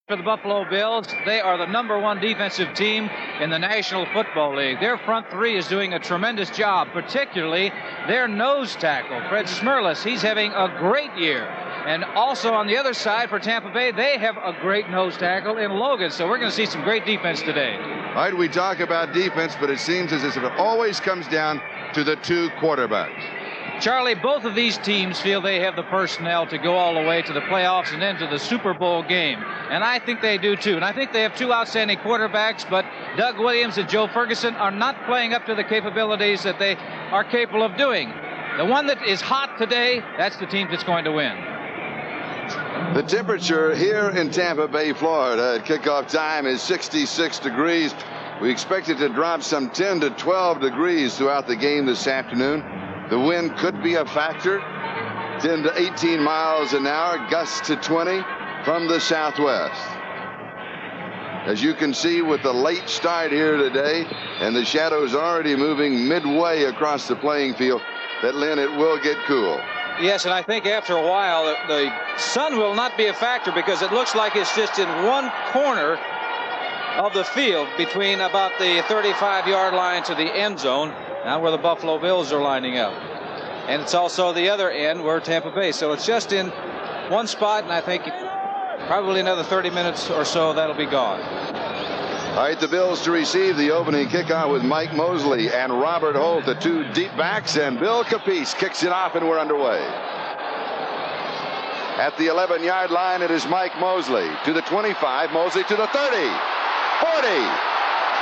For the Buffalo Bills, they are the #1 defensive team in the National Football League. Their front three is doing a tremendous job, particularly their nose tackle, Fred Smerlas. He's having a great year. And also on the other side for Tampa Bay, they have a great nose tackle in Logan. So we're going to see some great defense today. All right, we talk about defense, but it seems as if it always comes down to the two quarterbacks. Charlie, both of these teams feel they have the personnel to go all the way to the playoffs and then to the Super Bowl game. And I think they do, too. And I think they have two outstanding quarterbacks, but Doug Williams and Joe Ferguson are not playing up to the capabilities that they are capable of doing. The one that is hot today, that's the team that's going to win. The temperature here in Tampa Bay, Florida at kickoff time is 66 degrees. We expect it to drop some 10 to 12 degrees throughout the game this afternoon. The wind could be a factor, 10 to 18 miles an hour, gusts to 20 from the southwest. As you can see with the late start here today and the shadows already moving midway across the playing field, that, Lynn, it will get cool. Yes, and I think after a while the sun will not be a factor because it looks like it's just in one corner of the field between about the 35-yard line to the end zone. Now where the Buffalo Bills are lining up. And it's also the other end where Tampa Bay. So it's just in one spot, and I think probably another 30 minutes or so that'll be gone. All right, the Bills to receive the opening kickoff with Mike Mosley and Robert Holt, the two deep backs, and Bill Capice kicks it off, and we're underway. At the 11-yard line, it is Mike Mosley to the 25, Mosley to the 30, 40,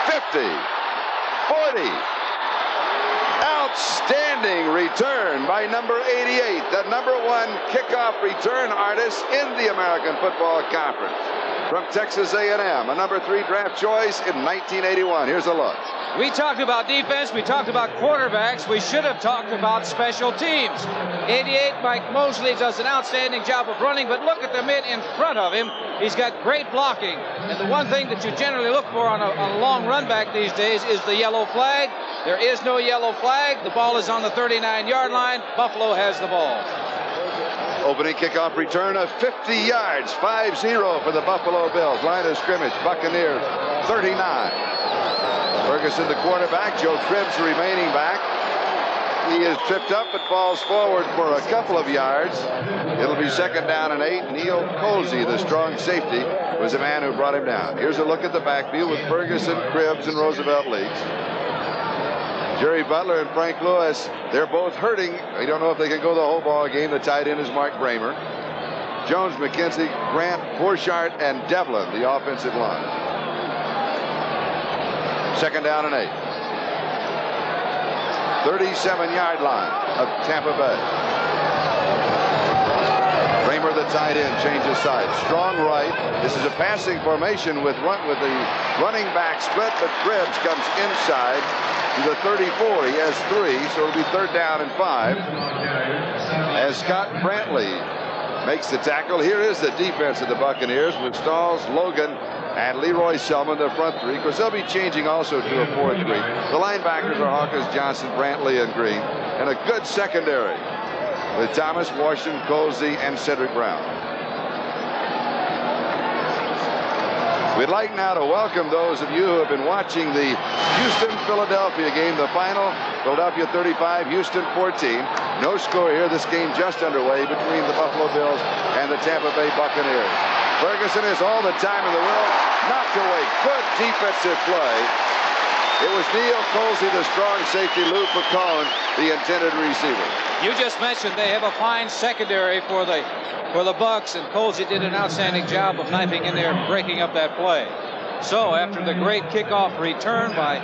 50, 40. Outstanding return by number 88, the #1 kickoff return artist in the American Football Conference. From Texas A&M, a #3 draft choice in 1981. Here's a look. We talked about defense. We talked about quarterbacks. We should have talked about special teams. 88, Mike Mosley does an outstanding job of running, but look at the men in front of him. He's got great blocking. And the one thing that you generally look for on a long run back these days is the yellow flag. There is no yellow flag. The ball is on the 39-yard line. Buffalo has the ball. Opening kickoff return of 50 yards, 5-0 for the Buffalo Bills. Line of scrimmage, Buccaneers 39. Ferguson, the quarterback. Joe Cribbs, the remaining back. He is tripped up but falls forward for a couple of yards. It'll be 2nd down and 8. Neil Colsey, the strong safety, was the man who brought him down. Here's a look at the backfield with Ferguson, Cribbs, and Roosevelt Leaks. Jerry Butler and Frank Lewis, they're both hurting. We don't know if they can go the whole ball game. The tight end is Mark Bramer. Jones, McKenzie, Grant, Borchardt, and Devlin, the offensive line. 2nd down and 8. 37-yard line of Tampa Bay. Bramer, the tight end, changes sides. Strong right. This is a passing formation with the running back split, but Cribbs comes inside to the 34. He has 3, so it'll be 3rd down and 5. As Scott Brantley makes the tackle. Here is the defense of the Buccaneers with Stalls, Logan, and Leroy Selman, the front three. Of course, they'll be changing also to a 4-3. The linebackers are Hawkins, Johnson, Brantley, and Green. And a good secondary with Thomas, Washington, Colsey, and Cedric Brown. We'd like now to welcome those of you who have been watching the Houston-Philadelphia game, the final, Philadelphia 35, Houston 14. No score here. This game just underway between the Buffalo Bills and the Tampa Bay Buccaneers. Ferguson has all the time in the world not to wait. Good defensive play. It was Neil Colsey, the strong safety, Lou Pacone, the intended receiver. You just mentioned they have a fine secondary for the Bucks, and Colsey did an outstanding job of knifing in there and breaking up that play. So after the great kickoff return by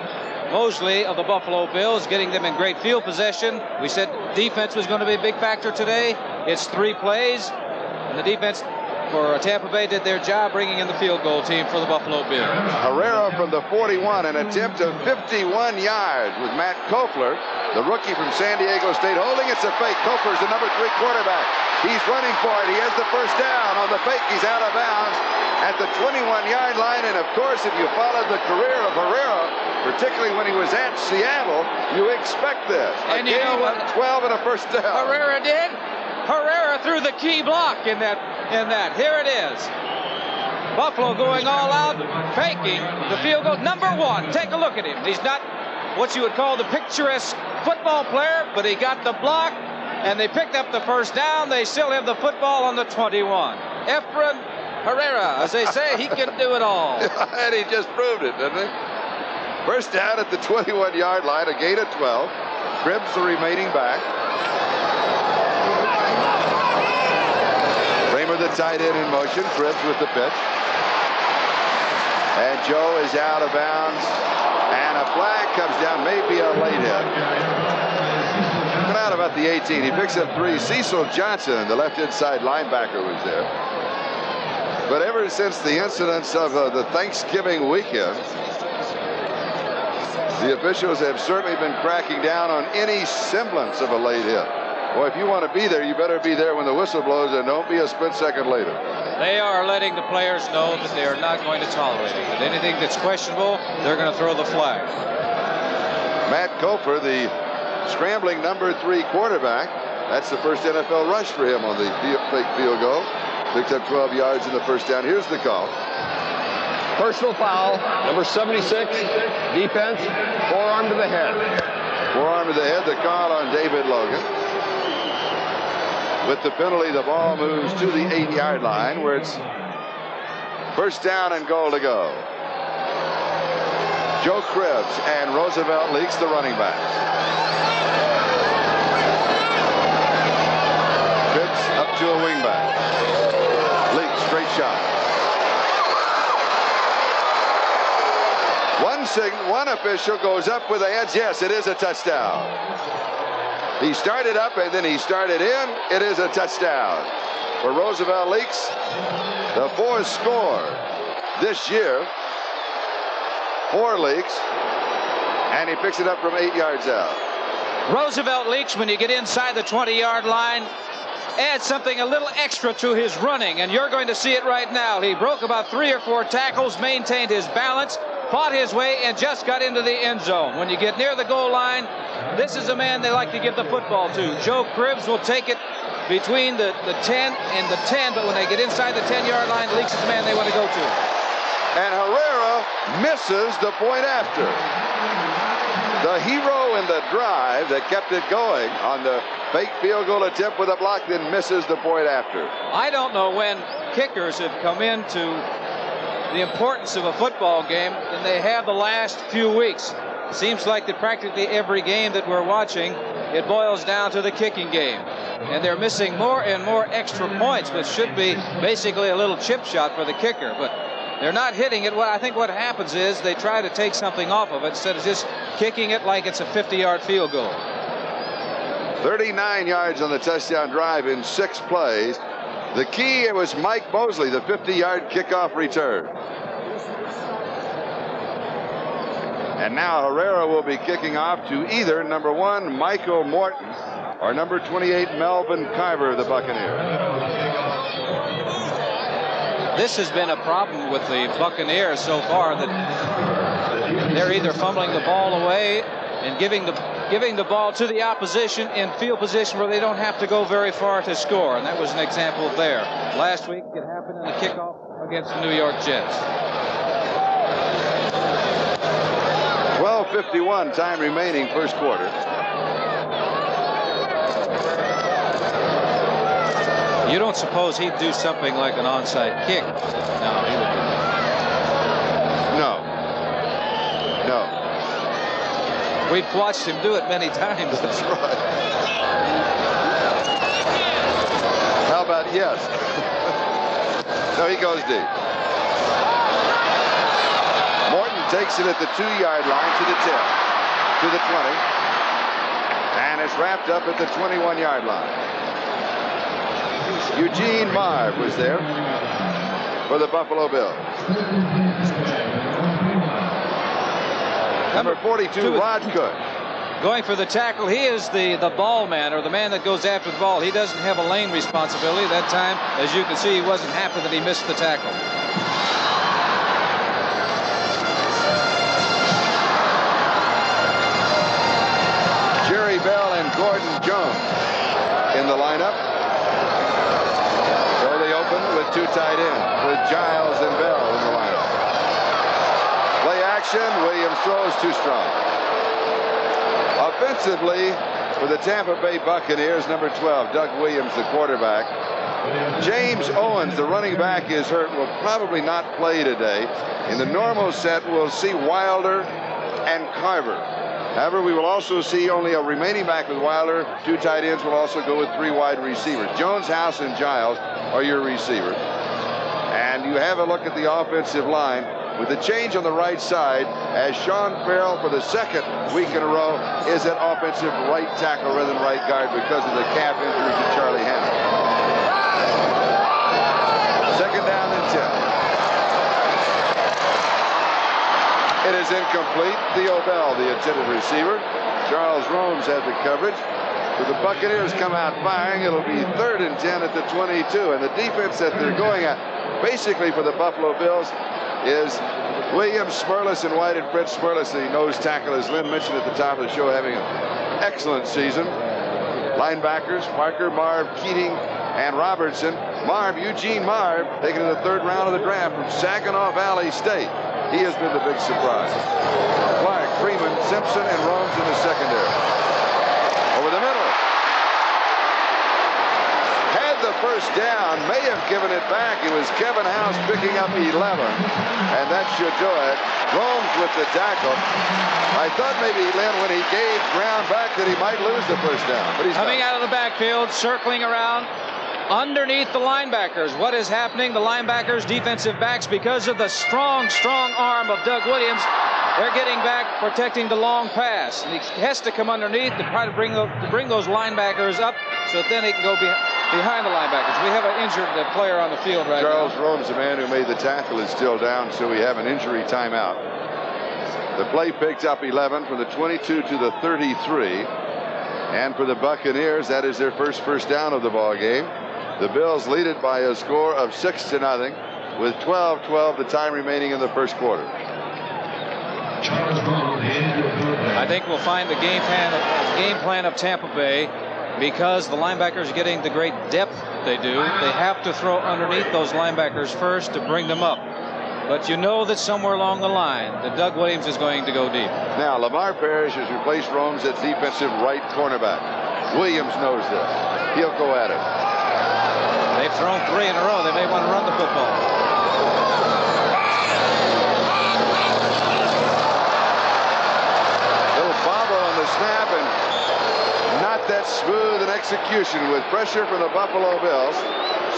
Mosley of the Buffalo Bills, getting them in great field possession, we said defense was going to be a big factor today. It's 3 plays, and the defense for Tampa Bay did their job bringing in the field goal team for the Buffalo Bills. Herrera from the 41, an attempt of 51 yards with Matt Kofler, the rookie from San Diego State, holding. It's a fake. Kofler's the #3 quarterback. He's running for it. He has the 1st down. On the fake, he's out of bounds at the 21-yard line. And of course, if you followed the career of Herrera, particularly when he was at Seattle, you expect this. And you know what? 12 and a 1st down. Herrera did. Herrera threw the key block in that. Here it is. Buffalo going all out, faking the field goal. Number 1, take a look at him. He's not what you would call the picturesque football player, but he got the block, and they picked up the first down. They still have the football on the 21. Efren Herrera, as they say, he can do it all. And he just proved it, didn't he? First down at the 21-yard line, a gain of 12. Cribbs the remaining back. Kramer, the tight end, in motion. Cribbs with the pitch. And Joe is out of bounds. And a flag comes down, maybe a late hit. Coming out about the 18. He picks up 3. Cecil Johnson, the left inside linebacker, was there. But ever since the incidents of the Thanksgiving weekend, the officials have certainly been cracking down on any semblance of a late hit. Well, if you want to be there, you better be there when the whistle blows, and don't be a split second later. They are letting the players know that they are not going to tolerate it. That anything that's questionable, they're going to throw the flag. Matt Kofer, the scrambling number 3 quarterback, that's the first NFL rush for him on the fake field goal. Picked up 12 yards in the first down. Here's the call. Personal foul, number 76, defense, forearm to the head. Forearm to the head, the call on David Logan. With the penalty, the ball moves to the 8-yard line, where it's first down and goal to go. Joe Cribbs and Roosevelt Leaks, the running backs. Cribbs up to a wingback. Leaks, straight shot. One official goes up with the hands. Yes, it is a touchdown. He started up and then he started in. It is a touchdown for Roosevelt Leaks. The 4th score this year for Leaks. And he picks it up from 8 yards out. Roosevelt Leaks, when you get inside the 20-yard line, adds something a little extra to his running, and you're going to see it right now. He broke about 3 or 4 tackles, maintained his balance, fought his way, and just got into the end zone. When you get near the goal line, this is a man they like to give the football to. Joe Cribbs will take it between the 10 and the 10, but when they get inside the 10-yard line, Leaks is the man they want to go to. And Herrera misses the point after. The hero in the drive that kept it going on the fake field goal attempt with a block, then misses the point after. I don't know when kickers have come into the importance of a football game than they have the last few weeks. Seems like that practically every game that we're watching, it boils down to the kicking game. And they're missing more and more extra points, which should be basically a little chip shot for the kicker. But they're not hitting it. Well, I think what happens is they try to take something off of it instead of just kicking it like it's a 50-yard field goal. 39 yards on the touchdown drive in 6 plays. The key, it was Mike Mosley, the 50-yard kickoff return. And now Herrera will be kicking off to either number 1, Michael Morton, or number 28, Melvin Carver of the Buccaneers. This has been a problem with the Buccaneers so far, that they're either fumbling the ball away and giving the ball to the opposition in field position where they don't have to go very far to score. And that was an example there. Last week it happened in the kickoff against the New York Jets. 12:51 time remaining, first quarter. You don't suppose he'd do something like an onside kick? No, he wouldn't. No. We've watched him do it many times. That's right. How about yes? No, he goes deep. Morton takes it at the 2-yard line to the 10, to the 20, and it's wrapped up at the 21-yard line. Eugene Marv was there for the Buffalo Bills. Number 42, Rod Cook. Going for the tackle. He is the ball man, or the man that goes after the ball. He doesn't have a lane responsibility. That time, as you can see, he wasn't happy that he missed the tackle. Jerry Bell and Gordon Jones in the lineup. So they open with 2 tight ends, with Giles and Bell. action. Williams throws too strong. Offensively, for the Tampa Bay Buccaneers, number 12, Doug Williams, the quarterback. James Owens, the running back, is hurt, will probably not play today. In the normal set, we'll see Wilder and Carver. However, we will also see only a remaining back with Wilder. 2 tight ends will also go with 3 wide receivers. Jones, House, and Giles are your receivers. And you have a look at the offensive line with the change on the right side as Sean Farrell, for the second week in a row, is at offensive right tackle rather than right guard because of the calf injury to Charlie Hammond. Second down and 10. It is incomplete. Theo Bell, the intended receiver. Charles Romes had the coverage. So the Buccaneers come out firing. It'll be 3rd and 10 at the 22. And the defense that they're going at, basically for the Buffalo Bills, is Williams, Smerlis, and White, and Fred Smerlis, the nose tackle, as Lynn mentioned at the top of the show, having an excellent season. Linebackers, Parker, Marv, Keating, and Robertson. Eugene Marv, taken in the 3rd round of the draft from Saginaw Valley State. He has been the big surprise. Clark, Freeman, Simpson, and Romes in the secondary. Over the middle. Had the first down, may have given it back. It was Kevin House picking up 11, and that should do it. Romes with the tackle. I thought maybe, Lynn, when he gave ground back, that he might lose the first down. But he's coming out of the backfield, circling around underneath the linebackers. What is happening? The linebackers, defensive backs, because of the strong arm of Doug Williams, they're getting back, protecting the long pass. And he has to come underneath to try to bring those linebackers up so that then he can go behind the linebackers. We have an injured player on the field right now. Charles Romes, the man who made the tackle, is still down, so we have an injury timeout. The play picked up 11 from the 22 to the 33. And for the Buccaneers, that is their first down of the ball game. The Bills lead it by a score of 6-0 with 12-12 the time remaining in the first quarter. I think we'll find the game plan of Tampa Bay, because the linebackers are getting the great depth they do. They have to throw underneath those linebackers first to bring them up. But you know that somewhere along the line that Doug Williams is going to go deep. Now, Lamar Parrish has replaced Romes at defensive right cornerback. Williams knows this. He'll go at it. They've thrown 3 in a row. They may want to run the football. Little bobble on the snap, and not that smooth an execution with pressure from the Buffalo Bills.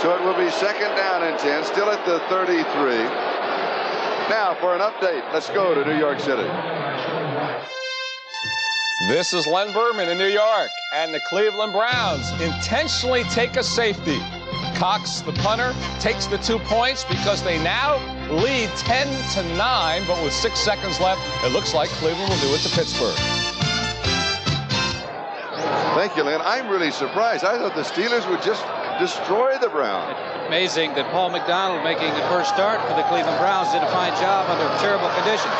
So it will be 2nd down and 10, still at the 33. Now for an update, let's go to New York City. This is Len Berman in New York, and the Cleveland Browns intentionally take a safety. Cox, the punter, takes the 2 points because they now lead 10-9, but with 6 seconds left, it looks like Cleveland will do it to Pittsburgh. Thank you, Lynn. I'm really surprised. I thought the Steelers would just destroy the Browns. Amazing that Paul McDonald, making the first start for the Cleveland Browns, did a fine job under terrible conditions.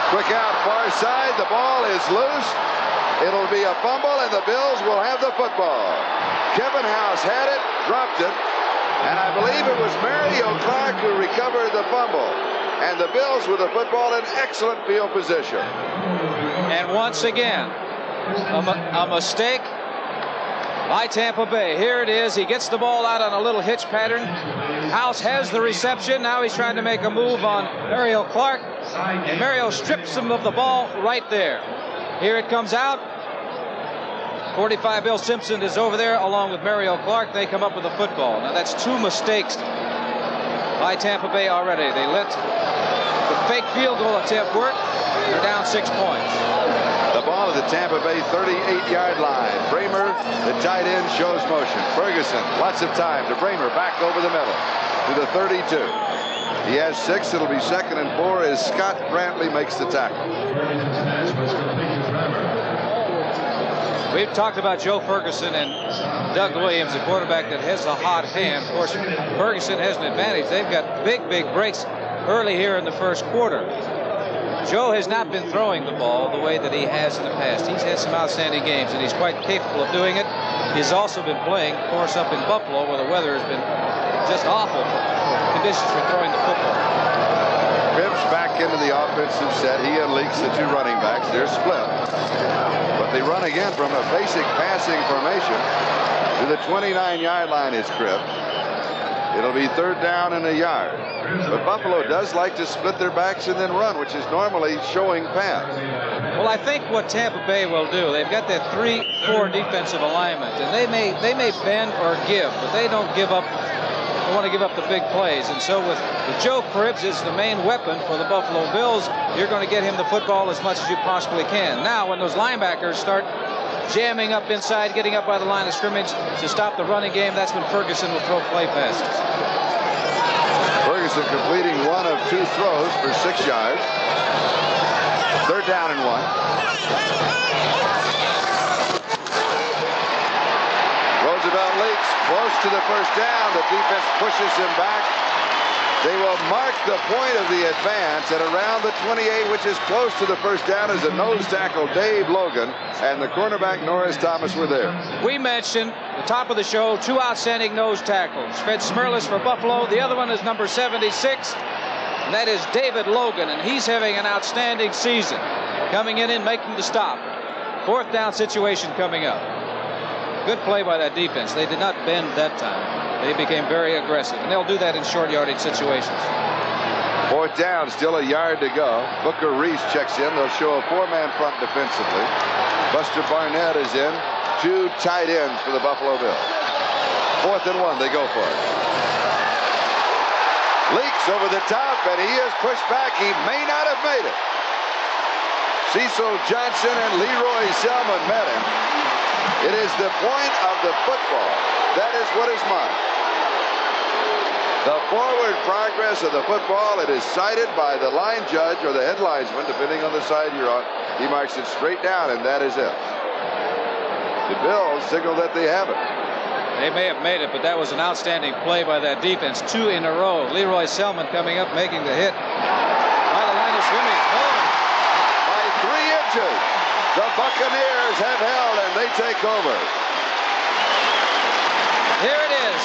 Quick out, far side. The ball is loose. It'll be a fumble, and the Bills will have the football. Kevin House had it, dropped it, and I believe it was Mario Clark who recovered the fumble. And the Bills with the football in excellent field position. And once again, a mistake by Tampa Bay. Here it is. He gets the ball out on a little hitch pattern. House has the reception. Now he's trying to make a move on Mario Clark, and Mario strips him of the ball right there. Here it comes out. 45 Bill Simpson is over there along with Mario Clark. They come up with a football. Now that's 2 mistakes by Tampa Bay already. They let the fake field goal attempt work. They're down 6 points. The ball at the Tampa Bay 38-yard line. Bramer, the tight end, shows motion. Ferguson, lots of time to Bramer, back over the middle to the 32. He has 6. It'll be 2nd and 4 as Scott Brantley makes the tackle. We've talked about Joe Ferguson and Doug Williams, a quarterback that has a hot hand. Of course, Ferguson has an advantage. They've got big breaks early here in the first quarter. Joe has not been throwing the ball the way that he has in the past. He's had some outstanding games, and he's quite capable of doing it. He's also been playing, of course, up in Buffalo, where the weather has been just awful for conditions for throwing the football. Cribbs back into the offensive set. He and Leaks, the two running backs. They're split. But they run again from a basic passing formation to the 29-yard line is Cribbs. It'll be 3rd down and a yard. But Buffalo does like to split their backs and then run, which is normally showing pass. Well, I think what Tampa Bay will do, they've got that 3-4 defensive alignment, and they may bend or give, but they don't give up. They want to give up the big plays. And so with Joe Cribbs is the main weapon for the Buffalo Bills, you're going to get him the football as much as you possibly can. Now, when those linebackers start jamming up inside, getting up by the line of scrimmage to stop the running game, that's when Ferguson will throw play passes. Ferguson completing 1 of 2 throws for 6 yards. 3rd down and 1. Roosevelt leaks close to the 1st down. The defense pushes him back. They will mark the point of the advance at around the 28, which is close to the 1st down, as the nose tackle Dave Logan and the cornerback Norris Thomas were there. We mentioned at the top of the show 2 outstanding nose tackles. Fred Smerlas for Buffalo. The other one is number 76, and that is David Logan, and he's having an outstanding season, coming in and making the stop. 4th down situation coming up. Good play by that defense. They did not bend that time. They became very aggressive, and they'll do that in short yardage situations. 4th down, still a yard to go. Booker Reese checks in. They'll show a 4-man front defensively. Buster Barnett is in. 2 tight ends for the Buffalo Bills. 4th and 1, they go for it. Leaks over the top, and he is pushed back. He may not have made it. Cecil Johnson and Leroy Selman met him. It is the point of the football. That is what is marked. The forward progress of the football, it is cited by the line judge or the head linesman, depending on the side you're on. He marks it straight down, and that is it. The Bills signal that they have it. They may have made it, but that was an outstanding play by that defense. 2 in a row. Leroy Selman coming up, making the hit. By the line of scrimmage. By 3 inches. The Buccaneers have held, and they take over. Here it is.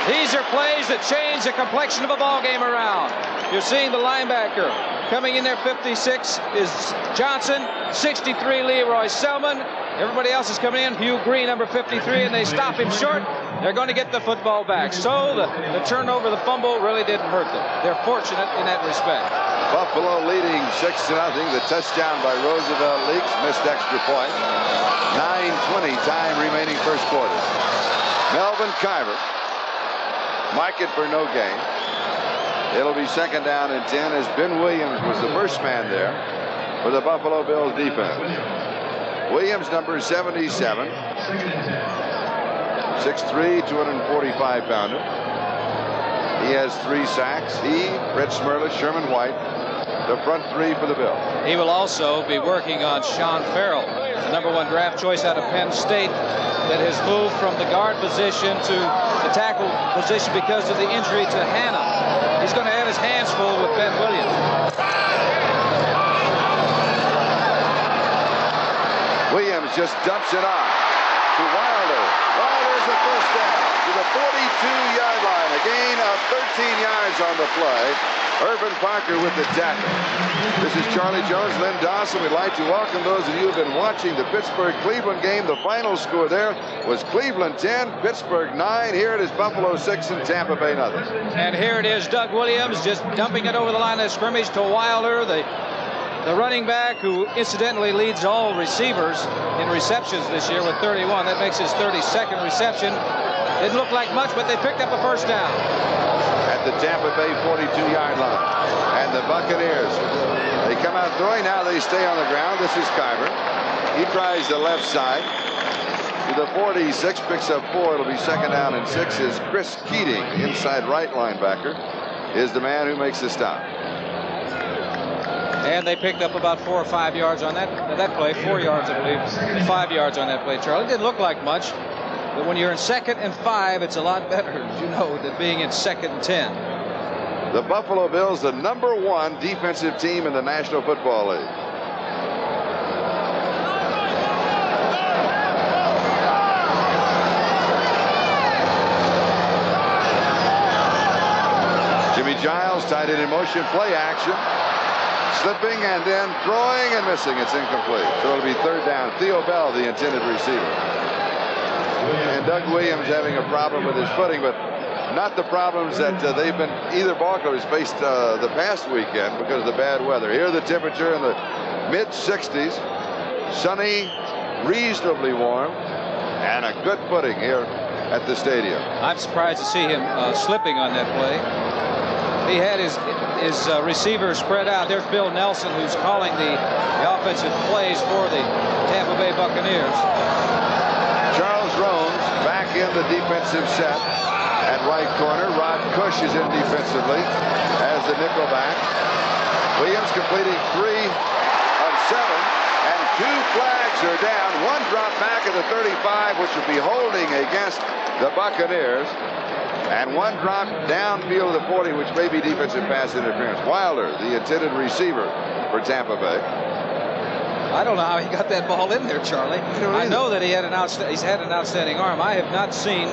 These are plays that change the complexion of a ball game around. You're seeing the linebacker coming in there. 56 is Johnson, 63 Leroy Selman. Everybody else is coming in. Hugh Green, number 53, and they stop him short. They're going to get the football back. So the turnover, the fumble really didn't hurt them. They're fortunate in that respect. Buffalo leading 6-0. The touchdown by Roosevelt Leaks, missed extra point. 9:20 time remaining 1st quarter. Melvin Carver, mark it for no gain. It'll be 2nd down and 10, as Ben Williams was the first man there for the Buffalo Bills defense. Williams, number 77, 6'3", 245-pounder. He has 3 sacks. He, Fred Smerlas, Sherman White, the front 3 for the Bills. He will also be working on Sean Farrell, the number 1 draft choice out of Penn State, that has moved from the guard position to the tackle position because of the injury to Hannah. He's going to have his hands full with Ben Williams. Williams just dumps it off to Wilder. Wilder's the 1st down to the 42-yard line. A gain of 13 yards on the play. Irvin Parker with the tackle. This is Charlie Jones, Lynn Dawson. We'd like to welcome those of you who have been watching the Pittsburgh-Cleveland game. The final score there was Cleveland 10, Pittsburgh 9. Here it is Buffalo 6 and Tampa Bay nothing. And here it is Doug Williams just dumping it over the line of scrimmage to Wilder, the running back who incidentally leads all receivers in receptions this year with 31. That makes his 32nd reception. Didn't look like much, but they picked up a 1st down. At the Tampa Bay 42-yard line. And the Buccaneers, they come out throwing. Now they stay on the ground. This is Carver. He tries the left side to the 46, picks up 4. It'll be 2nd down and 6. Is Chris Keating, inside right linebacker, is the man who makes the stop. And they picked up about 4 or 5 yards on that play. 4 yards, I believe. 5 yards on that play, Charlie. It didn't look like much. But when you're in 2nd and 5, it's a lot better, as you know, than being in 2nd and 10. The Buffalo Bills, the number 1 defensive team in the National Football League. Jimmy Giles tied it in motion, play action. Slipping and then throwing and missing. It's incomplete. So it'll be third down. Theo Bell, the intended receiver. And Doug Williams having a problem with his footing, but not the problems that they've been, either ball club has faced the past weekend because of the bad weather. Here the temperature in the mid-60s. Sunny, reasonably warm, and a good footing here at the stadium. I'm surprised to see him slipping on that play. He had his receiver spread out. There's Bill Nelson, who's calling the offensive plays for the Tampa Bay Buccaneers. Charles Rones back in the defensive set at right corner. Rod Cush is in defensively as the nickelback. Williams completing 3 of 7, and 2 flags are down. 1 drop back at the 35, which would be holding against the Buccaneers. And 1 drop downfield of the 40, which may be defensive pass interference. Wilder, the intended receiver for Tampa Bay. I don't know how he got that ball in there, Charlie. I know that he's had an outstanding arm. I have not seen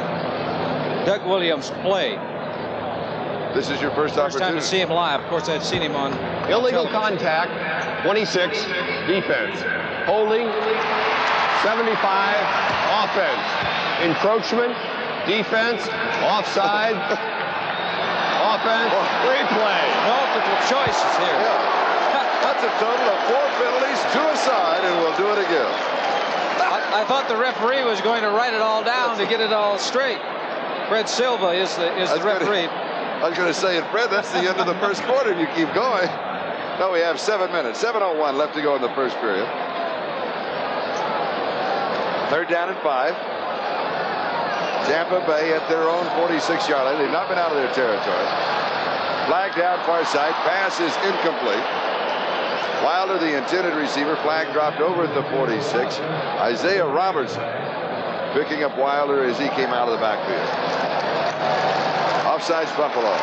Doug Williams play. This is your first First opportunity. time to see him live. Of course, I've seen him on Illegal television. contact, 26, defense. Holding, 75, offense. Encroachment, defense, offside, offense, replay. Multiple choices here. That's a total of 4 penalties, 2 aside, and we'll do it again. I thought the referee was going to write it all down to get it all straight. Fred Silva is the referee. I was going to say, and Fred, that's the end of the first quarter if you keep going. No, we have 7 minutes. 7:01 left to go in the first period. Third down and 5. Tampa Bay at their own 46-yard line. They've not been out of their territory. Flag down far side. Pass is incomplete. Wilder, the intended receiver. Flag dropped over at the 46. Isaiah Robertson picking up Wilder as he came out of the backfield. Offsides Buffalo.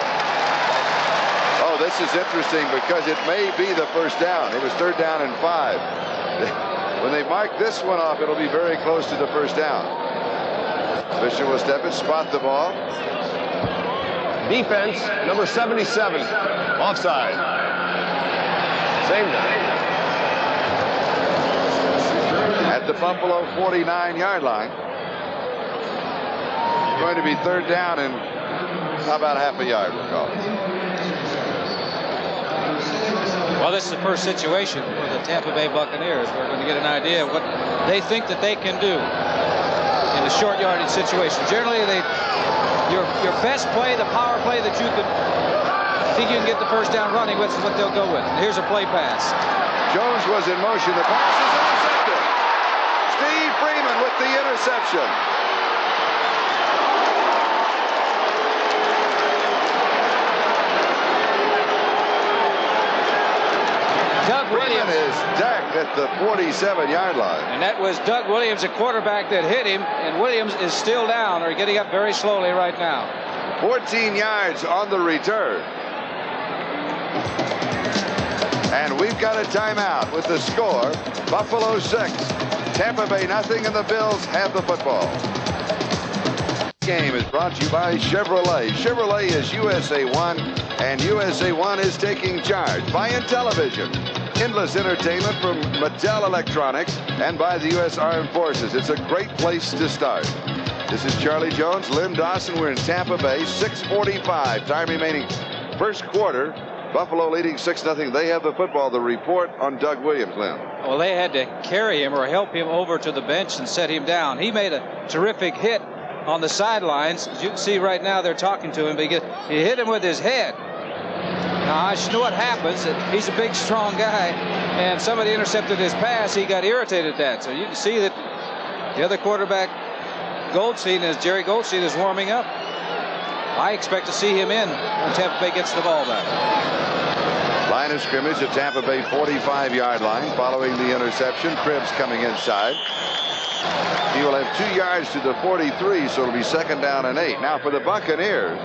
Oh, this is interesting because it may be the first down. It was third down and 5. When they mark this one off, it'll be very close to the first down. Fisher will step in, spot the ball. Defense, number 77, offside. Same down. At the Buffalo 49-yard line. Going to be third down and how about half a yard, we'll call it. Well, this is the first situation for the Tampa Bay Buccaneers. We're going to get an idea of what they think that they can do in the short yardage situation. Generally, your best play, the power play that you can think you can get the first down running with is what they'll go with. Here's a play pass. Jones was in motion. The pass is intercepted. Steve Freeman with the interception. Doug Williams is decked at the 47-yard line. And that was Doug Williams, a quarterback that hit him, and Williams is still down or getting up very slowly right now. 14 yards on the return. And we've got a timeout with the score, Buffalo 6, Tampa Bay nothing, and the Bills have the football. Game is brought to you by Chevrolet. Chevrolet is USA 1, and USA 1 is taking charge. By Intellivision, endless entertainment from Mattel Electronics, and by the U.S. Armed Forces. It's a great place to start. This is Charlie Jones, Lynn Dawson. We're in Tampa Bay, 6:45. Time remaining first quarter. Buffalo leading 6-0. They have the football. The report on Doug Williams, Lynn. Well, they had to carry him or help him over to the bench and set him down. He made a terrific hit on the sidelines. As you can see right now, they're talking to him. But he hit him with his head. Now, I know what happens. He's a big, strong guy, and somebody intercepted his pass. He got irritated at that. So you can see that the other quarterback, Goldstein, Jerry Goldstein, is warming up. I expect to see him in when Tampa Bay gets the ball back. Line of scrimmage at Tampa Bay 45-yard line following the interception. Cribbs coming inside. He will have 2 yards to the 43, so it'll be second down and 8. Now for the Buccaneers,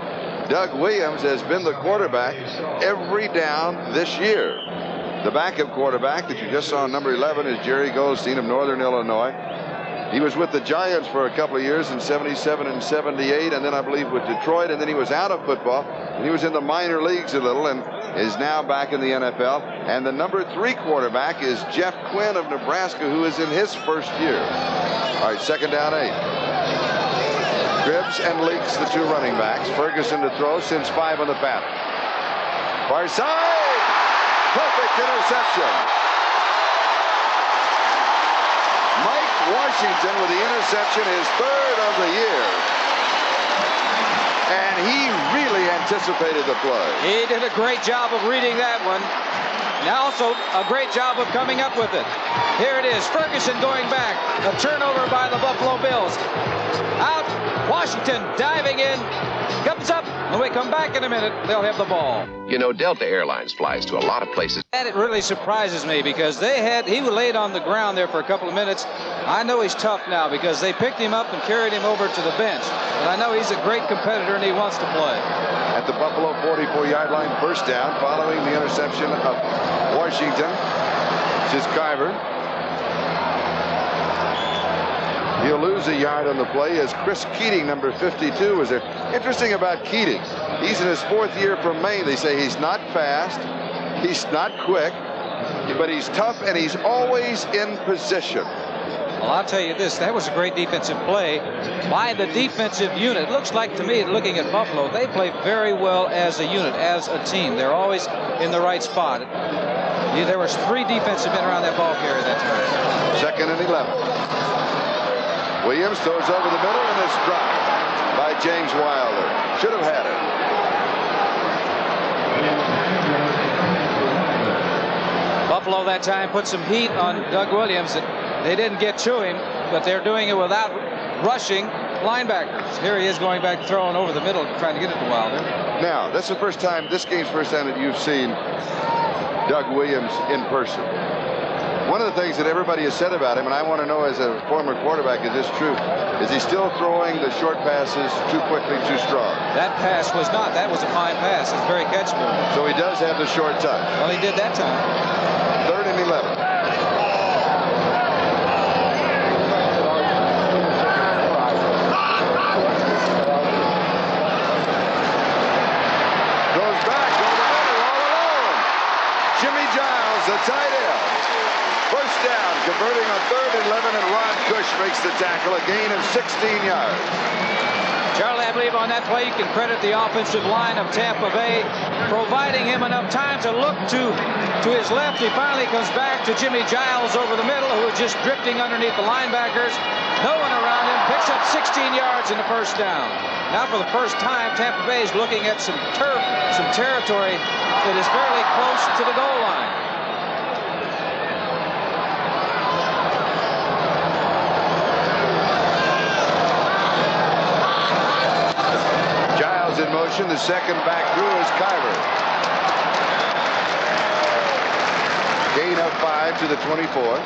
Doug Williams has been the quarterback every down this year. The backup quarterback that you just saw, number 11, is Jerry Goldstein of Northern Illinois. He was with the Giants for a couple of years in 77 and 78, and then I believe with Detroit, and then he was out of football, and he was in the minor leagues a little, and is now back in the NFL. And the number 3 quarterback is Jeff Quinn of Nebraska, who is in his first year. All right, 2nd down 8. Cribbs and Leaks, the 2 running backs. Ferguson to throw, sends 5 on the pattern. Far side, perfect interception. Mike Washington with the interception, his 3rd of the year. And he really anticipated the play. He did a great job of reading that one. Now also a great job of coming up with it. Here it is, Ferguson going back. A turnover by the Buffalo Bills. Out, Washington diving in. Comes up. When we come back in a minute, they'll have the ball. You know, Delta Airlines flies to a lot of places. And it really surprises me because he was laid on the ground there for a couple of minutes. I know he's tough now because they picked him up and carried him over to the bench. But I know he's a great competitor and he wants to play. At the Buffalo 44-yard line, 1st down, following the interception of Washington. This is Carver. He'll lose a yard on the play as Chris Keating, number 52, was there. Interesting about Keating, he's in his 4th year from Maine. They say he's not fast, he's not quick, but he's tough and he's always in position. Well, I'll tell you this, that was a great defensive play by the defensive unit. It looks like to me, looking at Buffalo, they play very well as a unit, as a team. They're always in the right spot. There was 3 defensive men around that ball carrier that time. 2nd and 11. Williams throws over the middle and it's dropped by James Wilder. Should have had it. Buffalo that time put some heat on Doug Williams. They didn't get to him, but they're doing it without rushing linebackers. Here he is going back, throwing over the middle, trying to get it to Wilder. Now, that's the first time, this game's first time that you've seen Doug Williams in person. One of the things that everybody has said about him, and I want to know as a former quarterback, is this true? Is he still throwing the short passes too quickly, too strong? That pass was not. That was a fine pass. It's very catchable. So he does have the short touch. Well, he did that time. 3rd and 11. Goes back over the middle, all alone. Jimmy Giles, the tight end. 1st down, converting on 3rd and 11, and Ron Cush makes the tackle, a gain of 16 yards. Charlie, I believe on that play you can credit the offensive line of Tampa Bay, providing him enough time to look to his left. He finally comes back to Jimmy Giles over the middle, who is just drifting underneath the linebackers. No one around him, picks up 16 yards in the 1st down. Now for the first time, Tampa Bay is looking at some turf, some territory that is fairly close to the goal line. In motion, the 2nd back through is Carver. Gain of 5 to the 24.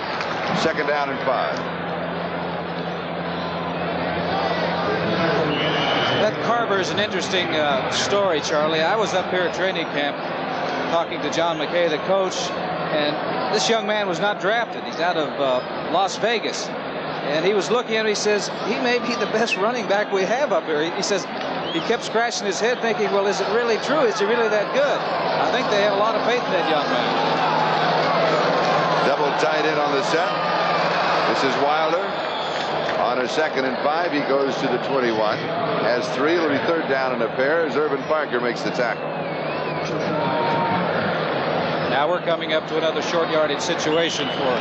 2nd down and 5. That Carver is an interesting story, Charlie. I was up here at training camp talking to John McKay, the coach, and this young man was not drafted. He's out of Las Vegas. And he was looking at him, he says, he may be the best running back we have up here. He says, he kept scratching his head thinking, well, is it really true? Is he really that good? I think they have a lot of faith in that young man. Double tight end on the set. This is Wilder. On a 2nd and 5, he goes to the 21. Has 3, it'll be 3rd down and a pair as Urban Parker makes the tackle. Now we're coming up to another short yardage situation for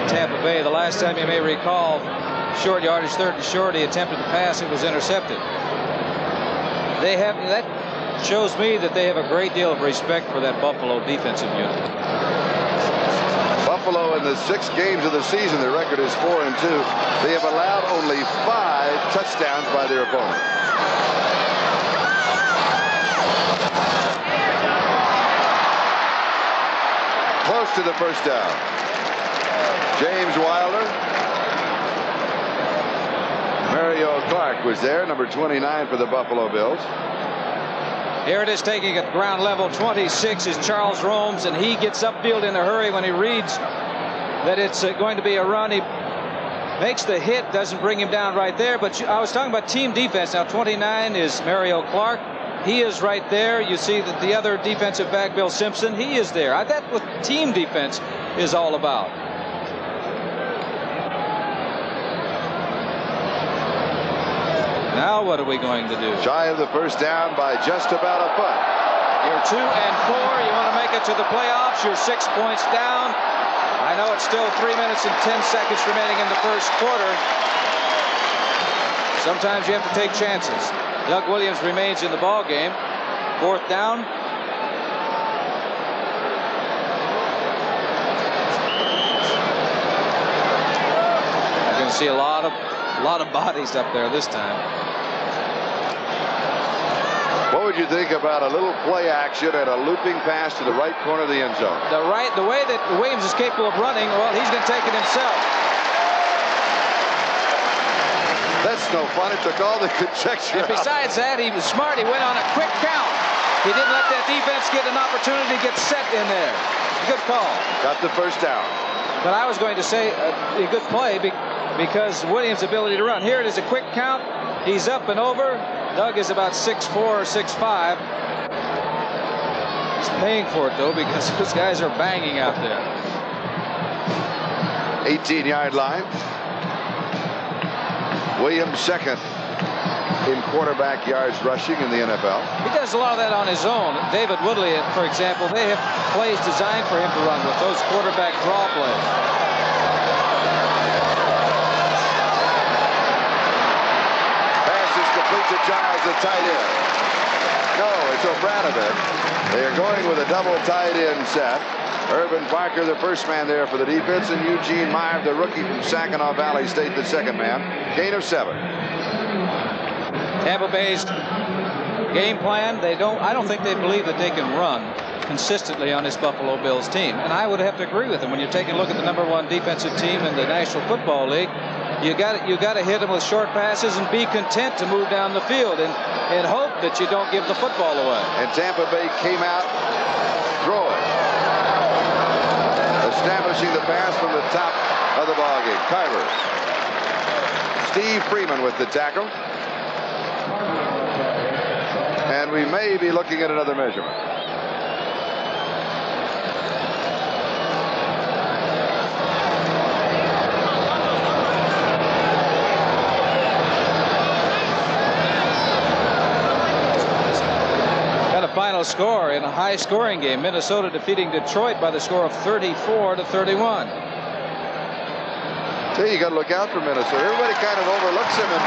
Tampa Bay. The last time you may recall, short yardage, 3rd and short, he attempted to pass, it was intercepted. That shows me that they have a great deal of respect for that Buffalo defensive unit. Buffalo in the 6 games of the season, their record is 4-2. They have allowed only 5 touchdowns by their opponent. Close to the 1st down. James Wilder. Mario Clark was there, number 29 for the Buffalo Bills. Here it is, taking at ground level. 26 is Charles Romes, and he gets upfield in a hurry when he reads that it's going to be a run. He makes the hit, doesn't bring him down right there. But I was talking about team defense. Now 29 is Mario Clark. He is right there. You see that the other defensive back, Bill Simpson, he is there. That's what team defense is all about. Now what are we going to do? Shy of the first down by just about a foot. You're 2 and 4. You want to make it to the playoffs. You're 6 points down. I know it's still 3 minutes and 10 seconds remaining in the first quarter. Sometimes you have to take chances. Doug Williams remains in the ball game. 4th down. You're going to see a lot of bodies up there this time. What would you think about a little play action and a looping pass to the right corner of the end zone? The way that Williams is capable of running, well, he's going to take it himself. That's no fun. It took all the conjecture. And besides that, he was smart. He went on a quick count. He didn't let that defense get an opportunity to get set in there. Good call. Got the first down. But I was going to say a good play because Williams' ability to run. Here it is, a quick count. He's up and over. Doug is about 6'4" or 6'5". He's paying for it, though, because those guys are banging out there. 18-yard line. Williams second in quarterback yards rushing in the NFL. He does a lot of that on his own. David Woodley, for example, they have plays designed for him to run with, those quarterback draw plays. Pass is complete to Giles, the tight end. No, it's O'Branovic. They are going with a double tight end set. Urban Parker, the first man there for the defense, and Eugene Meyer, the rookie from Saginaw Valley State, the second man. Gain of 7. Tampa Bay's game plan, I don't think they believe that they can run consistently on this Buffalo Bills team. And I would have to agree with them. When you're taking a look at the #1 defensive team in the National Football League, you got to hit them with short passes and be content to move down the field and hope that you don't give the football away. And Tampa Bay came out throwing. Establishing the pass from the top of the ballgame. Carver. Steve Freeman with the tackle. And we may be looking at another measurement. Final score in a high-scoring game. Minnesota defeating Detroit by the score of 34-31. So you got to look out for Minnesota. Everybody kind of overlooks them in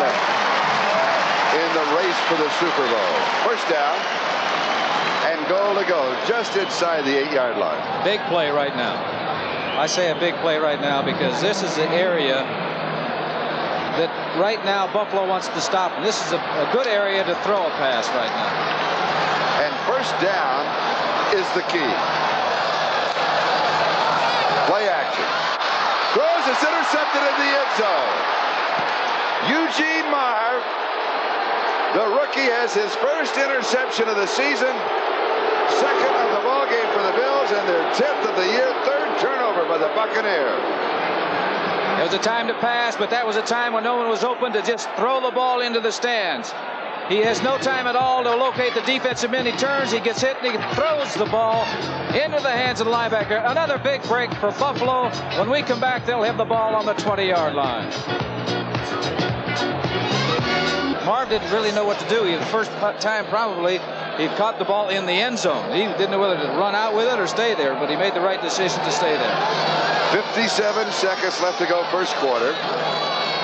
the race for the Super Bowl. First down and goal to go just inside the 8-yard line. Big play right now. I say a big play right now because this is the area that right now Buffalo wants to stop. And this is a good area to throw a pass right now. And first down is the key. Play action. Throws, it's intercepted in the end zone. Eugene Meyer, the rookie, has his first interception of the season. Second of the ball game for the Bills, and their 10th of the year. Third turnover by the Buccaneers. It was a time to pass, but that was a time when no one was open to just throw the ball into the stands. He has no time at all to locate the defensive man. He turns, he gets hit, and he throws the ball into the hands of the linebacker. Another big break for Buffalo. When we come back, they'll have the ball on the 20-yard line. Marv didn't really know what to do. The first time probably he caught the ball in the end zone. He didn't know whether to run out with it or stay there, but he made the right decision to stay there. 57 seconds left to go first quarter.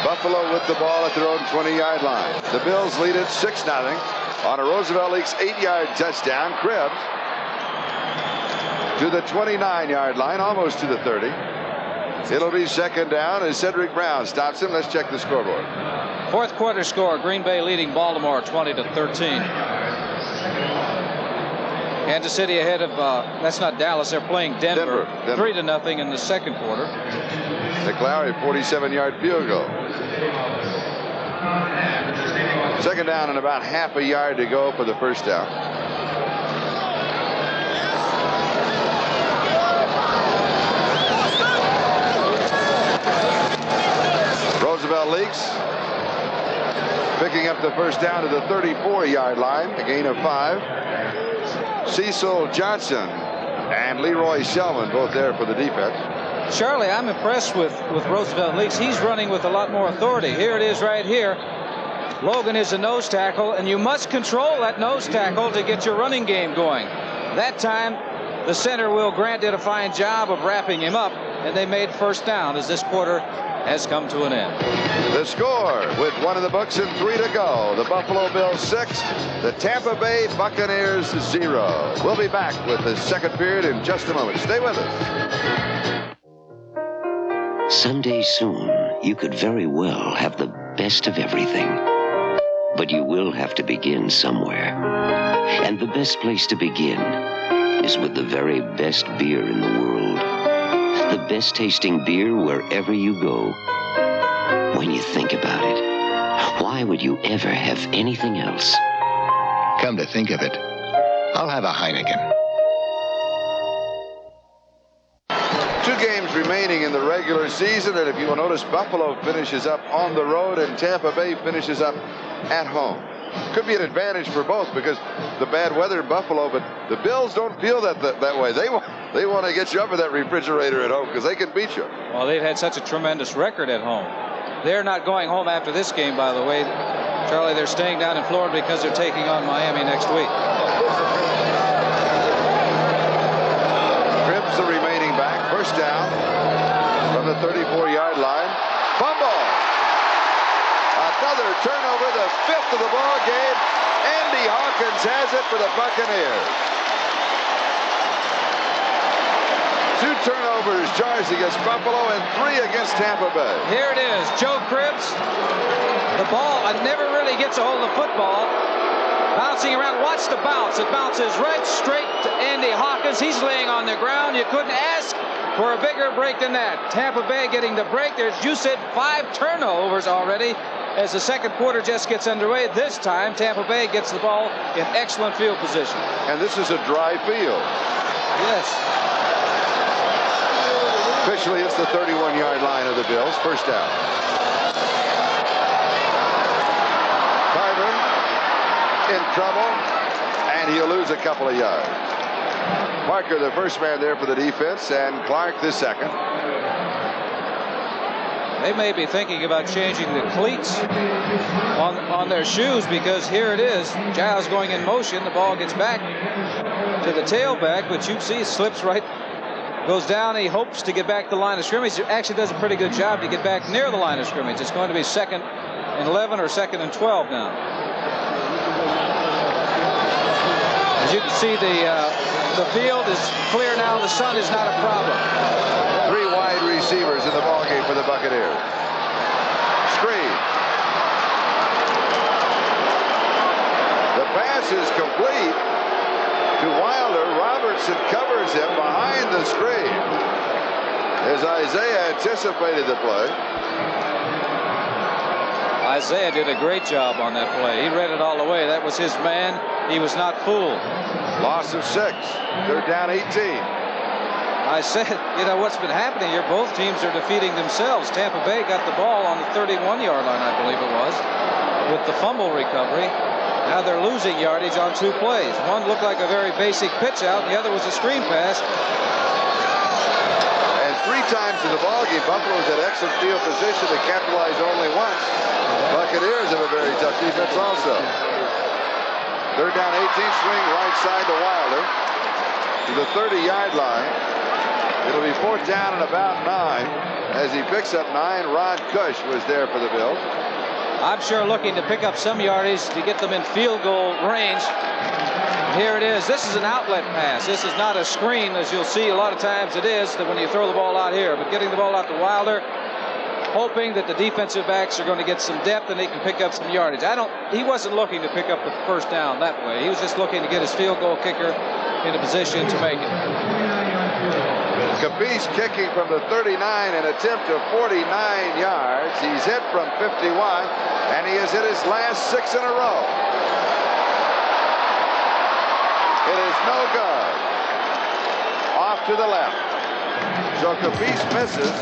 Buffalo with the ball at their own 20-yard line. The Bills lead it 6-0 on a Roosevelt League's 8-yard touchdown. Krebs to the 29-yard line, almost to the 30. It'll be second down as Cedric Brown stops him. Let's check the scoreboard. Fourth quarter score, Green Bay leading Baltimore 20-13. Kansas City ahead of, that's not Dallas, they're playing Denver. 3-0 in the second quarter. Nick Lowry, 47-yard field goal. Second down and about half a yard to go for the first down. Leaks picking up the first down to the 34-yard line, a gain of 5. Cecil Johnson and Leroy Selman both there for the defense. Charlie, I'm impressed with Roosevelt Leaks. He's running with a lot more authority. Here it is right here. Logan is a nose tackle, and you must control that nose tackle to get your running game going. That time, the center, Will Grant, did a fine job of wrapping him up, and they made first down as this quarter has come to an end. The score with 1 in the books and 3 to go. The Buffalo Bills 6, the Tampa Bay Buccaneers 0. We'll be back with the second period in just a moment. Stay with us. Someday soon, you could very well have the best of everything. But you will have to begin somewhere. And the best place to begin is with the very best beer in the world. The best tasting beer wherever you go. When you think about it, why would you ever have anything else? Come to think of it, I'll have a Heineken. 2 games remaining in the regular season, and if you will notice, Buffalo finishes up on the road and Tampa Bay finishes up at home. Could be an advantage for both because the bad weather in Buffalo, but the Bills don't feel that way. They want to get you up in that refrigerator at home because they can beat you. Well, they've had such a tremendous record at home. They're not going home after this game, by the way. Charlie, they're staying down in Florida because they're taking on Miami next week. Cribbs the remaining back. First down from the 34-yard line. Fumble. Another turnover, the 5th of the ball game. Andy Hawkins has it for the Buccaneers. 2 turnovers charged against Buffalo and 3 against Tampa Bay. Here it is, Joe Cribbs. The ball never really gets a hold of the football. Bouncing around, watch the bounce. It bounces right straight to Andy Hawkins. He's laying on the ground. You couldn't ask for a bigger break than that. Tampa Bay getting the break. There's, you said, 5 turnovers already as the second quarter just gets underway. This time, Tampa Bay gets the ball in excellent field position. And this is a dry field. Yes. Officially, it's the 31-yard line of the Bills. First down. Carver in trouble, and he'll lose a couple of yards. Parker, the first man there for the defense, and Clark the second. They may be thinking about changing the cleats on their shoes because here it is. Giles going in motion. The ball gets back to the tailback, but you see it slips right, goes down. He hopes to get back to the line of scrimmage. He actually does a pretty good job to get back near the line of scrimmage. It's going to be 2nd and 11 or 2nd and 12 now. As you can see, the field is clear now. The sun is not a problem. 3 wide receivers in the ballgame for the Buccaneers. Screen. The pass is complete to Wilder. Robertson covers him behind the screen as Isaiah anticipated the play. Isaiah did a great job on that play. He read it all the way. That was his man. He was not fooled. Loss of 6. They're down 18. I said, you know, what's been happening here, both teams are defeating themselves. Tampa Bay got the ball on the 31-yard line, I believe it was, with the fumble recovery. Now they're losing yardage on 2 plays. One looked like a very basic pitch out, and the other was a screen pass. And 3 times in the ballgame, Buffalo's had excellent field position to capitalize only once. Buccaneers have a very tough defense also. They're down 18, swing right side to Wilder to the 30-yard line. It'll be 4th down and about 9 as he picks up 9. Ron Cush was there for the Bills. I'm sure looking to pick up some yardage to get them in field goal range. Here it is. This is an outlet pass. This is not a screen, as you'll see a lot of times it is that when you throw the ball out here. But getting the ball out to Wilder, hoping that the defensive backs are going to get some depth and they can pick up some yardage. He wasn't looking to pick up the first down that way. He was just looking to get his field goal kicker into position to make it. Capice kicking from the 39, an attempt of 49 yards. He's hit from 51, and he has hit his last 6 in a row. It is no good. Off to the left. So Capice misses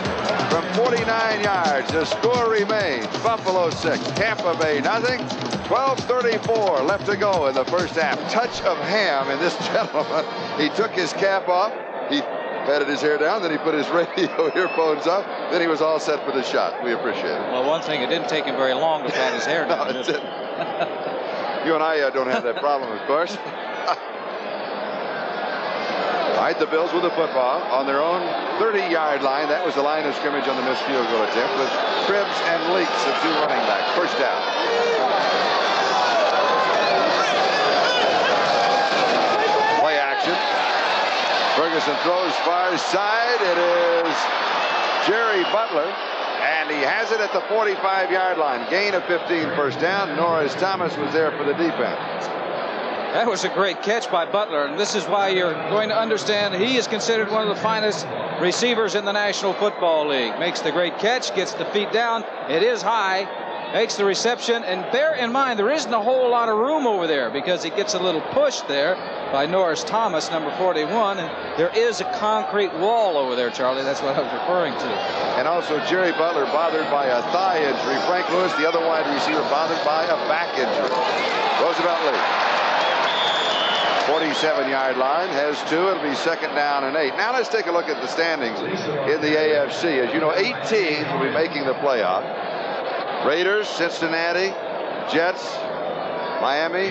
from 49 yards. The score remains Buffalo 6, Tampa Bay nothing. 12:34 left to go in the first half. Touch of ham in this gentleman. He took his cap off. He patted his hair down. Then he put his radio earphones up. Then he was all set for the shot. We appreciate it. Well, one thing, it didn't take him very long to pat his hair down. No, it didn't. You and I don't have that problem, of course. All right, the Bills with the football on their own 30-yard line. That was the line of scrimmage on the missed field goal attempt with Cribbs and Leaks, the two running backs. First down. Play action. Ferguson throws far side. It is Jerry Butler, and he has it at the 45-yard line. Gain of 15, first down. Norris Thomas was there for the defense. That was a great catch by Butler, and this is why you're going to understand he is considered one of the finest receivers in the National Football League. Makes the great catch, gets the feet down. It is high, makes the reception, and bear in mind there isn't a whole lot of room over there because he gets a little push there by Norris Thomas, number 41, and there is a concrete wall over there, Charlie. That's what I was referring to. And also Jerry Butler bothered by a thigh injury. Frank Lewis, the other wide receiver, bothered by a back injury. Roosevelt leads. 47-yard line, has two. It'll be second down and 8. Now let's take a look at the standings in the AFC. As you know, 8 teams will be making the playoff. Raiders, Cincinnati, Jets, Miami,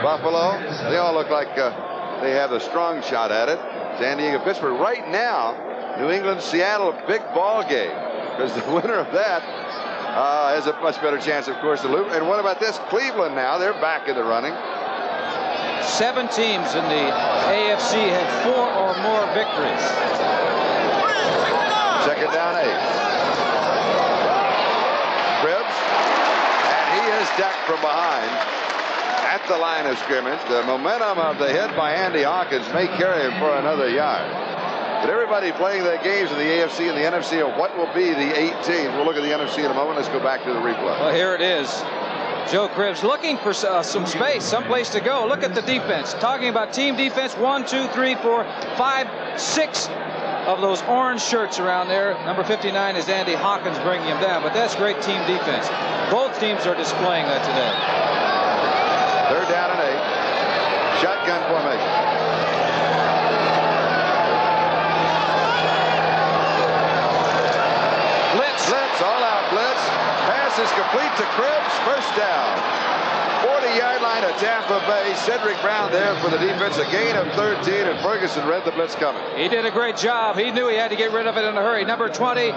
Buffalo. They all look like they have a strong shot at it. San Diego, Pittsburgh. Right now, New England, Seattle, a big ball game because the winner of that has a much better chance, of course, to lose. And what about this? Cleveland now, they're back in the running. 7 teams in the AFC have 4 or more victories. Second down 8. Cribbs, and he is decked from behind at the line of scrimmage. The momentum of the hit by Andy Hawkins may carry him for another yard. But everybody playing their games in the AFC and the NFC of what will be the 8 teams. We'll look at the NFC in a moment. Let's go back to the replay. Well, here it is. Joe Cribbs looking for some space, someplace to go. Look at the defense. Talking about team defense, 1, 2, 3, 4, 5, 6 of those orange shirts around there. Number 59 is Andy Hawkins bringing him down, but that's great team defense. Both teams are displaying that today. Third down and 8. Shotgun formation. Blitz, all out blitz. Pass is complete to Cribbs. First down. 40-yard line of Tampa Bay. Cedric Brown there for the defense. A gain of 13, and Ferguson read the blitz coming. He did a great job. He knew he had to get rid of it in a hurry. Number 20,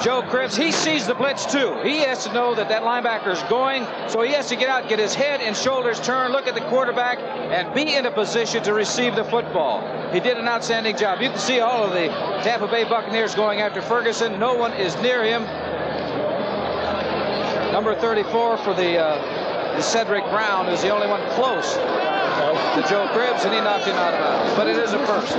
Joe Cribbs, he sees the blitz too. He has to know that that linebacker is going, so he has to get out, get his head and shoulders turned, look at the quarterback, and be in a position to receive the football. He did an outstanding job. You can see all of the Tampa Bay Buccaneers going after Ferguson. No one is near him. Number 34 for the Cedric Brown is the only one close to Joe Cribbs, and he knocked him out of bounds. But it is a first.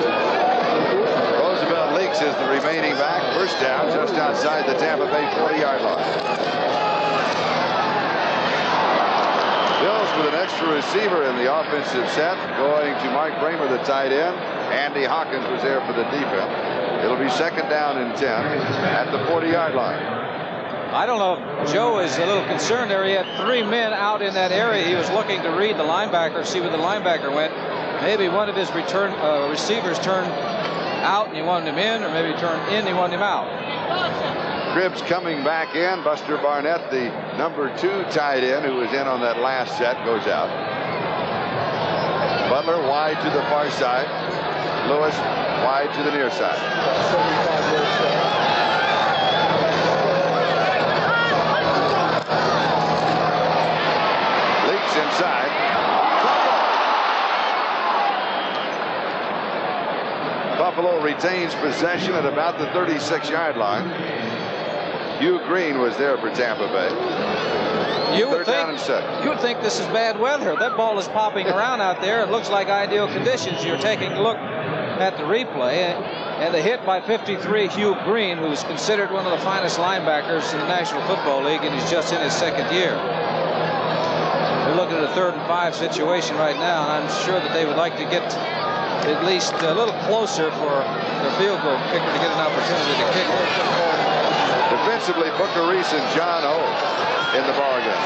Roosevelt Leaks is the remaining back. First down just outside the Tampa Bay 40-yard line. Bills with an extra receiver in the offensive set, going to Mark Bramer, the tight end. Andy Hawkins was there for the defense. It'll be second down and 10 at the 40-yard line. I don't know if Joe is a little concerned there. He had 3 men out in that area. He was looking to read the linebacker, see where the linebacker went. Maybe one of his receivers turned out and he wanted him in, or maybe he turned in and he wanted him out. Cribbs coming back in. Buster Barnett, the number 2 tight end who was in on that last set, goes out. Butler wide to the far side. Lewis wide to the near side. Leaks inside. Buffalo retains possession at about the 36-yard line. Hugh Green was there for Tampa Bay. You would think this is bad weather. That ball is popping around out there. It looks like ideal conditions. You're taking a look at the replay, and the hit by 53 Hugh Green, who's considered one of the finest linebackers in the National Football League, and he's just in his 2nd year. We're looking at a 3rd and 5 situation right now, and I'm sure that they would like to get at least a little closer for the field goal kicker to get an opportunity to kick it. Defensively, Booker Reese and John Holt in the ballgame.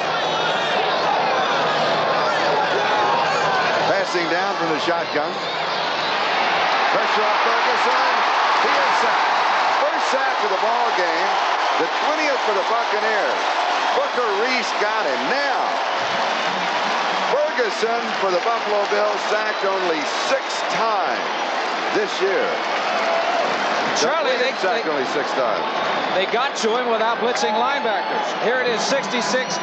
Passing down from the shotgun. Pressure off Ferguson. He is sacked. First sack of the ball game. The 20th for the Buccaneers. Booker Reese got him. Now, Ferguson for the Buffalo Bills sacked only 6 times this year. Charlie, they sacked only 6 times. They got to him without blitzing linebackers. Here it is, 66.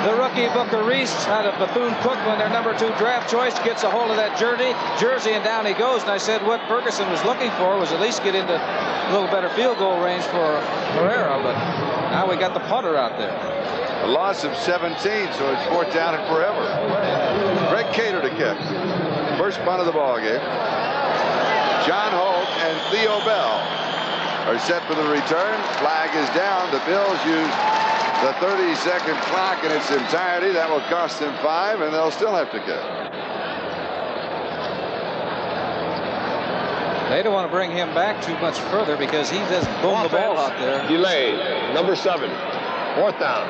The rookie Booker Reese out of Bethune-Cookman, their number 2 draft choice, gets a hold of that jersey, and down he goes. And I said what Ferguson was looking for was at least get into a little better field goal range for Herrera, but now we got the punter out there. A loss of 17, so it's 4th down and forever. Greg Cater to kick. First punt of the ball game. John Holt and Theo Bell are set for the return. Flag is down. The Bills use the 30-second clock in its entirety. That will cost them 5, and they'll still have to kick. They don't want to bring him back too much further because he doesn't boom the ball out there. Delayed. Number 7. 4th down.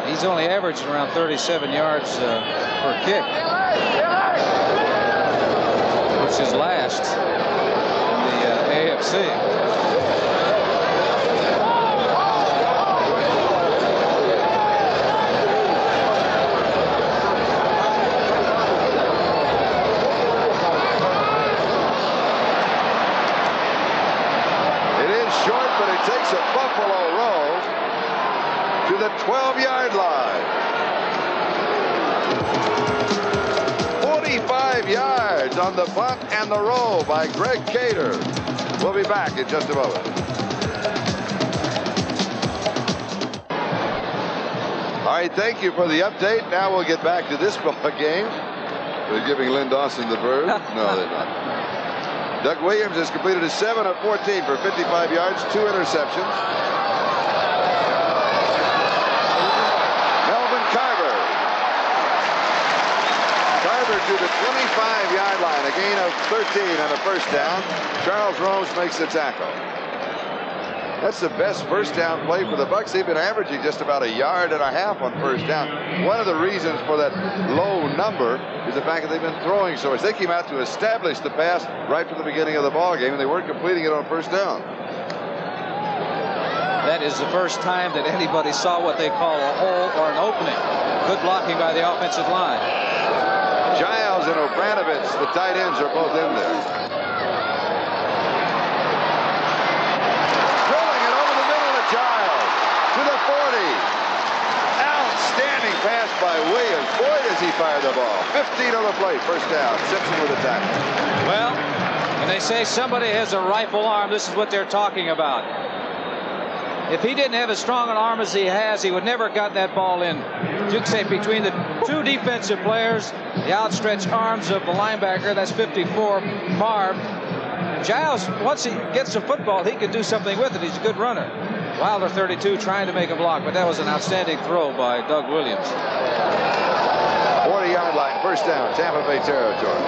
He's only averaging around 37 yards per kick, which is last in the AFC. Takes a Buffalo roll to the 12-yard line. 45 yards on the punt and the roll by Greg Cater. We'll be back in just a moment. All right, thank you for the update. Now we'll get back to this ball game. They're giving Lynn Dawson the bird. No, they're not. Doug Williams has completed a 7 of 14 for 55 yards, 2 interceptions. Melvin Carver. Carver to the 25-yard line, a gain of 13 and a first down. Charles Rose makes the tackle. That's the best first down play for the Bucs. They've been averaging just about 1.5 yards on first down. One of the reasons for that low number is the fact that they've been throwing so much. They came out to establish the pass right from the beginning of the ball game, and they weren't completing it on first down. That is the first time that anybody saw what they call a hole or an opening. Good blocking by the offensive line. Giles and Obranovich, the tight ends, are both in there. Giles to the 40. Outstanding pass by Williams. Boy, does he fire the ball. 15 on the play. First down. Simpson with a tackle. Well, when they say somebody has a rifle arm, this is what they're talking about. If he didn't have as strong an arm as he has, he would never have got that ball in. You could say between the 2 defensive players, the outstretched arms of the linebacker, that's 54, Marv. Giles, once he gets the football, he can do something with it. He's a good runner. Wilder, 32, trying to make a block, but that was an outstanding throw by Doug Williams. 40-yard line, first down, Tampa Bay territory.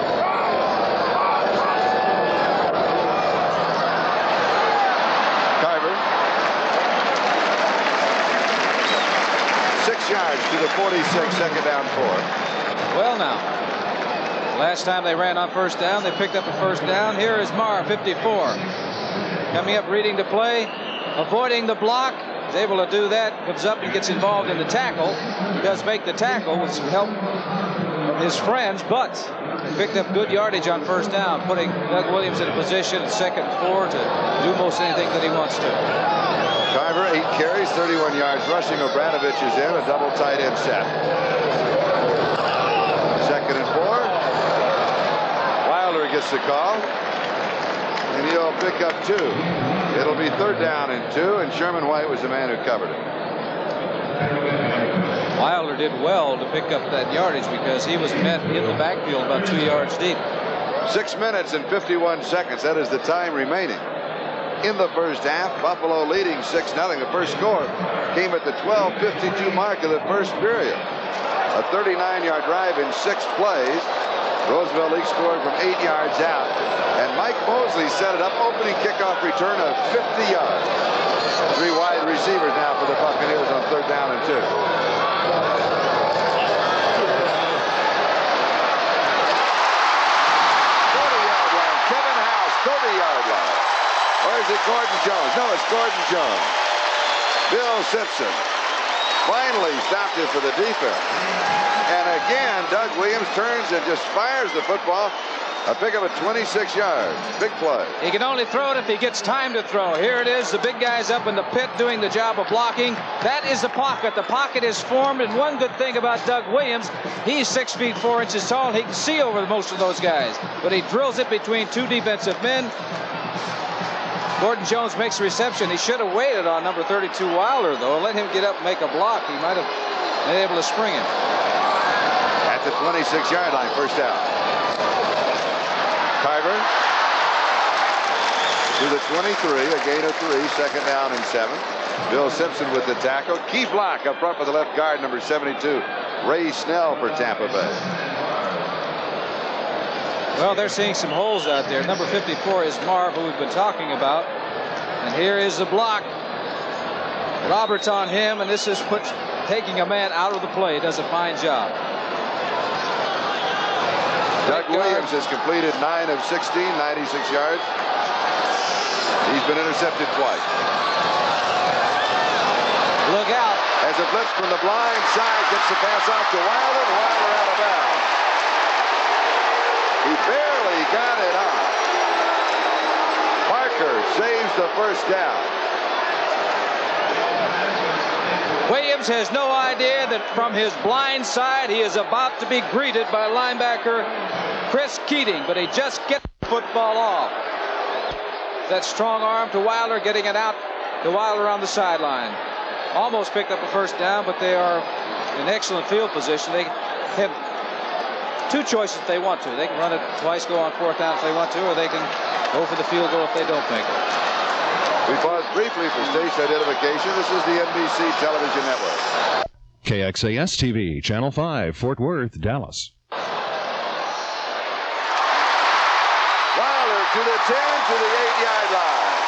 Carver. 6 yards to the 46, second down 4. Well, now, last time they ran on first down, they picked up a first down. Here is Marr, 54. Coming up, reading the play. Avoiding the block, is able to do that, comes up and gets involved in the tackle. He does make the tackle with some help from his friends, but he picked up good yardage on first down, putting Doug Williams in a position at 2nd and 4 to do most anything that he wants to. Carver, 8 carries, 31 yards rushing. Obranovich is in, a double tight end set. 2nd and 4. Wilder gets the call, and he'll pick up 2. It'll be 3rd down and 2, and Sherman White was the man who covered it. Wilder did well to pick up that yardage because he was met in the backfield about 2 yards deep. 6 minutes and 51 seconds. That is the time remaining in the first half. Buffalo leading 6-0. The first score came at the 12:52 mark of the first period. A 39-yard drive in 6 plays. Roosevelt League scored from 8 yards out, and Mike Mosley set it up. Opening kickoff return of 50 yards. 3 wide receivers now for the Buccaneers on 3rd down and 2. Kevin House, 30-yard line. Or is it Gordon Jones? No, it's Gordon Jones. Bill Simpson finally stopped it for the defense. And again, Doug Williams turns and just fires the football. A pickup of 26 yards. Big play. He can only throw it if he gets time to throw. Here it is. The big guy's up in the pit doing the job of blocking. That is the pocket. The pocket is formed. And one good thing about Doug Williams, he's 6 feet 4 inches tall. He can see over most of those guys. But he drills it between 2 defensive men. Gordon Jones makes a reception. He should have waited on number 32 Wilder, though. Let him get up and make a block. He might have been able to spring him. At the 26-yard line, 1st down. Carver to the 23, a gain of 3, 2nd down and 7. Bill Simpson with the tackle. Key block up front for the left guard, number 72, Ray Snell for Tampa Bay. Well, they're seeing some holes out there. Number 54 is Marv, who we've been talking about. And here is the block. Roberts on him, and this is taking a man out of the play. Does a fine job. Doug Williams has completed 9 of 16, 96 yards. He's been intercepted twice. Look out. As a blitz from the blind side gets the pass off to Wilder. Wilder out of bounds. He barely got it on. Parker saves the 1st down. Williams has no idea that from his blind side he is about to be greeted by linebacker Chris Keating, but he just gets the football off. That strong arm to Wilder, getting it out to Wilder on the sideline. Almost picked up a 1st down, but they are in excellent field position. They have 2 choices if they want to. They can run it twice, go on 4th down if they want to, or they can go for the field goal if they don't make it. We pause briefly for station identification. This is the NBC Television Network. KXAS TV, Channel 5, Fort Worth, Dallas. Wilder to the 10, to the 8-yard line.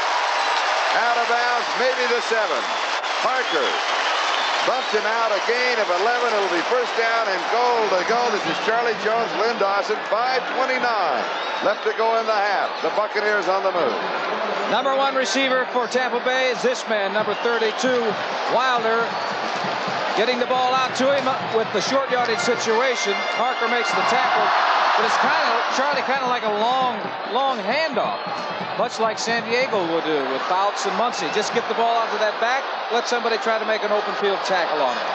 Out of bounds, maybe the 7. Parker bumped him out, a gain of 11. It'll be 1st down and goal to go. This is Charlie Jones, Lynn Dawson, 5:29 left to go in the half. The Buccaneers on the move. Number 1 receiver for Tampa Bay is this man, number 32, Wilder. Getting the ball out to him with the short yardage situation. Parker makes the tackle, but it's Charlie kind of like a long handoff, much like San Diego would do with Fouts and Muncie. Just get the ball out to that back, let somebody try to make an open field tackle on him.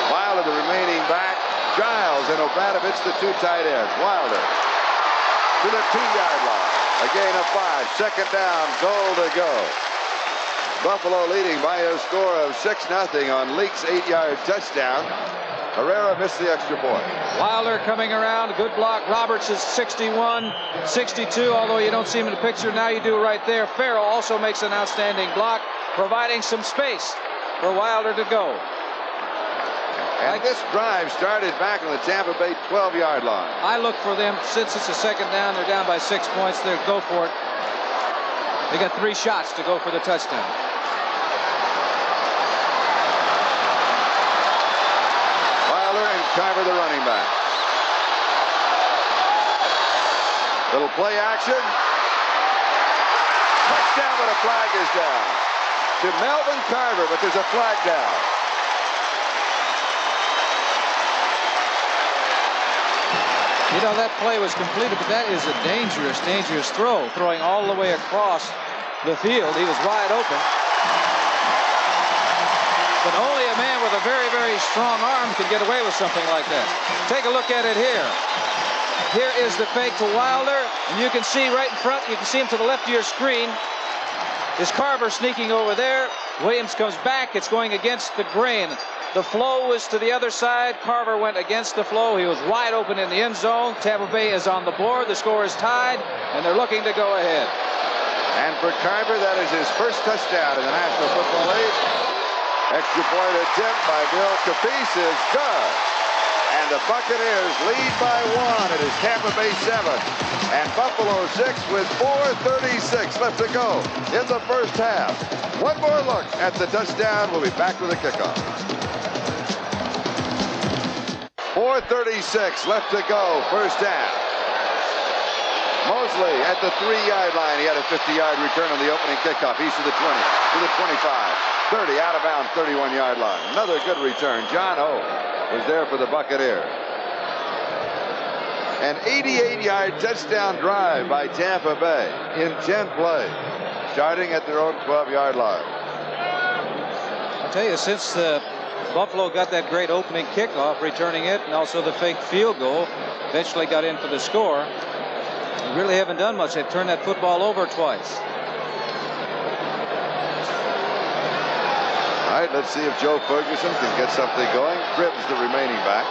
Wilder, the remaining back. Giles and O'Bradovich, the 2 tight ends. Wilder to the 2-yard line. A gain of 5. 2nd down, goal to go. Buffalo leading by a score of 6-0 on Leake's 8-yard touchdown. Herrera missed the extra point. Wilder coming around, good block. Roberts is 61, 62, although you don't see him in the picture. Now you do right there. Farrell also makes an outstanding block, providing some space for Wilder to go. And this drive started back on the Tampa Bay 12-yard line. I look for them, since it's a 2nd down, they're down by 6 points. They'll go for it. They got 3 shots to go for the touchdown. Wilder and Carver, the running back. Little play action. Touchdown, but a flag is down. To Melvin Carver, but there's a flag down. You know, that play was completed, but that is a dangerous throw, throwing all the way across the field. He was wide open. But only a man with a very, very strong arm can get away with something like that. Take a look at it here. Here is the fake to Wilder, and you can see right in front, you can see him to the left of your screen, is Carver sneaking over there. Williams comes back. It's going against the grain. The flow was to the other side. Carver went against the flow. He was wide open in the end zone. Tampa Bay is on the board. The score is tied, and they're looking to go ahead. And for Carver, that is his 1st touchdown in the National Football League. Extra point attempt by Bill Capice is good. And the Buccaneers lead by 1. It is Tampa Bay 7 and Buffalo 6 with 4:36 left to go in the first half. One more look at the touchdown. We'll be back with the kickoff. 4:36 left to go, first half. Mosley at the 3-yard line. He had a 50-yard return on the opening kickoff. He's to the 20, to the 25, 30, out of bounds, 31-yard line. Another good return. John O was there for the Buccaneers. An 88-yard touchdown drive by Tampa Bay in 10 plays, starting at their own 12-yard line. I'll tell you, since Buffalo got that great opening kickoff, returning it, and also the fake field goal, eventually got in for the score. They really haven't done much. They've turned that football over twice. All right, let's see if Joe Ferguson can get something going. Cribbs, the remaining back.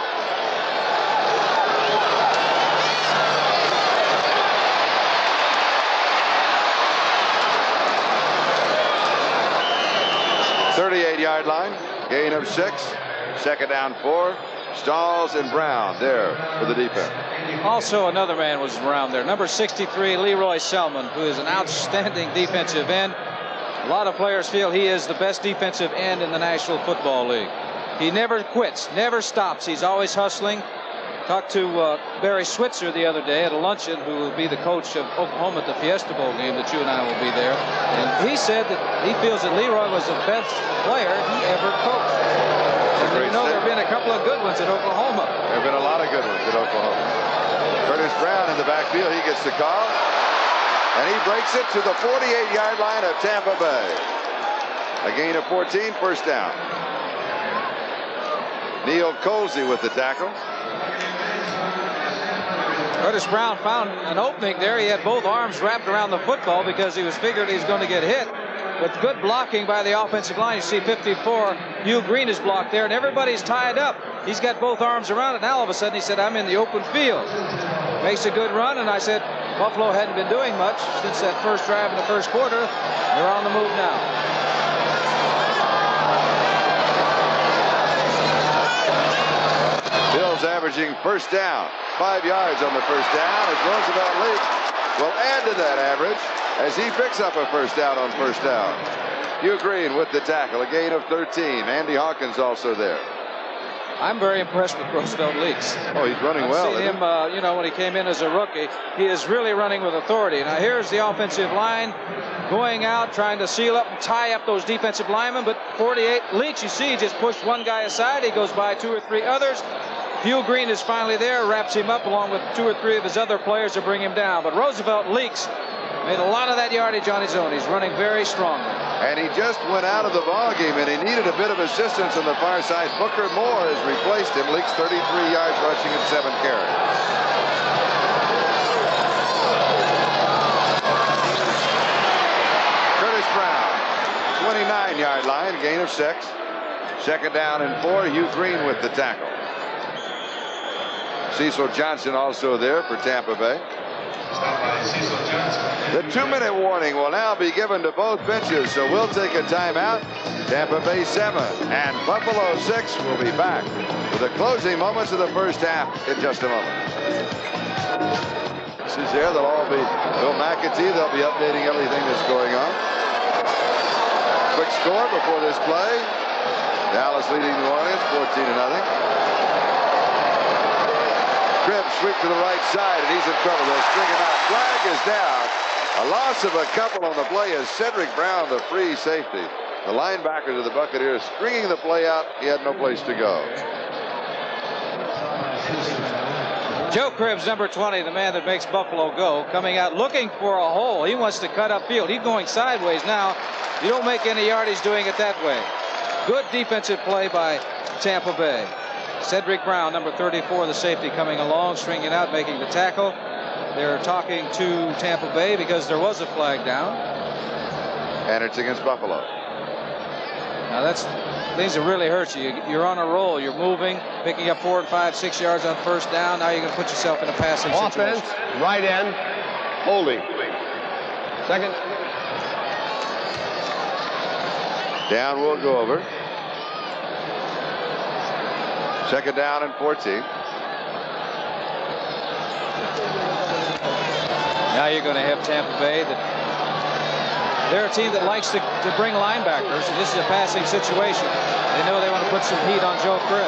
.38-yard line, gain of 6, second down 4. Stalls and Brown there for the defense. Also, another man was around there. Number 63, Leroy Selman, who is an outstanding defensive end. A lot of players feel he is the best defensive end in the National Football League. He never quits, never stops. He's always hustling. Talked to Barry Switzer the other day at a luncheon, who will be the coach of Oklahoma at the Fiesta Bowl game that you and I will be there. And he said that he feels that Leroy was the best player he ever coached. And you know, there have been a couple of good ones at Oklahoma. There have been a lot of good ones at Oklahoma. Curtis Brown in the backfield. He gets the call. And he breaks it to the 48-yard line of Tampa Bay. A gain of 14, first down. Neil Colsey with the tackle. Curtis Brown found an opening there. He had both arms wrapped around the football because he was figured he was going to get hit. But good blocking by the offensive line. You see 54, Hugh Green is blocked there, and everybody's tied up. He's got both arms around it. Now all of a sudden he said, I'm in the open field. Makes a good run, and I said, Buffalo hadn't been doing much since that first drive in the first quarter. They're on the move now. Bills averaging first down, 5 yards on the first down, as Roosevelt Leak will add to that average as he picks up a first down on first down. Hugh Green with the tackle, a gain of 13. Andy Hawkins also there. I'm very impressed with Roosevelt Leaks. Oh, he's running well. I've seen him, you know, when he came in as a rookie, he is really running with authority. Now here's the offensive line going out, trying to seal up and tie up those defensive linemen, but 48 Leaks, you see, he just pushed one guy aside. He goes by 2 or 3 others. Hugh Green is finally there, wraps him up along with 2 or 3 of his other players to bring him down. But Roosevelt Leaks made a lot of that yardage on his own. He's running very strongly. And he just went out of the ball game, and he needed a bit of assistance on the far side. Booker Moore has replaced him. Leaks 33 yards rushing and 7 carries. Curtis Brown, 29-yard line, gain of 6. Second down and 4. Hugh Green with the tackle. Cecil Johnson also there for Tampa Bay. The 2-minute warning will now be given to both benches, so we'll take a timeout. Tampa Bay 7 and Buffalo 6 will be back with the closing moments of the first half in just a moment. This is there. They'll all be Bill McAtee. They'll be updating everything that's going on. Quick score before this play. Dallas leading New Orleans 14-0. Cribbs sweep to the right side, and he's in trouble. They'll string him out. Flag is down. A loss of a couple on the play is Cedric Brown, the free safety. The linebacker of the Buccaneers stringing the play out. He had no place to go. Joe Cribbs, number 20, the man that makes Buffalo go, coming out looking for a hole. He wants to cut upfield. He's going sideways now. You don't make any yardage doing it that way. Good defensive play by Tampa Bay. Cedric Brown, number 34, the safety, coming along, stringing out, making the tackle. They're talking to Tampa Bay because there was a flag down. And it's against Buffalo. Now that's things that really hurt you. You're on a roll. You're moving, picking up 4 and 5, 6 yards on first down. Now you're going to put yourself in a passing Offense, situation. right end, holding. Second. Down will go over. Second down and 14. Now you're going to have Tampa Bay. They're a team that likes to bring linebackers. This is a passing situation. They know they want to put some heat on Joe Cribbs.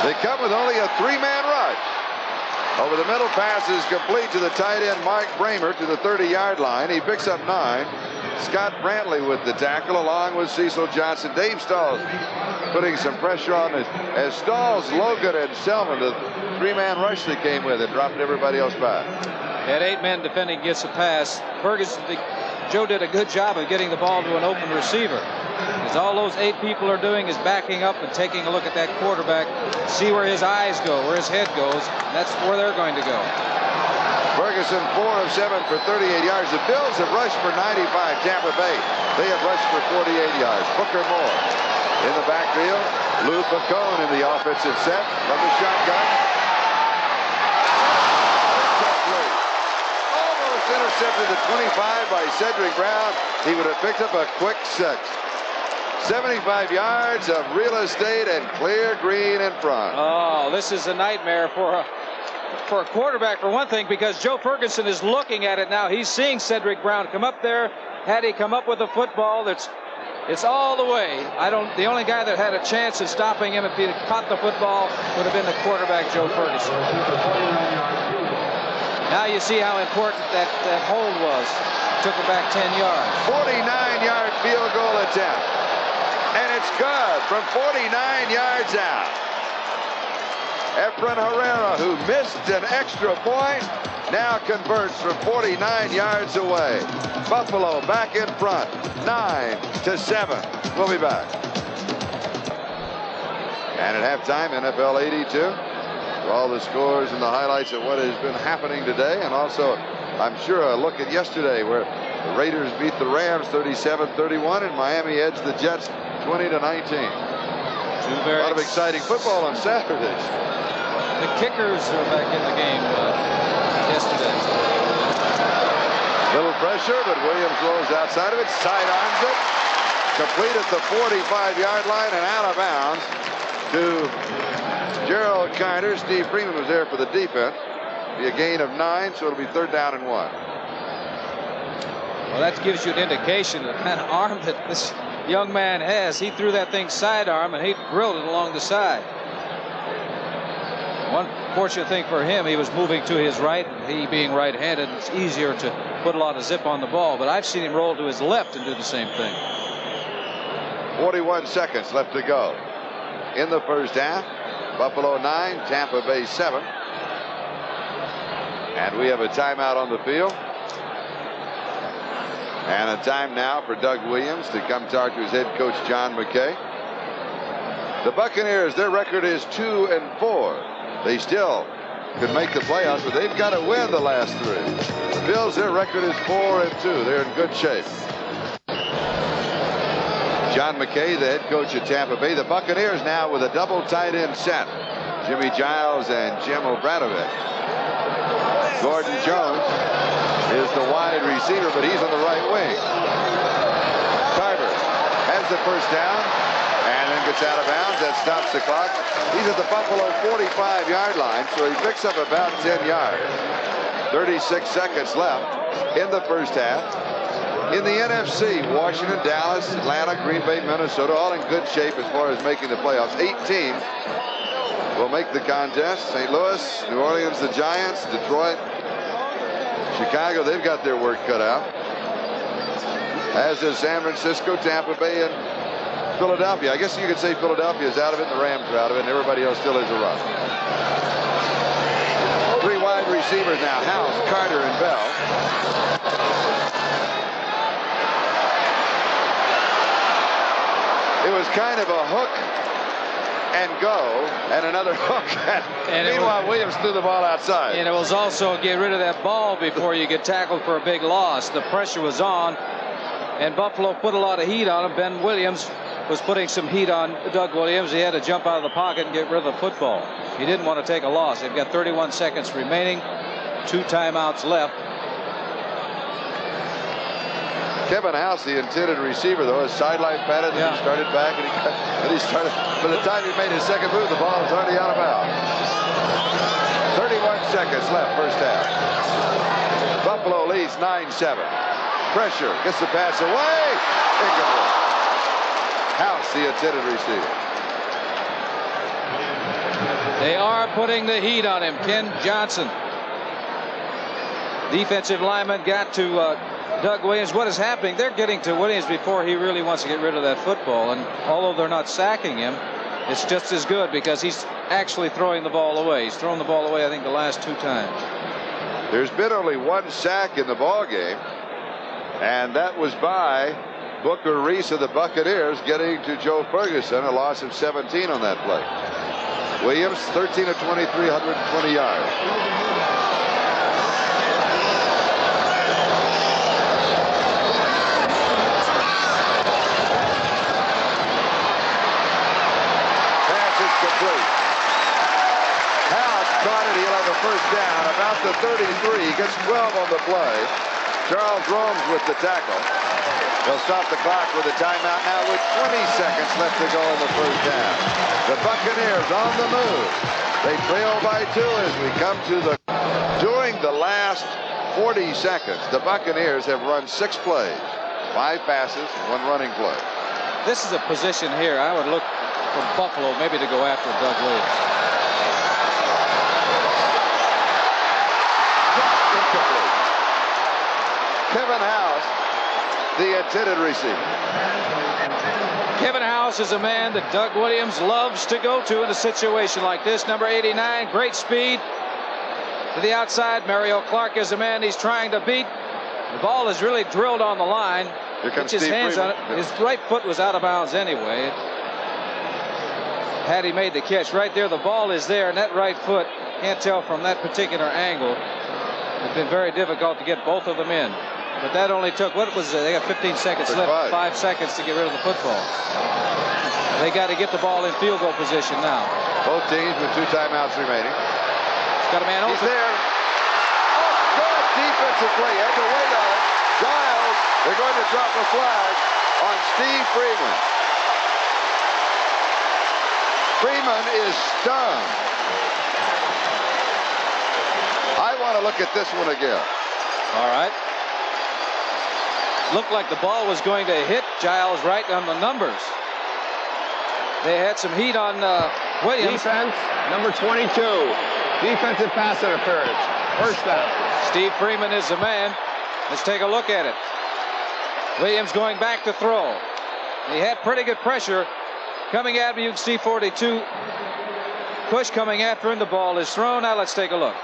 They come with only a 3-man rush. Over the middle, pass is complete to the tight end Mark Bramer to the 30-yard line. He picks up 9. Scott Brantley with the tackle along with Cecil Johnson. Dave Stahls putting some pressure on it as Stahls, Logan, and Selman, the 3-man rush that came with it, dropped everybody else back. Had 8 men defending against a pass. Joe did a good job of getting the ball to an open receiver. As all those 8 people are doing is backing up and taking a look at that quarterback, see where his eyes go, where his head goes. That's where they're going to go. Ferguson 4 of 7 for 38 yards. The Bills have rushed for 95. Tampa Bay, they have rushed for 48 yards. Booker Moore in the backfield. Lou Pacone in the offensive set from the shotgun. Almost intercepted the 25 by Cedric Brown. He would have picked up a quick 6. 75 yards of real estate and clear green in front. Oh, this is a nightmare for a quarterback, for one thing, because Joe Ferguson is looking at it now. He's seeing Cedric Brown come up there. Had he come up with a football, it's all the way. The only guy that had a chance of stopping him if he had caught the football would have been the quarterback, Joe Ferguson. Now you see how important that hold was. Took it back 10 yards. 49-yard field goal attempt. And it's good from 49 yards out. Efren Herrera, who missed an extra point, now converts from 49 yards away. Buffalo back in front, 9-7. We'll be back. And at halftime, NFL 82. All the scores and the highlights of what has been happening today, and also, I'm sure, a look at yesterday where the Raiders beat the Rams 37-31 and Miami edged the Jets 20-19. A lot of exciting football on Saturdays. The Kickers are back in the game yesterday. Little pressure, but Williams rolls outside of it, sidearms it, complete at the 45-yard line and out of bounds to Gerald Carter. Steve Freeman was there for the defense. Be a gain of 9, so it'll be 3rd down and 1. Well, that gives you an indication of the kind of arm that this young man has. He threw that thing sidearm and he drilled it along the side. One fortunate thing for him, he was moving to his right. He being right-handed, it's easier to put a lot of zip on the ball. But I've seen him roll to his left and do the same thing. 41 seconds left to go in the first half. Buffalo 9, Tampa Bay 7. And we have a timeout on the field. And a time now for Doug Williams to come talk to his head coach, John McKay. The Buccaneers, their record is 2-4. They still could make the playoffs, but they've got to win the last 3. The Bills, their record is 4-2. They're in good shape. John McKay, the head coach of Tampa Bay. The Buccaneers now with a double tight end set. Jimmy Giles and Jim Obradovic. Gordon Jones is the wide receiver, but he's on the right wing. Carter has the first down and then gets out of bounds. That stops the clock. He's at the Buffalo 45-yard line, so he picks up about 10 yards. 36 seconds left in the first half. In the NFC, Washington, Dallas, Atlanta, Green Bay, Minnesota, all in good shape as far as making the playoffs. 8 teams will make the contest. St. Louis, New Orleans, the Giants, Detroit, Chicago, they've got their work cut out. As does San Francisco, Tampa Bay, and Philadelphia. I guess you could say Philadelphia is out of it and the Rams are out of it, and everybody else still is a run. 3 wide receivers now, House, Carter, and Bell. It was kind of a hook and go, and another hook. And meanwhile, Williams threw the ball outside. And it was also get rid of that ball before you get tackled for a big loss. The pressure was on, and Buffalo put a lot of heat on him. Ben Williams was putting some heat on Doug Williams. He had to jump out of the pocket and get rid of the football. He didn't want to take a loss. They've got 31 seconds remaining, 2 timeouts left. Kevin House, the intended receiver, though, is sideline padded, and he started back, and he started. By the time he made his second move, the ball was already out of bounds. 31 seconds left, first half. Buffalo leads 9-7. Pressure, gets the pass away. Incomplete. House, the intended receiver. They are putting the heat on him. Ken Johnson, defensive lineman, got to Doug Williams. What is happening? They're getting to Williams before he really wants to get rid of that football. And although they're not sacking him, it's just as good because he's actually throwing the ball away. He's thrown the ball away, I think, the last 2 times. There's been only 1 sack in the ball game, and that was by Booker Reese of the Buccaneers getting to Joe Ferguson, a loss of 17 on that play. Williams, 13 of 23, 120 yards. Pass is complete. House caught it. He'll have a first down. About the 33. He gets 12 on the play. Charles Romes with the tackle. They'll stop the clock with a timeout now with 20 seconds left to go in the first half. The Buccaneers on the move. They trail by 2 as we come to the... During the last 40 seconds, the Buccaneers have run 6 plays. 5 passes, 1 running play. This is a position here I would look for Buffalo maybe to go after Doug Williams. Incomplete. Kevin House, the intended receiver. Kevin House is a man that Doug Williams loves to go to in a situation like this. Number 89, great speed to the outside. Mario Clark is a man he's trying to beat. The ball is really drilled on the line. Here comes his Steve hands Freeman. on it. His right foot was out of bounds anyway. Had he made the catch right there, the ball is there, and that right foot, can't tell from that particular angle. It's been very difficult to get both of them in. But that only took, what was it? They got 15 seconds left, 5 seconds to get rid of the football. They got to get the ball in field goal position now. Both teams with 2 timeouts remaining. Got a man open. He's there. Oh, good defensive play. Had to wait on it. Giles, they're going to drop a flag on Steve Freeman. Freeman is stunned. I want to look at this one again. All right. Looked like the ball was going to hit Giles right on the numbers. They had some heat on Williams. Defense, number 22. Defensive pass interference. First down. Steve Freeman is the man. Let's take a look at it. Williams going back to throw. He had pretty good pressure coming at him. You can see 42 push coming after him. The ball is thrown. Now let's take a look.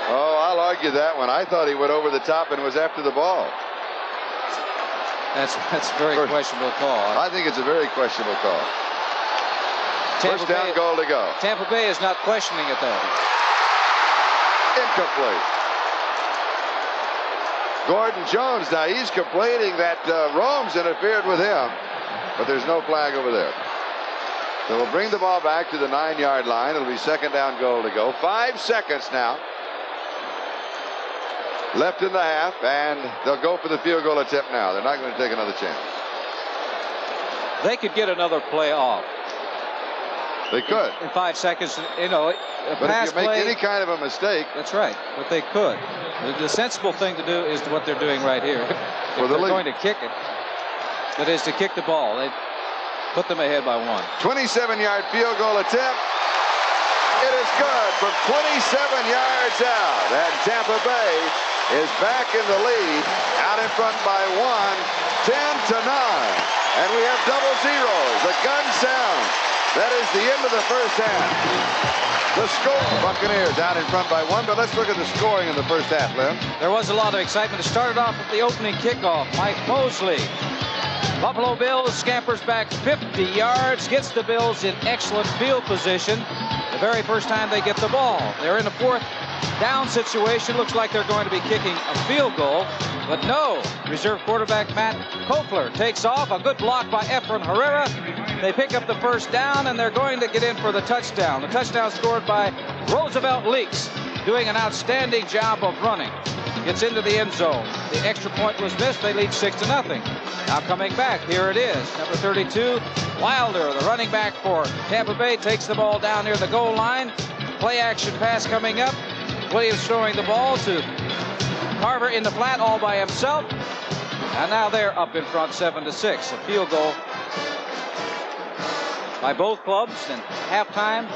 Oh, I'll argue that one. I thought he went over the top and was after the ball. That's a very questionable call. I think it's a very questionable call. First down, goal to go. Tampa Bay is not questioning it, though. Incomplete. Gordon Jones, now he's complaining that Romes interfered with him, but there's no flag over there. So we'll bring the ball back to the 9-yard line. It'll be second down, goal to go. 5 seconds now left in the half, and they'll go for the field goal attempt now. They're not going to take another chance. They could get another play off. They could. In 5 seconds, you know, but if you make any kind of a mistake. That's right, but they could. The sensible thing to do is what they're doing right here. If they're going to kick it, that is to kick the ball. They put them ahead by 1. 27-yard field goal attempt. It is good from 27 yards out, and Tampa Bay is back in the lead, out in front by 1, 10-9, and we have double zeros. The gun sounds. That is the end of the first half. The score, Buccaneers out in front by 1, but let's look at the scoring in the first half, Lynn. There was a lot of excitement. It started off with the opening kickoff. Mike Mosley. Buffalo Bills scampers back 50 yards, gets the Bills in excellent field position. The very first time they get the ball. They're in a 4th down situation. Looks like they're going to be kicking a field goal, but no. Reserve quarterback Matt Kofler takes off. A good block by Efren Herrera. They pick up the first down, and they're going to get in for the touchdown. The touchdown scored by Roosevelt Leaks, doing an outstanding job of running. Gets into the end zone. The extra point was missed. They lead 6-0. Now coming back, here it is. Number 32, Wilder, the running back for Tampa Bay, takes the ball down near the goal line. Play action pass coming up. Williams throwing the ball to Carver in the flat all by himself. And now they're up in front 7-6. A field goal by both clubs. And halftime,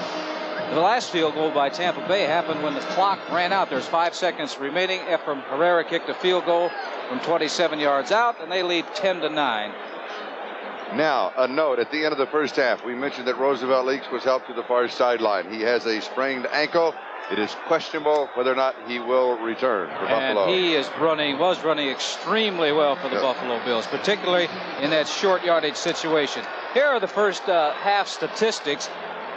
the last field goal by Tampa Bay happened when the clock ran out. There's 5 seconds remaining. Efraim Herrera kicked a field goal from 27 yards out, and they lead 10-9. Now, a note at the end of the first half. We mentioned that Roosevelt Leaks was helped to the far sideline. He has a sprained ankle. It is questionable whether or not he will return for Buffalo. And he was running extremely well for the Buffalo Bills, particularly in that short yardage situation. Here are the first half statistics.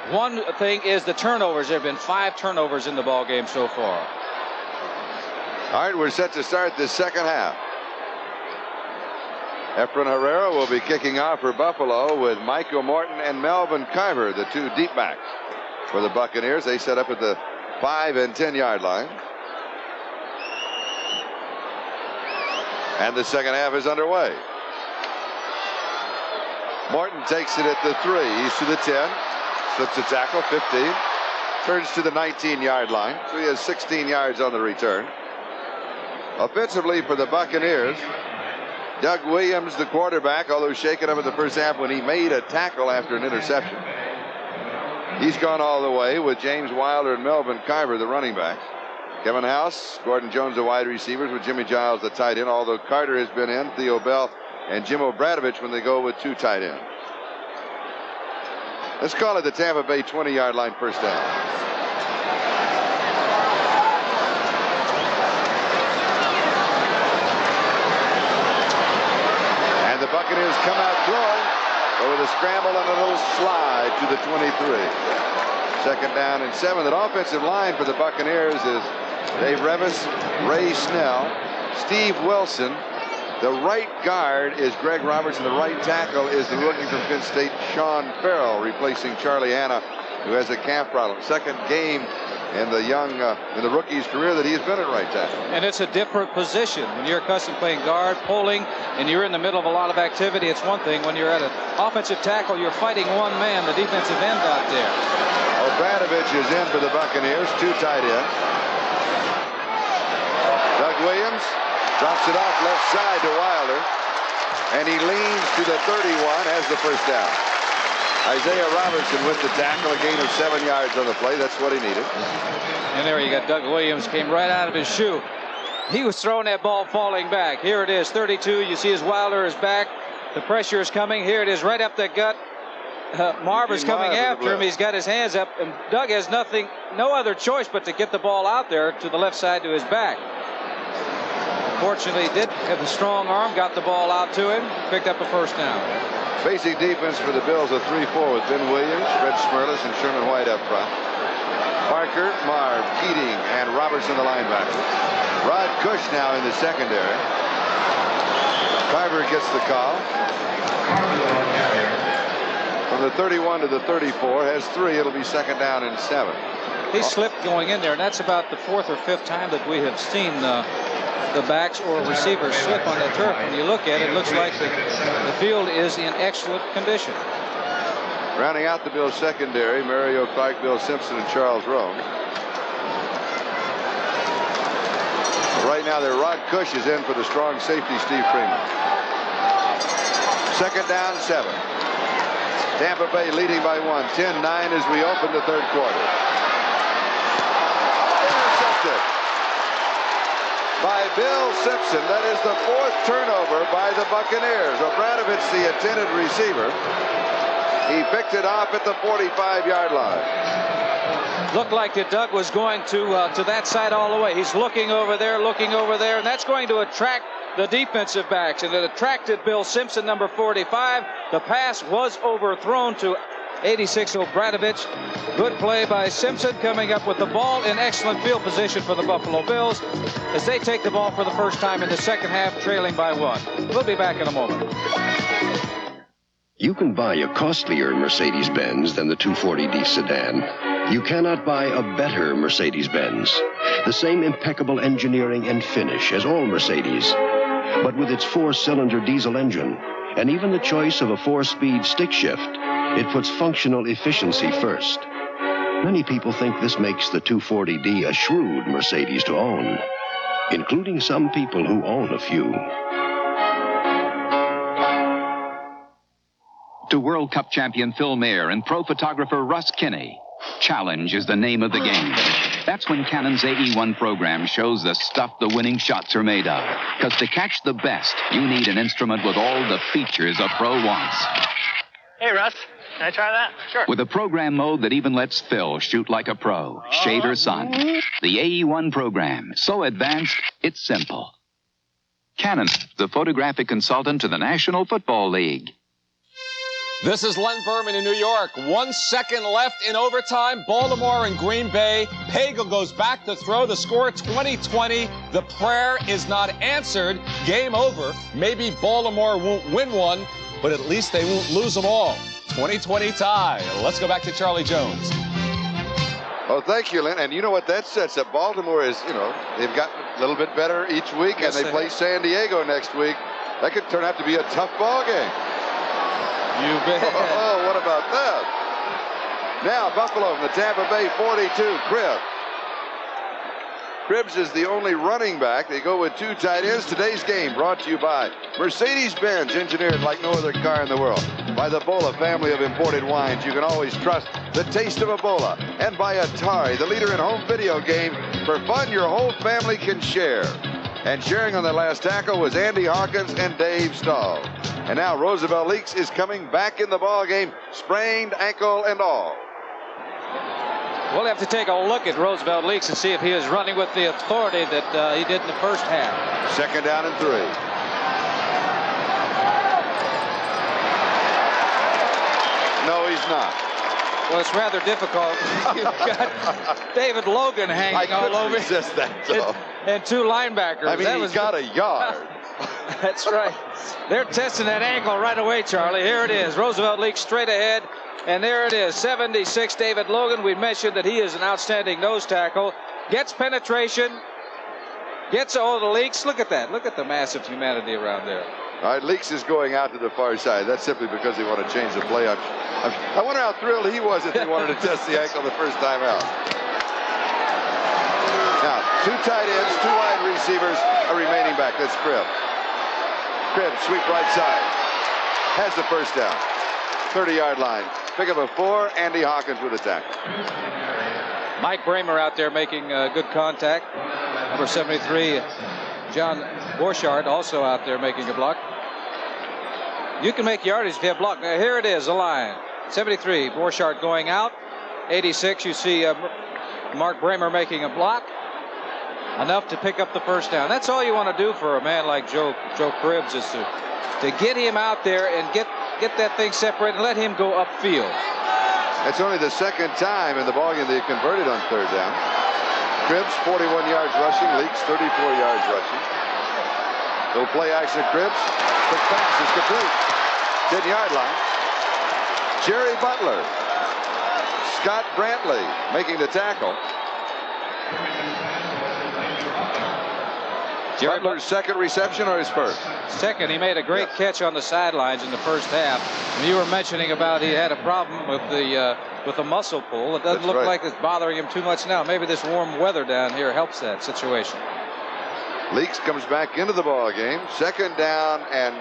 One thing is the turnovers. There have been 5 turnovers in the ball game so far. All right, we're set to start the second half. Efraim Herrera will be kicking off for Buffalo with Michael Morton and Melvin Carver, the 2 deep backs for the Buccaneers. They set up at the 5 and 10 yard line. And the second half is underway. Morton takes it at the 3. He's to the 10. Slips a tackle, 15. Turns to the 19-yard line. So he has 16 yards on the return. Offensively for the Buccaneers, Doug Williams, the quarterback, although shaken up in the first half when he made a tackle after an interception. He's gone all the way with James Wilder and Melvin Carver, the running backs. Kevin House, Gordon Jones, the wide receivers, with Jimmy Giles, the tight end, although Carter has been in, Theo Bell, and Jim Obradovich when they go with 2 tight ends. Let's call it the Tampa Bay 20-yard line first down. And the Buccaneers come out throwing, but with a scramble and a little slide to the 23. Second down and 7. That offensive line for the Buccaneers is Dave Revis, Ray Snell, Steve Wilson. The right guard is Greg Roberts, and the right tackle is the rookie from Penn State, Sean Farrell, replacing Charlie Hanna, who has a calf problem. Second game in the rookie's career that he's been at right tackle. And it's a different position. When you're accustomed to playing guard, pulling, and you're in the middle of a lot of activity, it's one thing. When you're at an offensive tackle, you're fighting one man, the defensive end out there. Obradovich is in for the Buccaneers, 2 tight ends. Doug Williams drops it off left side to Wilder, and he leans to the 31, has the first down. Isaiah Robertson with the tackle, a gain of 7 yards on the play. That's what he needed. And there you got Doug Williams, came right out of his shoe. He was throwing that ball falling back. Here it is, 32. You see his Wilder is back. The pressure is coming. Here it is, right up the gut. Marv is coming after him. He's got his hands up, and Doug has no other choice but to get the ball out there to the left side to his back. Fortunately, he did have the strong arm, got the ball out to him, picked up a first down. Basic defense for the Bills, a 3-4 with Ben Williams, Fred Smerlis, and Sherman White up front. Parker, Marv, Keating, and Robertson, the linebacker. Rod Cush now in the secondary. Carver gets the call. From the 31 to the 34, has 3. It'll be second down and 7. He slipped going in there, and that's about the 4th or 5th time that we have seen the backs or receivers slip on that turf. When you look at it, it looks like the field is in excellent condition. Rounding out the Bills secondary, Mario Clark, Bill Simpson, and Charles Rowe. Right now, Rod Cush is in for the strong safety, Steve Freeman. Second down, 7. Tampa Bay leading by 1, 10-9 as we open the third quarter. Intercepted by Bill Simpson. That is the 4th turnover by the Buccaneers. Obradovich, the intended receiver. He picked it off at the 45-yard line. Looked like that Doug was going to that side all the way. He's looking over there, and that's going to attract the defensive backs, and it attracted Bill Simpson, number 45. The pass was overthrown to 86 Obradovich. Good play by Simpson, coming up with the ball in excellent field position for the Buffalo Bills as they take the ball for the first time in the second half, trailing by 1. We'll be back in a moment. You can buy a costlier Mercedes-Benz than the 240D sedan, You cannot buy a better Mercedes-Benz. The same impeccable engineering and finish as all Mercedes, but with its 4-cylinder diesel engine and even the choice of a 4-speed stick shift, it puts functional efficiency first. Many people think this makes the 240D a shrewd Mercedes to own, including some people who own a few. To World Cup champion Phil Mayer and pro photographer Russ Kinney, challenge is the name of the game. That's when Canon's AE1 program shows the stuff the winning shots are made of. Because to catch the best, you need an instrument with all the features a pro wants. Hey, Russ, can I try that? Sure. With a program mode that even lets Phil shoot like a pro, shade or sun. The AE1 program, so advanced, it's simple. Canon, the photographic consultant to the National Football League. This is Len Berman in New York. 1 second left in overtime. Baltimore and Green Bay. Pagel goes back to throw. The score 20-20. The prayer is not answered. Game over. Maybe Baltimore won't win one, but at least they won't lose them all. 20-20 tie. Let's go back to Charlie Jones. Oh, thank you, Len. And you know what that sets up? Baltimore is, they've gotten a little bit better each week, Yes, and they play San Diego next week. That could turn out to be a tough ball game. You bet. Oh, what about that? Now, Buffalo from the Tampa Bay 42, Cribb. Cribbs is the only running back. They go with 2 tight ends. Today's game brought to you by Mercedes-Benz, engineered like no other car in the world. By the Bola family of imported wines. You can always trust the taste of a Bola. And by Atari, the leader in home video game. For fun your whole family can share. And sharing on the last tackle was Andy Hawkins and Dave Stahl. And now Roosevelt Leaks is coming back in the ball game, sprained ankle and all. We'll have to take a look at Roosevelt Leaks and see if he is running with the authority that he did in the first half. 2nd down and 3. No, he's not. Well, it's rather difficult. You've got David Logan hanging all over. Resist that, though. And 2 linebackers. I mean, he's got a yard. That's right. They're testing that ankle right away, Charlie. Here it is. Roosevelt Leaks straight ahead. And there it is. 76, David Logan. We mentioned that he is an outstanding nose tackle. Gets penetration. Gets all the Leaks. Look at that. Look at the massive humanity around there. All right, Leaks is going out to the far side. That's simply because they want to change the play. I wonder how thrilled he was if they wanted to test the ankle the first time out. Now, 2 tight ends, 2 wide receivers, a remaining back. That's Cribb. Cribb, sweep right side. Has the first down. 30-yard line. Pick up a 4. Andy Hawkins with a tackle. Mike Bramer out there making good contact. Number 73, John Borchardt, also out there making a block. You can make yardage if you have block. Now, here it is, the line. 73, Borchardt going out. 86, you see Mark Bramer making a block. Enough to pick up the first down. That's all you want to do for a man like Joe Cribbs, is to get him out there and get that thing separated and let him go upfield. It's only the 2nd time in the ballgame they converted on 3rd down. Cribbs, 41 yards rushing. Leaks, 34 yards rushing. Little play action of Cribbs. Quick pass is complete. 10-yard line. Jerry Butler. Scott Brantley making the tackle. Butler's 2nd reception or his 1st? 2nd. He made a great catch on the sidelines in the first half. And you were mentioning about he had a problem with the muscle pull. It doesn't look like it's bothering him too much now. Maybe this warm weather down here helps that situation. Leaks comes back into the ball game. 2nd down and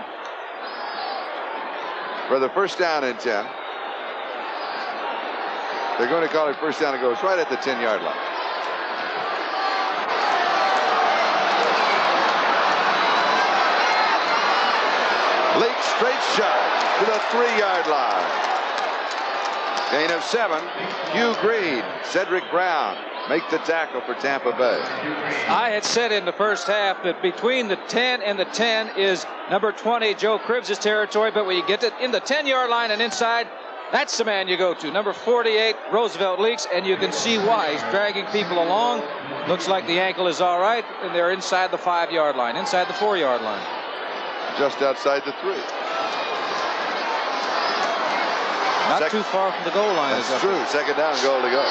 for the first down and 10. They're going to call it first down. It goes right at the 10-yard line. Leaks straight shot to the 3-yard line. Gain of 7. Hugh Green, Cedric Brown make the tackle for Tampa Bay. I had said in the first half that between the 10 and the 10 is number 20, Joe Cribbs' territory, but when you get it in the 10-yard line and inside, that's the man you go to. Number 48, Roosevelt Leaks, and you can see why. He's dragging people along. Looks like the ankle is all right, and they're inside the 5-yard line, inside the 4-yard line. Just outside the 3. Not too far from the goal line. That's true. Second down, goal to go.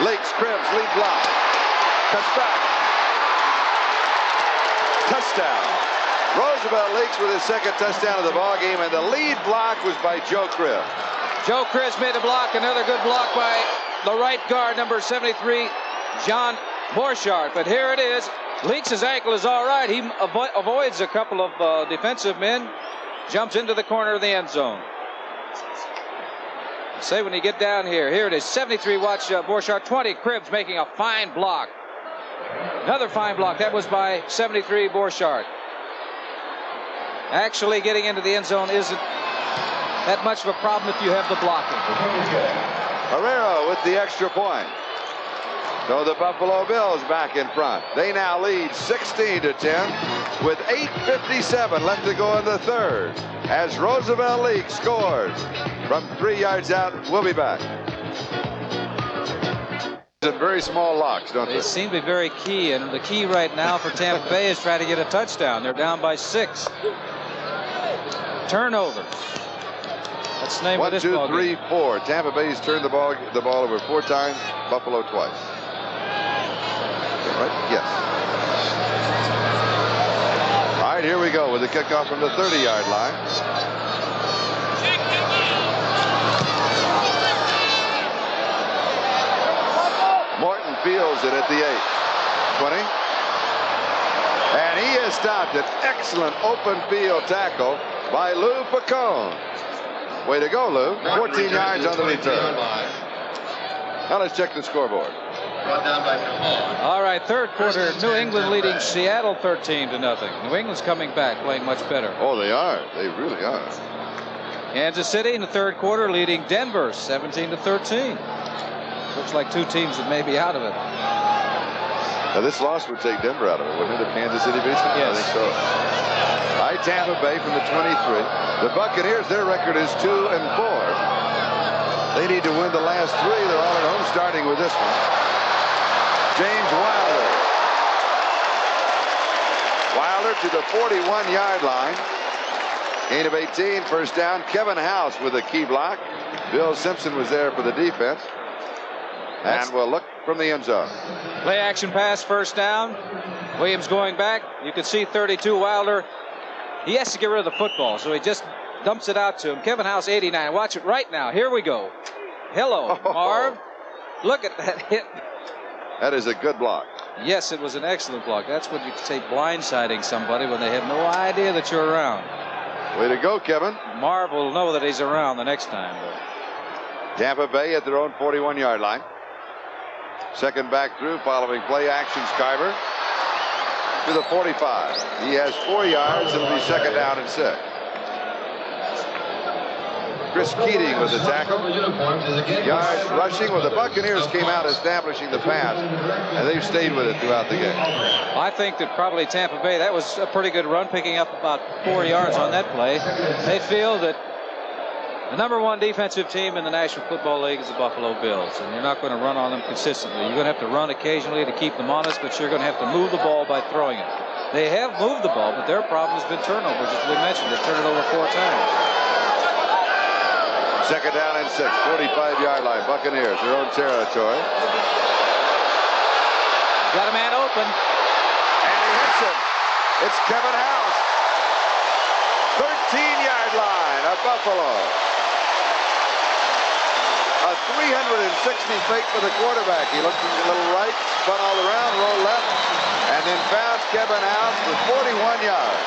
Lakes, Cribbs, lead block. Cuts back. Touchdown. Roosevelt Lakes with his second touchdown of the ball game, and the lead block was by Joe Cribbs. Joe Cribbs made a block. Another good block by the right guard, number 73, John Borchardt. But here it is. Leaks' ankle is all right. He avoids a couple of defensive men, jumps into the corner of the end zone. Say when you get down here. Here it is. 73, watch Borchardt. 20, Cribbs making a fine block. Another fine block. That was by 73, Borchardt. Actually getting into the end zone isn't that much of a problem if you have the blocking. Herrera with the extra point. So the Buffalo Bills back in front. They now lead 16-10 with 8:57 left to go in the third. As Roosevelt League scores from 3 yards out. We'll be back. Very small locks, don't they? They seem to be very key, and the key right now for Tampa Bay is trying to get a touchdown. They're down by 6. Turnover. That's the name of this ball game. 1, 2, 3, 4. Tampa Bay's turned the ball over 4 times. Buffalo twice. Right? Yes. All right, here we go with the kickoff from the 30-yard line. Morton fields it at the 8. 20. And he has stopped an excellent open field tackle by Lou Pacone. Way to go, Lou. 14 yards on the return. Now let's check the scoreboard. All right, third quarter, New England leading Seattle 13-0. New England's coming back, playing much better. Oh, they are. They really are. Kansas City in the third quarter leading Denver 17-13. Looks like two teams that may be out of it. Now this loss would take Denver out of it, wouldn't it, if Kansas City beats them? Yes. I think so. All right, Tampa Bay from the 23. The Buccaneers, their record is 2-4. They need to win the last 3. They're all at home, starting with this one. James Wilder. Wilder to the 41-yard line. Gain of 18, first down. Kevin House with a key block. Bill Simpson was there for the defense. And we'll look from the end zone. Play action pass, first down. Williams going back. You can see 32 Wilder. He has to get rid of the football, so he just dumps it out to him. Kevin House, 89. Watch it right now. Here we go. Hello, Marv. Look at that hit. That is a good block. Yes, it was an excellent block. That's what you say, blindsiding somebody when they have no idea that you're around. Way to go, Kevin. Marv will know that he's around the next time. But Tampa Bay at their own 41-yard line. Second back through, following play action, Skyver to the 45. He has 4 yards. It'll be second down and 6. Chris Keating with the tackle. Yards rushing. Well, the Buccaneers came out establishing the pass, and they've stayed with it throughout the game. I think that probably Tampa Bay, that was a pretty good run, picking up about 4 yards on that play. They feel that the #1 defensive team in the National Football League is the Buffalo Bills, and you're not going to run on them consistently. You're going to have to run occasionally to keep them honest, but you're going to have to move the ball by throwing it. They have moved the ball, but their problem has been turnovers, as we mentioned. They've turned it over 4 times. Second down and 6, 45-yard line. Buccaneers, their own territory. Got a man open. And he hits him. It's Kevin House. 13-yard line of Buffalo. A 360 fake for the quarterback. He looked a little right, spun all around, rolled left, and then found Kevin House for 41 yards.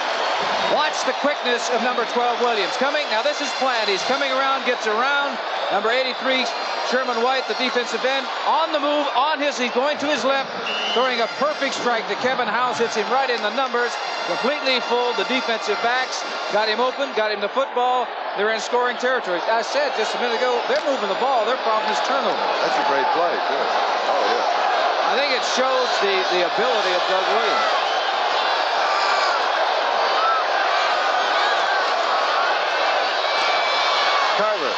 Watch the quickness of number 12, Williams. Coming, now this is planned. He's coming around, gets around. Number 83, Sherman White, the defensive end, on the move, he's going to his left, throwing a perfect strike to Kevin House, hits him right in the numbers, completely fooled the defensive backs, got him open, got him the football. They're in scoring territory. I said just a minute ago, they're moving the ball. Their problem is turnover. That's a great play, too. Oh, yeah. I think it shows the ability of Doug Williams. Carver.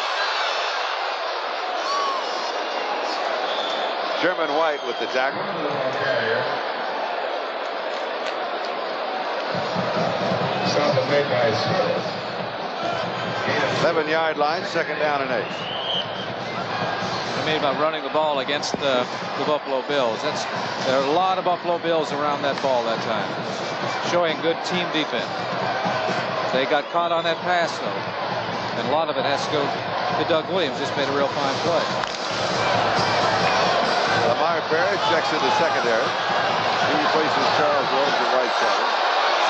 Sherman White with the tackle. 7-yard line, 2nd down and 8. I mean about running the ball against the Buffalo Bills. There are a lot of Buffalo Bills around that ball that time, showing good team defense. They got caught on that pass though, and a lot of it has to go to Doug Williams. Just made a real fine play. Lamar Perry checks into secondary. He replaces Charles Rhodes at right side.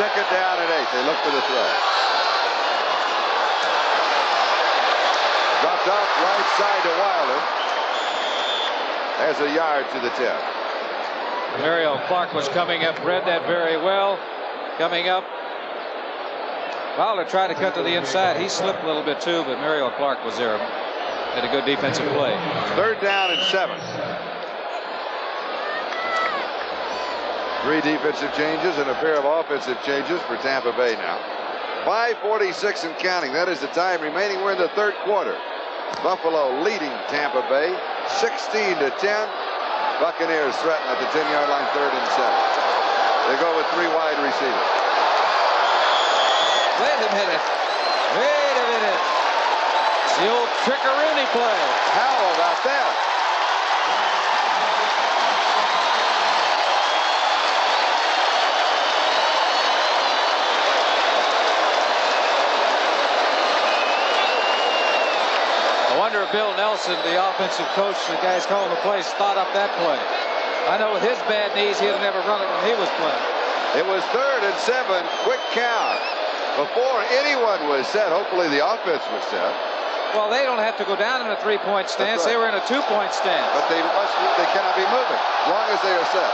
2nd down and 8. They look for the throw. Dropped off right side to Wilder. Has a yard to the 10. Mario Clark was coming up, read that very well. Coming up. Wilder tried to cut to the inside. He slipped a little bit too, but Mario Clark was there. Had a good defensive play. 3rd down and 7. 3 defensive changes and a pair of offensive changes for Tampa Bay now. 5:46 and counting. That is the time remaining. We're in the 3rd quarter. Buffalo leading Tampa Bay 16-10. Buccaneers threaten at the 10-yard line, 3rd and 7. They go with 3 wide receivers. Wait a minute. Wait a minute. It's the old Trickeroony play. How about that? I wonder if Bill Nelson, the offensive coach, the guys calling the plays, thought up that play. I know with his bad knees, he'd have never run it when he was playing. It was 3rd and 7. Quick count. Before anyone was set, hopefully the offense was set. Well, they don't have to go down in a 3-point stance. Right. They were in a 2-point stance. But they cannot be moving as long as they are set.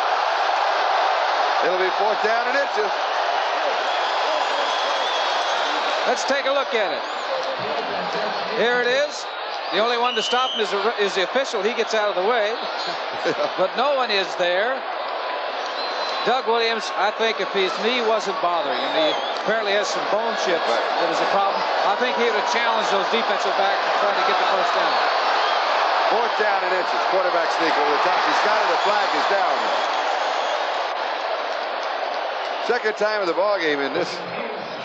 It'll be 4th down and inches. Let's take a look at it. Here it is. The only one to stop him is the official. He gets out of the way. But no one is there. Doug Williams, I think if his knee wasn't bothering him, he apparently has some bone chips that is a problem. I think he would have challenged those defensive backs to try to get the first down. 4th down and inches. Quarterback sneak over the top. He's got it. The flag is down. 2nd time of the ball game in this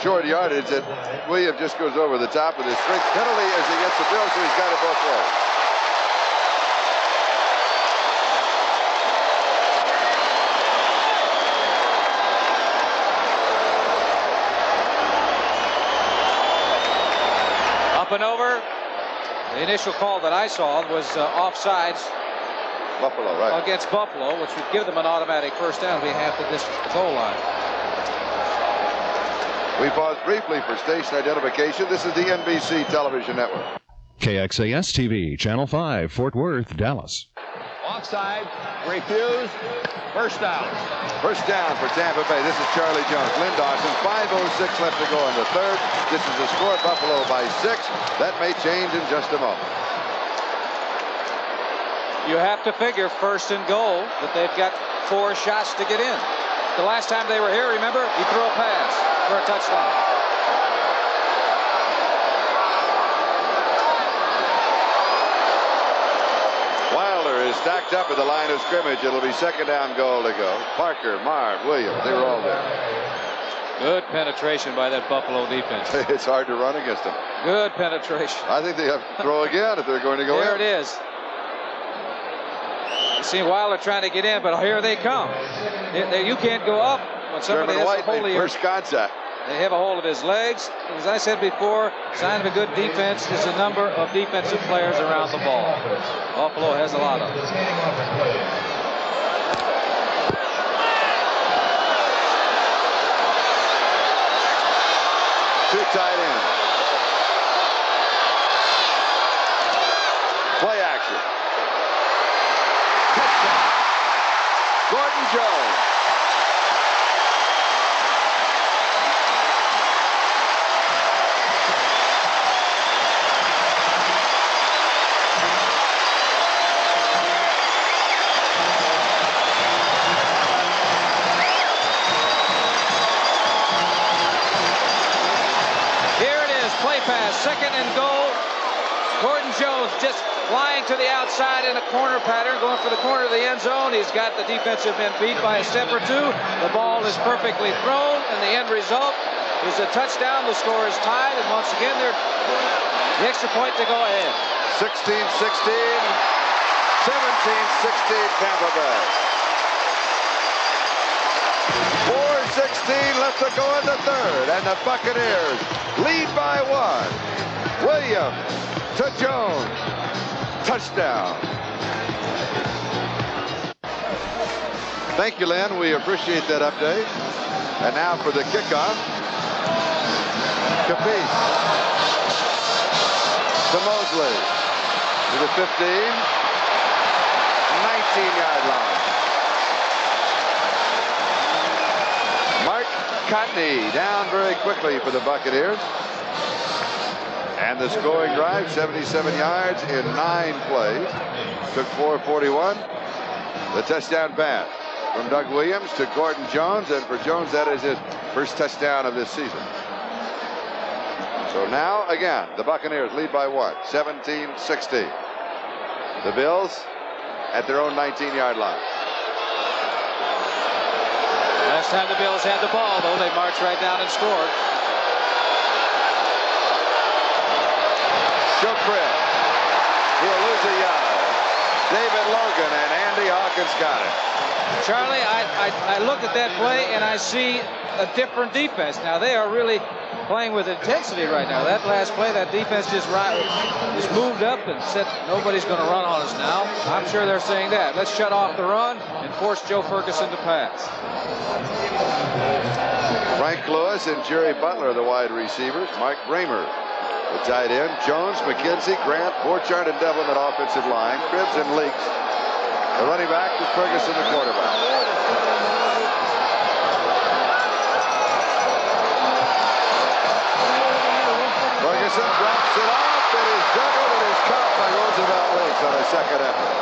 short yardage that Williams just goes over the top with his strength penalty as he gets the bill, so he's got it both ways. Up and over. The initial call that I saw was offsides. Buffalo, right. Against Buffalo, which would give them an automatic first down, be half the distance to the goal line. We pause briefly for station identification. This is the NBC Television Network. KXAS TV, Channel 5, Fort Worth, Dallas. Offside, refused, first down. First down for Tampa Bay. This is Charlie Jones. Lynn Dawson, 5:06 left to go in the 3rd. This is the score, Buffalo by 6. That may change in just a moment. You have to figure 1st and goal that they've got 4 shots to get in. The last time they were here, remember, he threw a pass for a touchdown. Wilder is stacked up at the line of scrimmage. It'll be 2nd down goal to go. Parker, Marv, Williams, they were all there. Good penetration by that Buffalo defense. It's hard to run against them. Good penetration. I think they have to throw again if they're going to go there in. There it is. You see Wilder trying to get in, but here they come. You can't go up when somebody Sherman has White a hold of made first contact. They have a hold of his legs. As I said before, sign of a good defense is the number of defensive players around the ball. Buffalo has a lot of them. Two tight ends. Play action. Touchdown. Gordon Jones. Play pass, 2nd and goal. Gordon Jones just flying to the outside in a corner pattern, going for the corner of the end zone. He's got the defensive men beat by a step or two. The ball is perfectly thrown, and the end result, is a touchdown. The score is tied, and once again, they're the extra point to go ahead. 16-16, 17-16 Tampa Bay. 4:16 left to go in the third, and the Buccaneers lead by 1. Williams to Jones. Touchdown. Thank you, Len. We appreciate that update. And now for the kickoff. Capice to Mosley to the 15, 19-yard line. Mark Cotney down very quickly for the Buccaneers. And the scoring drive, 77 yards in 9 plays. Took 4:41. The touchdown pass from Doug Williams to Gordon Jones. And for Jones, that is his first touchdown of this season. So now, again, the Buccaneers lead by 1, 17-16. The Bills at their own 19-yard line. Last time the Bills had the ball, though, they marched right down and scored. Choprin. He'll lose a yard. David Logan and Andy Hawkins got it. Charlie, I look at that play and I see a different defense. Now, they are really playing with intensity right now. That last play, that defense just moved up and said, nobody's going to run on us now. I'm sure they're saying that. Let's shut off the run and force Joe Ferguson to pass. Frank Lewis and Jerry Butler, the wide receivers. Mike Bramer, the tight end. Jones, McKenzie, Grant, Borchardt, and Devlin at offensive line. Cribbs and Leaks. The running back is Ferguson, the quarterback. Ferguson drops it off. It is juggled and is caught by Roosevelt Leaks on a second effort.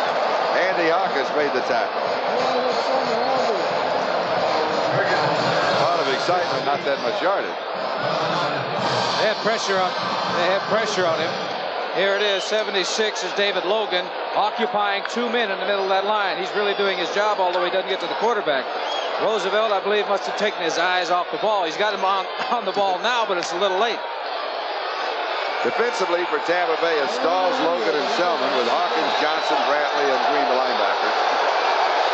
Andy Hawkins made the tackle. A lot of excitement, not that much yardage. They had pressure on him. Here it is, 76 is David Logan, occupying 2 men in the middle of that line. He's really doing his job, although he doesn't get to the quarterback. Roosevelt, I believe, must have taken his eyes off the ball. He's got him on the ball now, but it's a little late. Defensively for Tampa Bay is Stalls, Logan, and Selman, with Hawkins, Johnson, Brantley, and Green, the linebacker.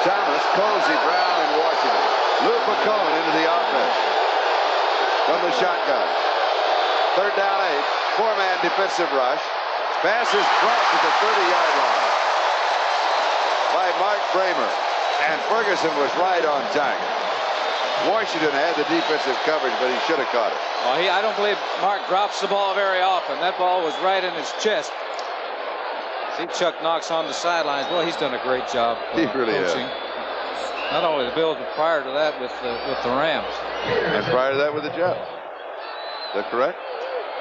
Thomas, Posey, Brown, and Washington. Lou Pacone into the offense from the shotgun. 3rd down 8. 4-man defensive rush. Pass is dropped at the 30-yard line by Mark Bramer. And Ferguson was right on target. Washington had the defensive coverage, but he should have caught it. Well, I don't believe Mark drops the ball very often. That ball was right in his chest. See Chuck Knox on the sidelines. Well, he's done a great job. He really coaching. has. Not only the Bills, but prior to that with the Rams. And prior to that with the Jets. Is that correct?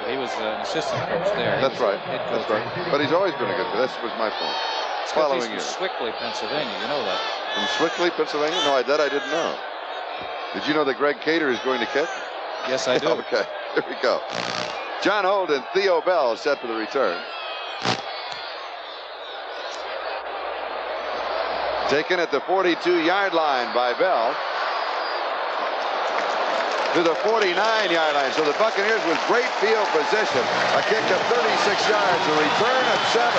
He was an assistant coach there. That's right. That's right. But he's always been a good coach. That was my point. It's following he's from Swickley, Pennsylvania. You know that. From Swickley, Pennsylvania? No, that I didn't know. Did you know that Greg Cater is going to kick? Yes, I do. Okay, here we go. John Holt and Theo Bell set for the return. Taken at the 42-yard line by Bell. To the 49-yard line. So the Buccaneers with great field position. A kick of 36 yards. A return of 7.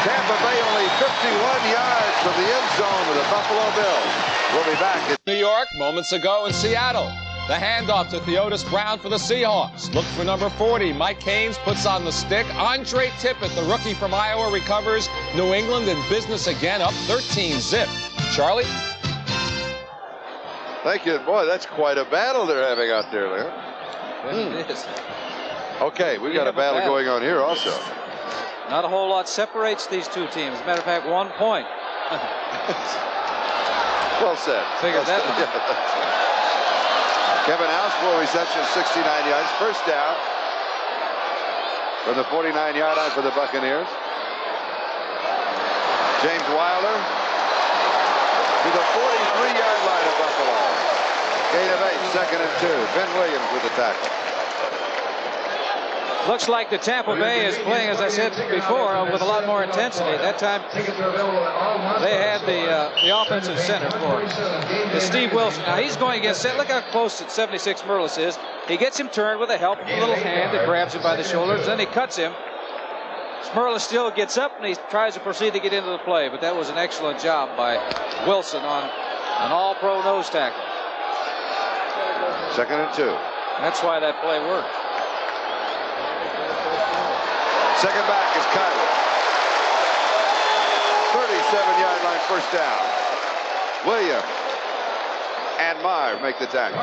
Tampa Bay only 51 yards from the end zone of the Buffalo Bills. We'll be back in New York moments ago in Seattle. The handoff to Theodis Brown for the Seahawks. Look for number 40. Mike Haynes puts on the stick. Andre Tippett, the rookie from Iowa, recovers. New England in business again, up 13-zip. Charlie? Thank you. Boy, that's quite a battle they're having out there, Leon. It is. Okay, we've got a battle going on here also. Not a whole lot separates these two teams. As a matter of fact, 1 point. Well said. Figured that one. Yeah, Kevin House, 4 receptions, 69 yards. First down from the 49-yard line for the Buccaneers. James Wilder to the 43-yard line of Buffalo. Gain of 8, 2nd and 2. Ben Williams with the tackle. Looks like the Tampa Bay is playing, as I said before, with a lot more intensity. That time they had the offensive center for Steve Wilson. Now he's going against, look how close 76 Merlis is. He gets him turned with a little hand that grabs him by the shoulders, then he cuts him. Merlis still gets up and he tries to proceed to get into the play, but that was an excellent job by Wilson on an all-pro nose tackle. 2nd and 2. That's why that play worked. Second back is Kyler. 37-yard line, first down. Williams and Meyer make the tackle.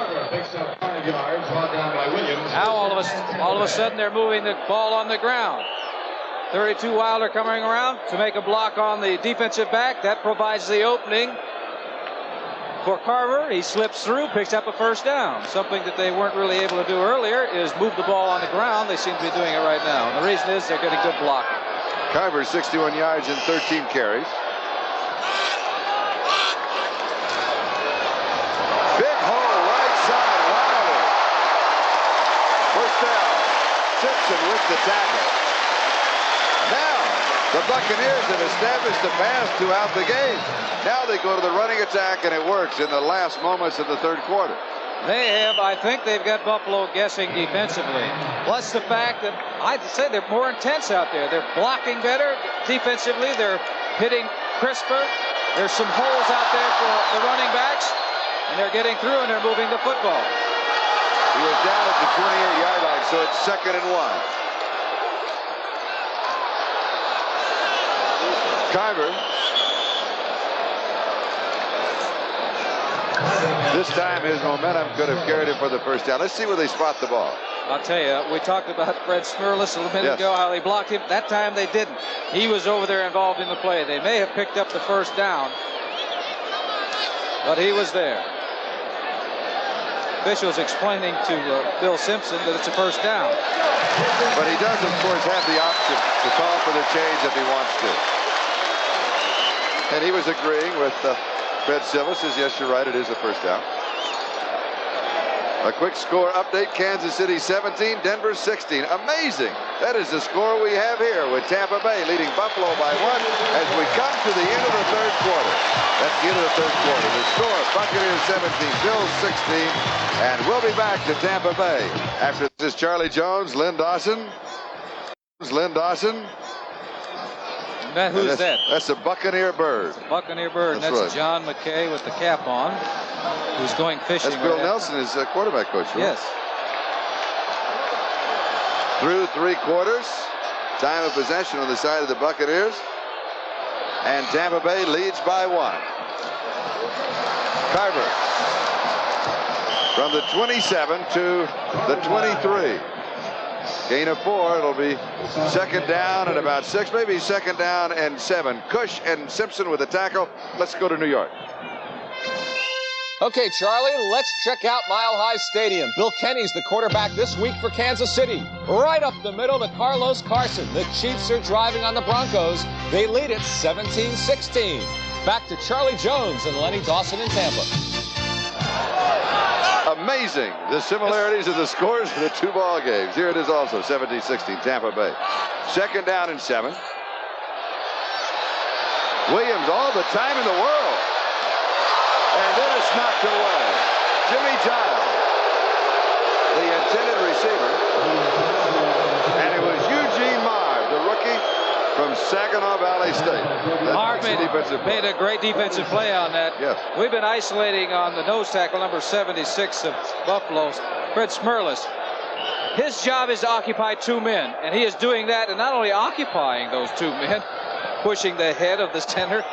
Now all of a sudden they're moving the ball on the ground. 32 Wilder coming around to make a block on the defensive back. That provides the opening for Carver. He slips through, picks up a first down. Something that they weren't really able to do earlier is move the ball on the ground. They seem to be doing it right now. And the reason is they're getting good blocking. Carver 61 yards and 13 carries. Big hole right side, Wilder. First down. Simpson with the tackle. Now, the Buccaneers have established the pass throughout the game. Now they go to the running attack, and it works in the last moments of the third quarter. I think they've got Buffalo guessing defensively. Plus the fact that I'd say they're more intense out there. They're blocking better defensively. They're hitting crisper. There's some holes out there for the running backs, and they're getting through and they're moving the football. He was down at the 28-yard line, so it's 2nd and 1. Carver. This time his momentum could have carried him for the first down. Let's see where they spot the ball. I'll tell you, we talked about Fred Smerlis a minute ago, how they blocked him. That time they didn't. He was over there involved in the play. They may have picked up the first down, but he was there. Officials explaining to Bill Simpson that it's a first down. But he does, of course, have the option to call for the change if he wants to. And he was agreeing with Fred Silva, says, yes, you're right, it is a first down. A quick score update, Kansas City 17, Denver 16. Amazing. That is the score we have here with Tampa Bay leading Buffalo by 1 as we come to the end of the third quarter. That's the end of the third quarter. The score, Buccaneers 17, Bills 16, and we'll be back to Tampa Bay. After this is Charlie Jones, Lynn Dawson. Who's that? That's a Buccaneer bird. Buccaneer bird. That's right. John McKay with the cap on, who's going fishing. That's Bill Nelson, his quarterback coach. Right? Yes. Through 3 quarters. Time of possession on the side of the Buccaneers. And Tampa Bay leads by 1. Carver. From the 27 to the 23. Gain of 4. It'll be 2nd down and about 6, maybe 2nd down and 7. Cush and Simpson with the tackle. Let's go to New York. Okay, Charlie, let's check out Mile High Stadium. Bill Kenny's the quarterback this week for Kansas City. Right up the middle to Carlos Carson. The Chiefs are driving on the Broncos. They lead it 17-16. Back to Charlie Jones and Lenny Dawson in Tampa. Amazing, the similarities of the scores of the 2 ball games. Here it is also, 17-16, Tampa Bay. 2nd down and 7. Williams, all the time in the world. And then it's knocked away. Jimmy Giles, the intended receiver. And it was Eugene Marv, the rookie from Saginaw Valley State. Marv made a great defensive play on that. Yes. We've been isolating on the nose tackle, number 76 of Buffalo's, Fred Smerlis. His job is to occupy 2 men, and he is doing that, and not only occupying those 2 men, pushing the head of the center,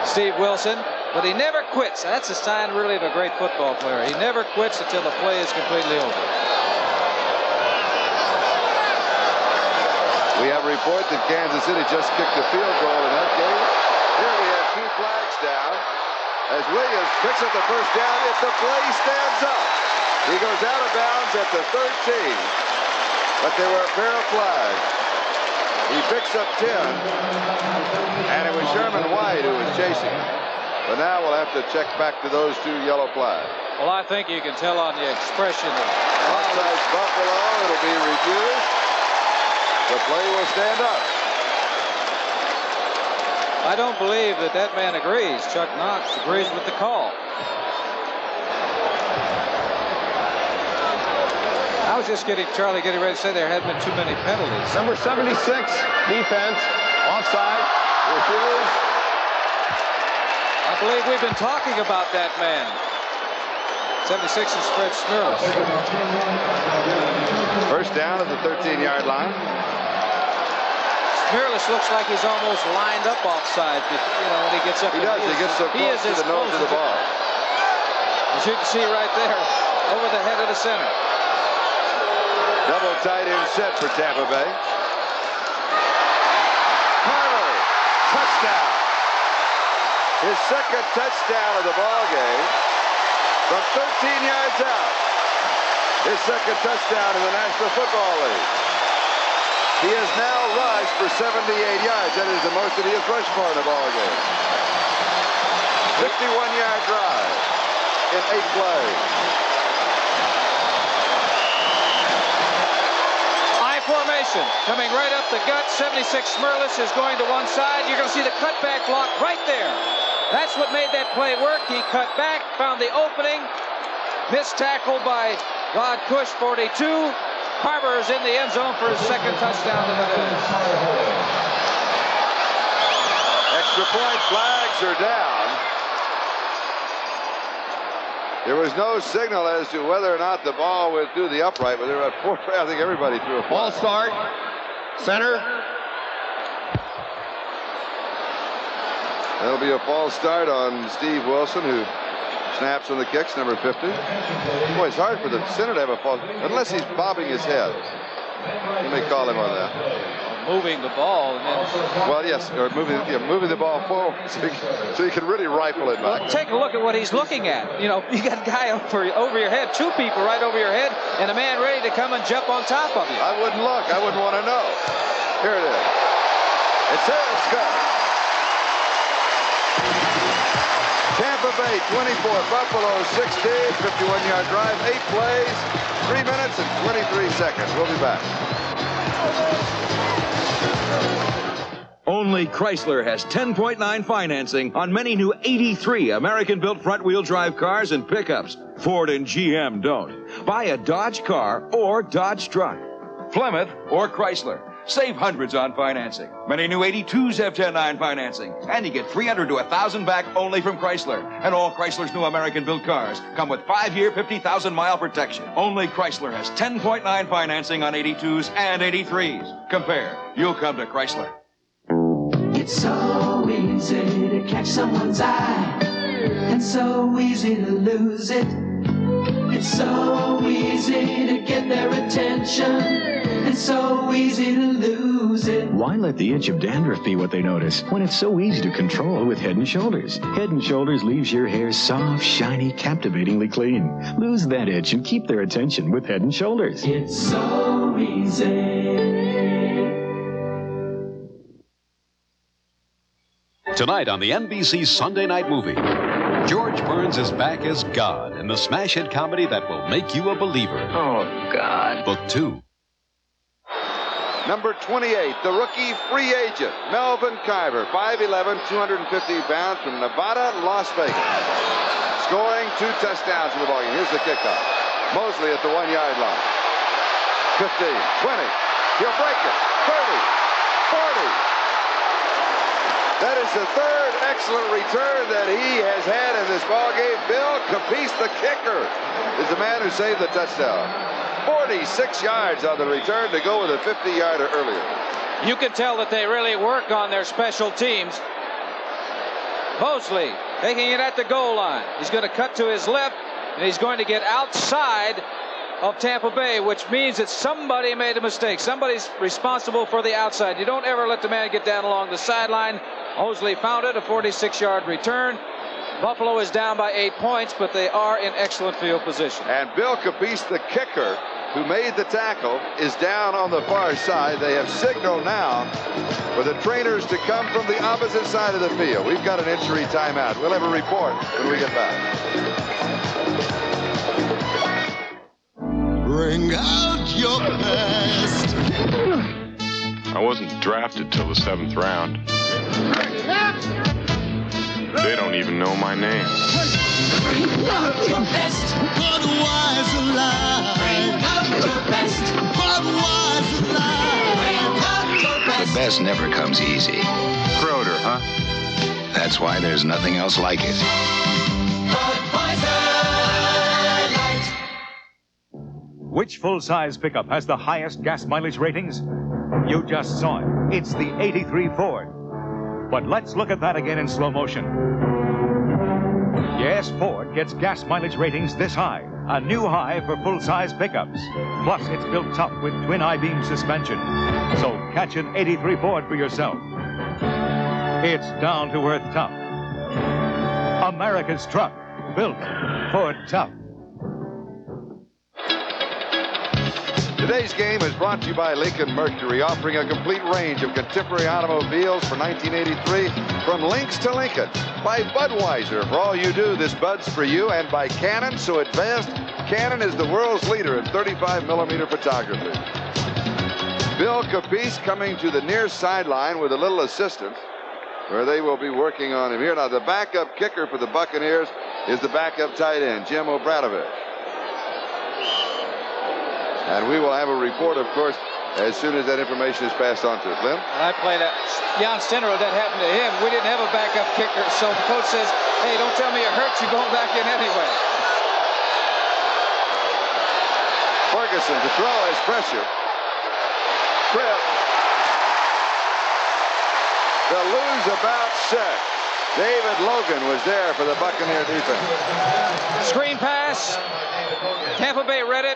Steve Wilson, but he never quits. That's a sign really of a great football player. He never quits until the play is completely over. We have a report that Kansas City just kicked a field goal in that game. Here we have 2 flags down. As Williams picks up the first down, if the play stands up. He goes out of bounds at the 13, but there were a pair of flags. He picks up 10, and it was Sherman White who was chasing him. But now we'll have to check back to those 2 yellow flags. Well, I think you can tell on the expression of Offsides Buffalo. It'll be refused. The play will stand up. I don't believe that man agrees. Chuck Knox agrees with the call. I was just Charlie getting ready to say there hadn't been too many penalties. Number 76, defense, offside, refused. I believe we've been talking about that man. 76 is Fred Smirlis. First down at the 13-yard line. Smirlis looks like he's almost lined up offside. When he gets up. He does. He gets so close to the nose of the ball. As you can see right there, over the head of the center. Double tight end set for Tampa Bay. Carter, touchdown. His second touchdown of the ball game from 13 yards out. His second touchdown in the National Football League. He has now rushed for 78 yards. That is the most that he has rushed for in a ball game. 51-yard drive in 8 plays. I formation coming right up the gut. 76 Smirlis is going to one side. You're going to see the cutback block right there. That's what made that play work. He cut back, found the opening. Missed tackle by Rod Cush, 42. Harbour is in the end zone for his second touchdown of the day. Extra point flags are down. There was no signal as to whether or not the ball went through the upright, but there were 4. I think everybody threw a flag. Ball start. Center. That'll be a false start on Steve Wilson, who snaps on the kicks, number 50. Boy, it's hard for the center to have a false, unless he's bobbing his head. You may call him on that. Moving the ball. And then... Well, yes, or moving the ball forward so you can really rifle it back. Well, take a look at what he's looking at. You got a guy over your head, 2 people right over your head, and a man ready to come and jump on top of you. I wouldn't look. I wouldn't want to know. Here it is. It's there. It's good. Tampa Bay 24, Buffalo 16, 51-yard drive, 8 plays, 3 minutes and 23 seconds. We'll be back. Only Chrysler has 10.9 financing on many new 83 American-built front-wheel drive cars and pickups. Ford and GM don't. Buy a Dodge car or Dodge truck. Plymouth or Chrysler. Save hundreds on financing. Many new 82s have 10.9 financing. And you get $300 to $1,000 back only from Chrysler. And all Chrysler's new American-built cars come with 5-year, 50,000-mile protection. Only Chrysler has 10.9 financing on 82s and 83s. Compare. You'll come to Chrysler. It's so easy to catch someone's eye, and so easy to lose it. It's so easy to get their attention, and so easy to lose it. Why let the itch of dandruff be what they notice when it's so easy to control with Head & Shoulders? Head & Shoulders leaves your hair soft, shiny, captivatingly clean. Lose that itch and keep their attention with Head & Shoulders. It's so easy. Tonight on the NBC Sunday Night Movie, George Burns is back as God in the smash hit comedy that will make you a believer. Oh, God. Book 2. Number 28, the rookie free agent, Melvin Kiver, 5'11", 250 pounds from Nevada, Las Vegas. Scoring 2 touchdowns in the ballgame. Here's the kickoff. Mosley at the 1-yard line. 15, 20. He'll break it. 30, 40. That is the 3rd excellent return that he has had in this ballgame. Bill Capice, the kicker, is the man who saved the touchdown. 46 yards on the return to go with a 50-yarder earlier. You can tell that they really work on their special teams. Mosley taking it at the goal line. He's going to cut to his left, and he's going to get outside of Tampa Bay, which means that somebody made a mistake. Somebody's responsible for the outside. You don't ever let the man get down along the sideline. Mosley found it, a 46-yard return. Buffalo is down by 8 points, but they are in excellent field position. And Bill Capice, the kicker, who made the tackle, is down on the far side. They have signaled now for the trainers to come from the opposite side of the field. We've got an injury timeout. We'll have a report when we get back. Bring out your best. I wasn't drafted till the 7th round. They don't even know my name. Bring out your best. Budweiser Light. Bring out your best. Budweiser Light. Bring out your best. The best never comes easy. Crowder, huh? That's why there's nothing else like it. Budweiser Light. Which full-size pickup has the highest gas mileage ratings? You just saw it. It's the 83 Ford. But let's look at that again in slow motion. Yes, Ford gets gas mileage ratings this high. A new high for full-size pickups. Plus, it's built tough with twin I-beam suspension. So catch an 83 Ford for yourself. It's down-to-earth tough. America's truck, built Ford tough. Today's game is brought to you by Lincoln Mercury, offering a complete range of contemporary automobiles for 1983, from Lynx to Lincoln. By Budweiser, for all you do, this Bud's for you. And by Canon, so advanced, Canon is the world's leader in 35mm photography. Bill Capice coming to the near sideline with a little assistance, where they will be working on him here. Now, the backup kicker for the Buccaneers is the backup tight end, Jim Obradovich. And we will have a report, of course, as soon as that information is passed on to us. Lynn? I played at Jan Stenner. That happened to him. We didn't have a backup kicker, so the coach says, hey, don't tell me it hurts. You're going back in anyway. Ferguson to throw as pressure. Tripp. The lose about set. David Logan was there for the Buccaneer defense. Screen pass. Tampa Bay read it.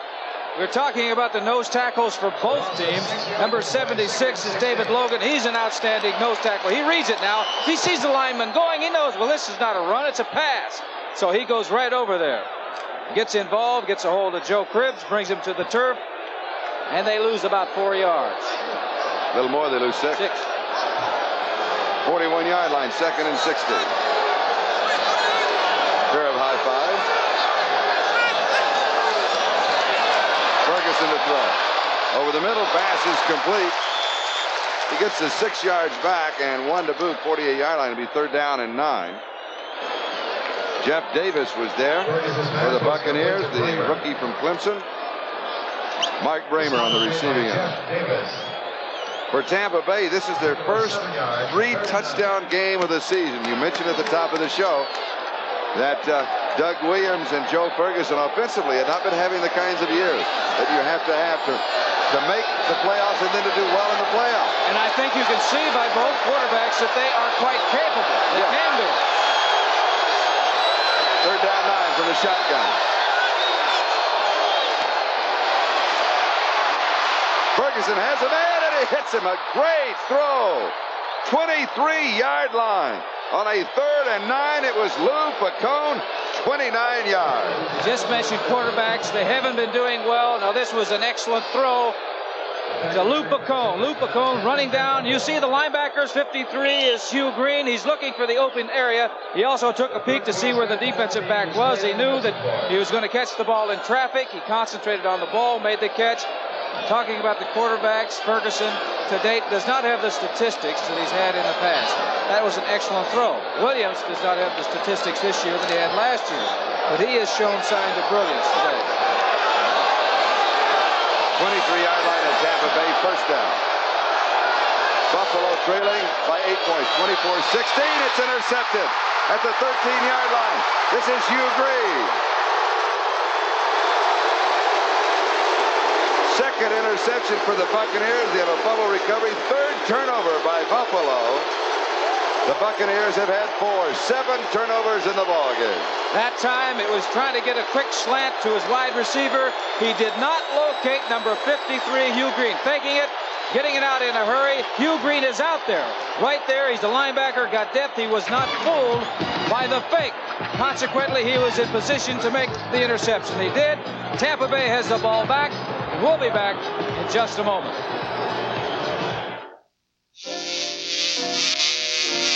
We're talking about the nose tackles for both teams. Number 76 is David Logan. He's an outstanding nose tackle. He reads it now. He sees the lineman going. He knows, well, this is not a run, it's a pass. So he goes right over there. Gets involved, gets a hold of Joe Cribbs, brings him to the turf, and they lose about 4 yards. A little more, they lose 6. 41-yard line, 2nd and 60. Pair of high fives. Ferguson to throw. Over the middle, pass is complete. He gets the 6 yards back and 1 to boot, 48-yard line. It'll be 3rd down and 9. Jeff Davis was there for the Buccaneers, the rookie from Clemson. Mark Bramer on the receiving end. For Tampa Bay, this is their first 3-touchdown game of the season. You mentioned at the top of the show that Doug Williams and Joe Ferguson offensively had not been having the kinds of years that you have to make the playoffs and then to do well in the playoffs. And I think you can see by both quarterbacks that they are quite capable. They can do it. 3rd down 9 from the shotgun. Ferguson has a man and he hits him. A great throw. 23-yard line. On a 3rd and 9, it was Lou Pacone, 29 yards. Just mentioned quarterbacks. They haven't been doing well. Now, this was an excellent throw to Lou Pacone. Lou Pacone running down. You see the linebackers. 53 is Hugh Green. He's looking for the open area. He also took a peek to see where the defensive back was. He knew that he was going to catch the ball in traffic. He concentrated on the ball, made the catch. Talking about the quarterbacks, Ferguson to date does not have the statistics that he's had in the past. That was an excellent throw. Williams does not have the statistics this year that he had last year, but he has shown signs of brilliance today. 23-yard line at Tampa Bay, 1st down. Buffalo trailing by 8 points, 24-16. It's intercepted at the 13-yard line. This is Hugh Green. 2nd interception for the Buccaneers. They have a fumble recovery. 3rd turnover by Buffalo. The Buccaneers have had 7 turnovers in the ballgame. That time it was trying to get a quick slant to his wide receiver. He did not locate number 53, Hugh Green. Faking it, getting it out in a hurry. Hugh Green is out there. Right there, he's the linebacker, got depth. He was not fooled by the fake. Consequently, he was in position to make the interception. He did. Tampa Bay has the ball back. We'll be back in just a moment.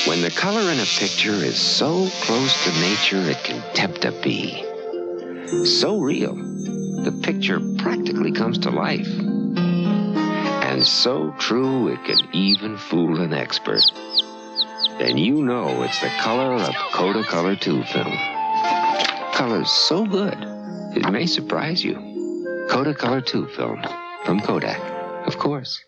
When the color in a picture is so close to nature it can tempt a bee. So real the picture practically comes to life. And so true it can even fool an expert. Then you know it's the color of Kodacolor 2 film. Color's so good, it may surprise you. Kodacolor 2 film, from Kodak, of course.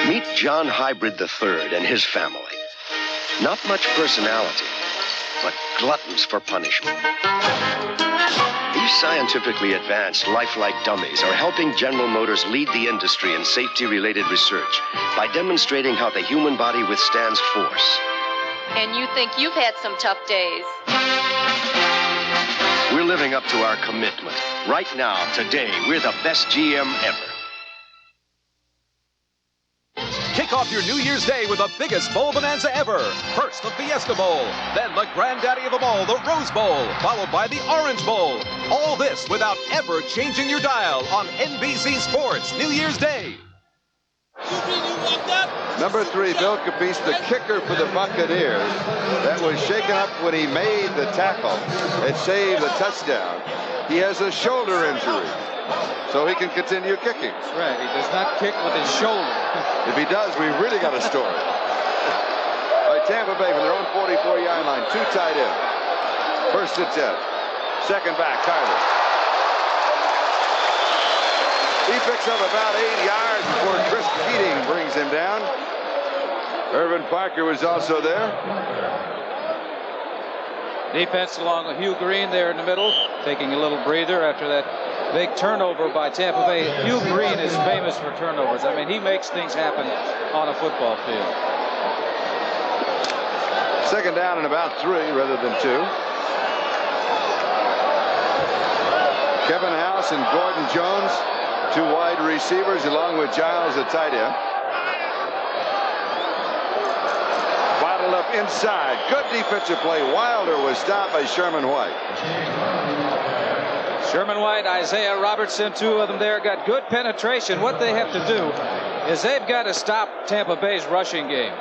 Meet John Hybrid III and his family. Not much personality, but gluttons for punishment. These scientifically advanced, lifelike dummies are helping General Motors lead the industry in safety-related research by demonstrating how the human body withstands force. And you think you've had some tough days. We're living up to our commitment. Right now, today, we're the best GM ever. Kick off your New Year's Day with the biggest bowl bonanza ever. First, the Fiesta Bowl. Then the granddaddy of them all, the Rose Bowl. Followed by the Orange Bowl. All this without ever changing your dial on NBC Sports New Year's Day. Number 3, Bill Capice, the kicker for the Buccaneers. That was shaken up when he made the tackle. It saved the touchdown. He has a shoulder injury, so he can continue kicking. That's right. He does not kick with his shoulder. If he does, we really got a story. All right, Tampa Bay from their own 44-yard line. 2 tight ends. First and 10. Second back, Carter. He picks up about 8 yards before Chris Keating brings him down. Irvin Parker was also there. Defense along with Hugh Green there in the middle, taking a little breather after that big turnover by Tampa Bay. Hugh Green is famous for turnovers. I mean, he makes things happen on a football field. Second down and about 3 rather than 2. Kevin House and Gordon Jones, 2 wide receivers, along with Giles, the tight end. Bottled up inside. Good defensive play. Wilder was stopped by Sherman White. Sherman White, Isaiah Robertson, 2 of them there, got good penetration. What they have to do is they've got to stop Tampa Bay's rushing game.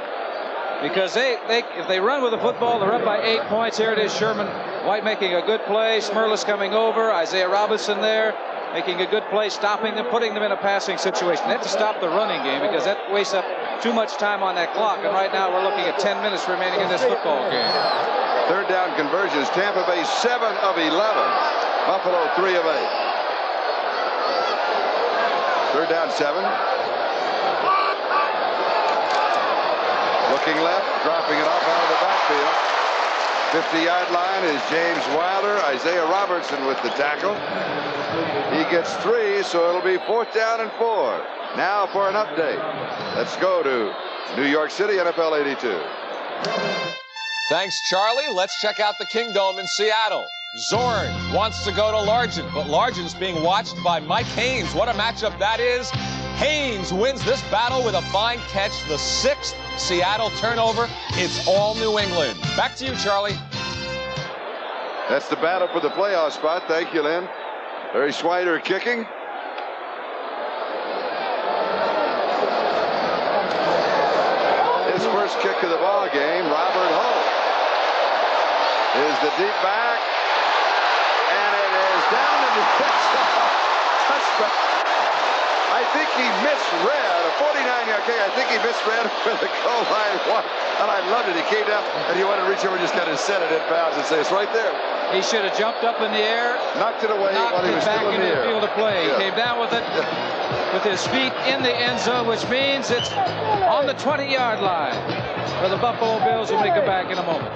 Because if they run with the football, they're up by 8 points. Here it is, Sherman White making a good play. Smirlis coming over. Isaiah Robertson there, making a good play, stopping them, putting them in a passing situation. They have to stop the running game because that wastes up too much time on that clock. And right now we're looking at 10 minutes remaining in this football game. Third down conversions. Tampa Bay 7 of 11. Buffalo 3 of 8. Third down 7. Looking left, dropping it off out of the backfield. 50-yard line is James Wilder. Isaiah Robertson with the tackle. He gets 3, so it'll be 4th down and 4. Now for an update. Let's go to New York City, NFL 82. Thanks, Charlie. Let's check out the Kingdome in Seattle. Zorn wants to go to Largent, but Largent's being watched by Mike Haynes. What a matchup that is. Haynes wins this battle with a fine catch, the 6th Seattle turnover. It's all New England. Back to you, Charlie. That's the battle for the playoff spot. Thank you, Lynn. Barry Schweider kicking. His first kick of the ball game, Robert Holt is the deep back, and it is down in the touchdown. I think he misread a 49-yard kick. I think he misread where the goal line was, and I loved it. He came down and he wanted to reach over and just kind of set it in bounds and say it's right there. He should have jumped up in the air, knocked it away while he was back still in into the the air. field of play. Yeah. He came down with it with his feet in the end zone, which means it's on the 20-yard line for the Buffalo Bills, when we come back in a moment.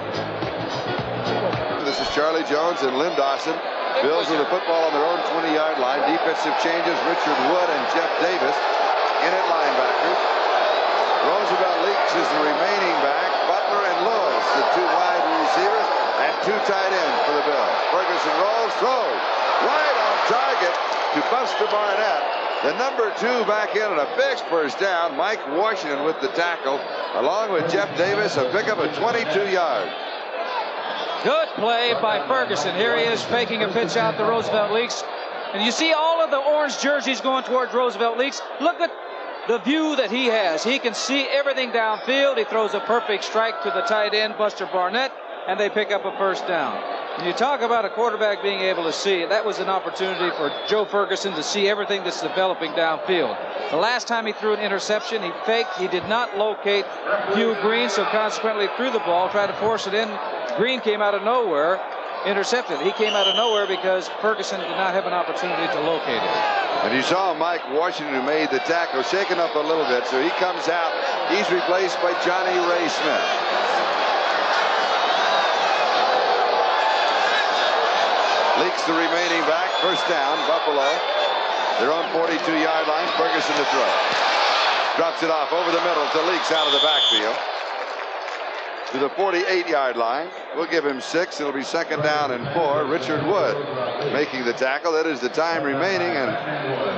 This is Charlie Jones and Lynn Dawson. Bills with the football on their own 20-yard line. Defensive changes, Richard Wood and Jeff Davis in at linebackers. Roosevelt Leaks is the remaining back. Butler and Lewis, the 2 wide receivers, and 2 tight ends for the Bills. Ferguson rolls, throws, right on target to Buster Barnett. The number 2 back in on a fixed first down. Mike Washington with the tackle, along with Jeff Davis, a pickup of 22 yards. Good play by Ferguson. Here he is faking a pitch out to Roosevelt Leaks. And you see all of the orange jerseys going towards Roosevelt Leaks. Look at the view that he has. He can see everything downfield. He throws a perfect strike to the tight end, Buster Barnett, and they pick up a first down. When you talk about a quarterback being able to see, that was an opportunity for Joe Ferguson to see everything that's developing downfield. The last time he threw an interception, he faked. He did not locate Hugh Green, so consequently threw the ball, tried to force it in. Green came out of nowhere, intercepted. He came out of nowhere because Ferguson did not have an opportunity to locate it. And you saw Mike Washington, who made the tackle, shaken up a little bit, so he comes out. He's replaced by Johnny Ray Smith. Leaks the remaining back. First down, Buffalo. Their own 42-yard line. Ferguson to throw. Drops it off over the middle to Leaks out of the backfield. To the 48-yard line. We'll give him 6. It'll be second down and 4. Richard Wood making the tackle. That is the time remaining, and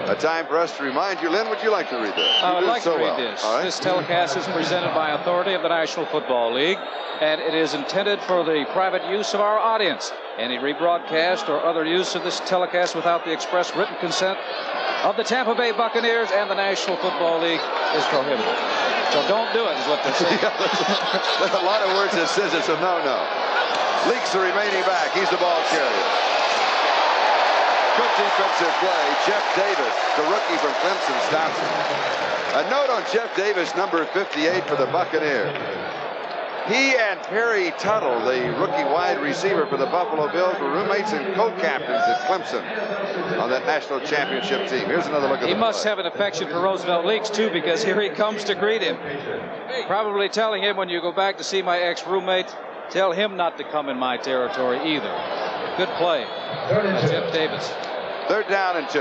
a time for us to remind you. Lynn, would you like to read this? I would like to read this. Right. This telecast is presented by authority of the National Football League, and it is intended for the private use of our audience. Any rebroadcast or other use of this telecast without the express written consent of the Tampa Bay Buccaneers and the National Football League is prohibited. So don't do it, is what they're saying. There's a lot of words that says it's a no-no. Leaks the remaining back. He's the ball carrier. Good defensive play. Jeff Davis, the rookie from Clemson, stops it. A note on Jeff Davis, number 58 for the Buccaneers. He and Perry Tuttle, the rookie wide receiver for the Buffalo Bills, were roommates and co-captains at Clemson on that national championship team. Here's another look at He must have an affection for Roosevelt Leaks, too, because here he comes to greet him. Probably telling him, when you go back to see my ex-roommate, tell him not to come in my territory either. Good play by Jeff Davis. Third down and 2.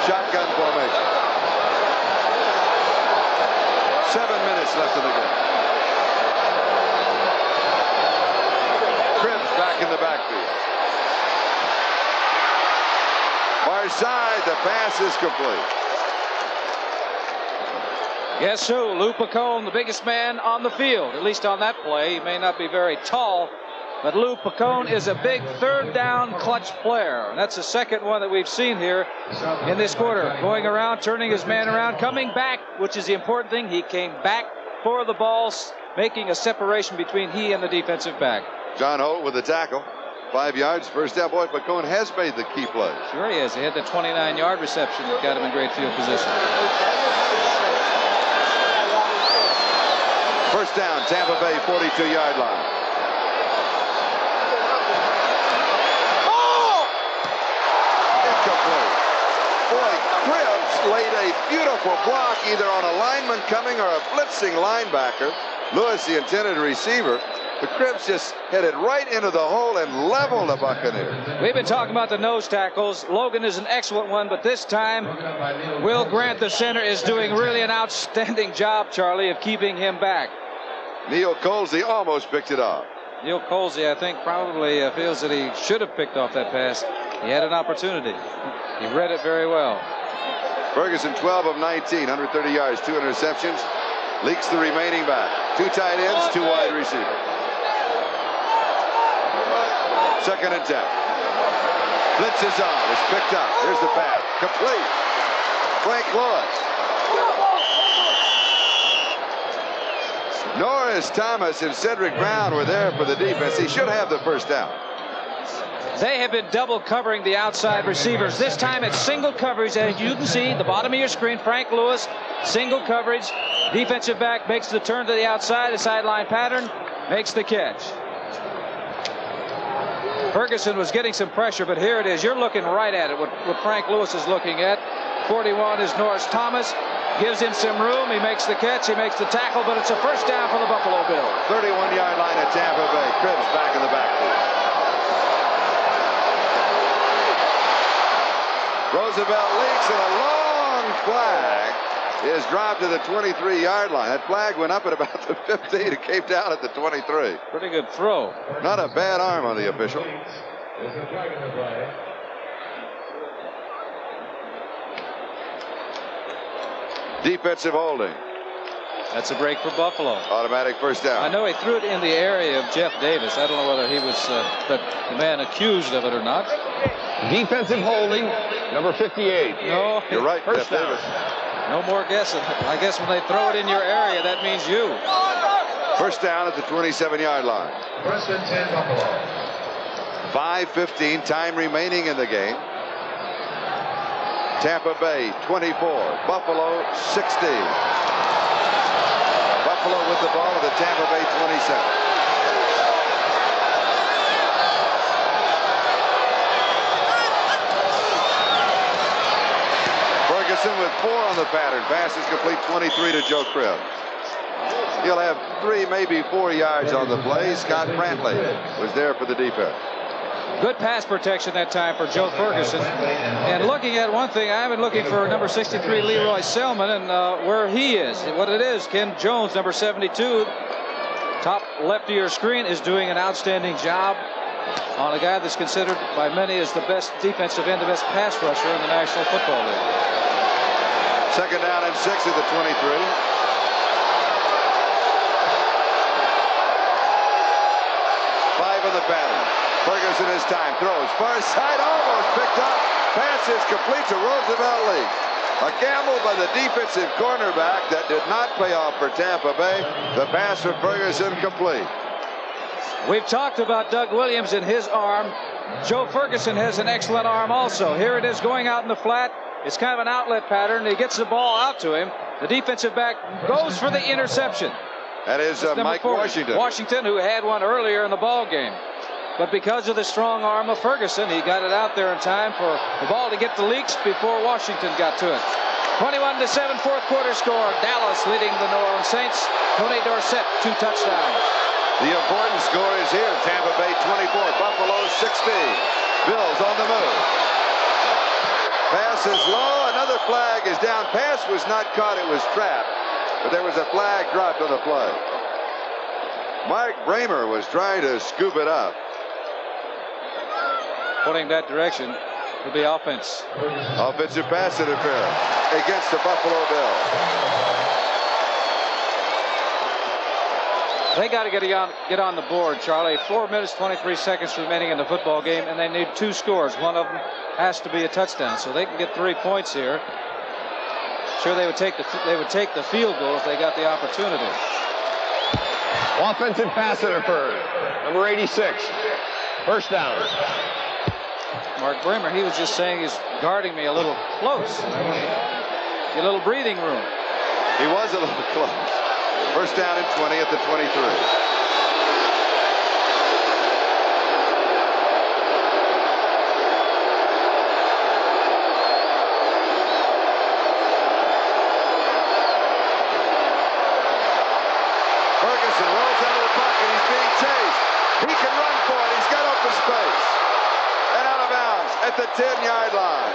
Shotgun formation. 7 minutes left in the game. Cribbs back in the backfield. Far side, the pass is complete. Guess who? Lou Picone, the biggest man on the field, at least on that play. He may not be very tall, but Lou Picone is a big third down clutch player. And that's the second one that we've seen here in this quarter. Going around, turning his man around, coming back, which is the important thing. He came back for the ball, making a separation between he and the defensive back. John Holt with the tackle. 5 yards, first down. Boy, Picone has made the key plays. Sure he has. He had the 29-yard reception that got him in great field position. First down, Tampa Bay 42-yard line. Incomplete. Boy, Cribbs laid a beautiful block either on a lineman coming or a blitzing linebacker. Lewis, the intended receiver. The Cribbs just headed right into the hole and leveled the Buccaneers. We've been talking about the nose tackles. Logan is an excellent one, but this time Will Grant, the center, is doing really an outstanding job, Charlie, of keeping him back. Neil Colsey almost picked it off. Neil Colsey, I think, probably feels that he should have picked off that pass. He had an opportunity. He read it very well. Ferguson 12 of 19, 130 yards, 2 interceptions. Leaks the remaining back. 2 tight ends, 2 wide receivers. Second and 10. Blitz is on. It's picked up. Here's the pass. Complete. Frank Lewis. Norris Thomas and Cedric Brown were there for the defense. He should have the first down. They have been double covering the outside receivers. This time it's single coverage, as you can see, the bottom of your screen. Frank Lewis, single coverage. Defensive back makes the turn to the outside, the sideline pattern, makes the catch. Ferguson was getting some pressure, but here it is. You're looking right at it, what Frank Lewis is looking at. 41 is Norris Thomas. Gives him some room. He makes the catch. He makes the tackle, but it's a first down for the Buffalo Bills. 31-yard line at Tampa Bay. Cribbs back in the backfield. Roosevelt leaks, and a long flag is dropped to the 23-yard line. That flag went up at about the 15. It came down at the 23. Pretty good throw. Not a bad arm on the official. Defensive holding. That's a break for Buffalo. Automatic first down. I know he threw it in the area of Jeff Davis. I don't know whether he was the man accused of it or not. Defensive holding, number 58. No, you're right, first Jeff down. Davis. No more guessing. I guess when they throw it in your area, that means you. First down at the 27-yard line. First and 10 Buffalo. 5:15 time remaining in the game. Tampa Bay 24, Buffalo 16. Buffalo with the ball at the Tampa Bay 27. Ferguson with 4 on the pattern. Pass is complete, 23 to Joe Cribb. He'll have 3, maybe 4 yards on the play. Scott Brantley was there for the defense. Good pass protection that time for Joe Ferguson. And looking at one thing, I've been looking for number 63, Leroy Selman, and where he is. What it is, Ken Jones, number 72, top left of your screen, is doing an outstanding job on a guy that's considered by many as the best defensive end, the best pass rusher in the National Football League. Second down and 6 at the 23. 5 on the pattern. Ferguson his time, throws far side, almost picked up. Pass is complete to Roosevelt Lee. A gamble by the defensive cornerback that did not pay off for Tampa Bay. The pass from Ferguson complete. We've talked about Doug Williams and his arm. Joe Ferguson has an excellent arm also. Here it is going out in the flat. It's kind of an outlet pattern. He gets the ball out to him. The defensive back goes for the interception. That is Mike 40, Washington. Washington, who had one earlier in the ball game. But because of the strong arm of Ferguson, he got it out there in time for the ball to get to Leaks before Washington got to it. 21-7, fourth quarter score. Dallas leading the New Orleans Saints. Tony Dorsett, 2 touchdowns. The important score is here. Tampa Bay 24, Buffalo 16. Bills on the move. Pass is low. Another flag is down. Pass was not caught. It was trapped. But there was a flag dropped on the play. Mark Bramer was trying to scoop it up. Pointing that direction to the offense. Offensive pass interference against the Buffalo Bills. They got to get on the board, Charlie. 4 minutes, 23 seconds remaining in the football game, and they need 2 scores. One of them has to be a touchdown, so they can get 3 points here. Sure, they would take the field goal if they got the opportunity. Offensive pass interference. Number 86. First down. Mark Bramer, he was just saying he's guarding me a little close. Get a little breathing room. He was a little close. First down and 20 at the 23. Ferguson rolls out of the pocket. He's being chased. He can run for it. He's got open space. And out of bounds at the 10-yard line.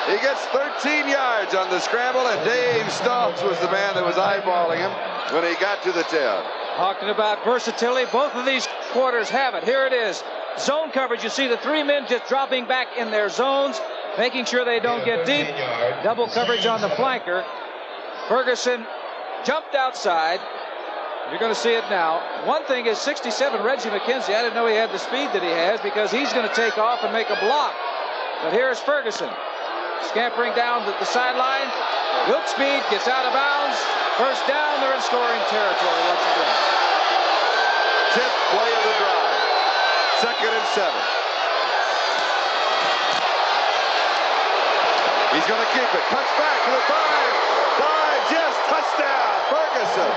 He gets 13 yards on the scramble, and Dave Stokes was the man that was eyeballing him when he got to the 10. Talking about versatility, both of these quarters have it. Here it is. Zone coverage. You see the 3 men just dropping back in their zones, making sure they don't get deep. Double coverage on the flanker. Ferguson jumped outside. You're going to see it now. One thing is 67, Reggie McKenzie. I didn't know he had the speed that he has because he's going to take off and make a block. But here's Ferguson. Scampering down the sideline. Good speed, gets out of bounds. First down, they're in scoring territory once again. 10th play of the drive. Second and 7. He's going to keep it. Cuts back to the 5. Dives, yes, touchdown, Ferguson.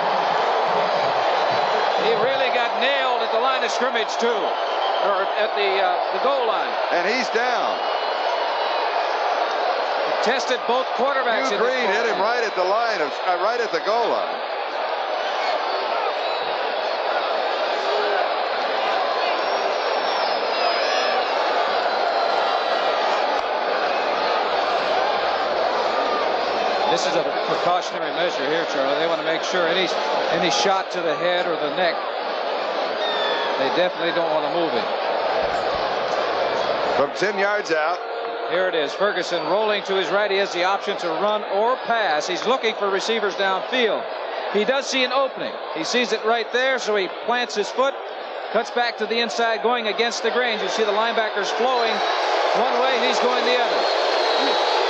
He really got nailed at the line of scrimmage, too. Or at the goal line. And he's down. Tested both quarterbacks. Hugh Green hit him right at the line of right at the goal line. This is a precautionary measure here, Charlie. They want to make sure any shot to the head or the neck, they definitely don't want to move it. From 10 yards out. Here it is. Ferguson rolling to his right. He has the option to run or pass. He's looking for receivers downfield. He does see an opening. He sees it right there, so he plants his foot, cuts back to the inside, going against the grain. You see the linebackers flowing one way, and he's going the other.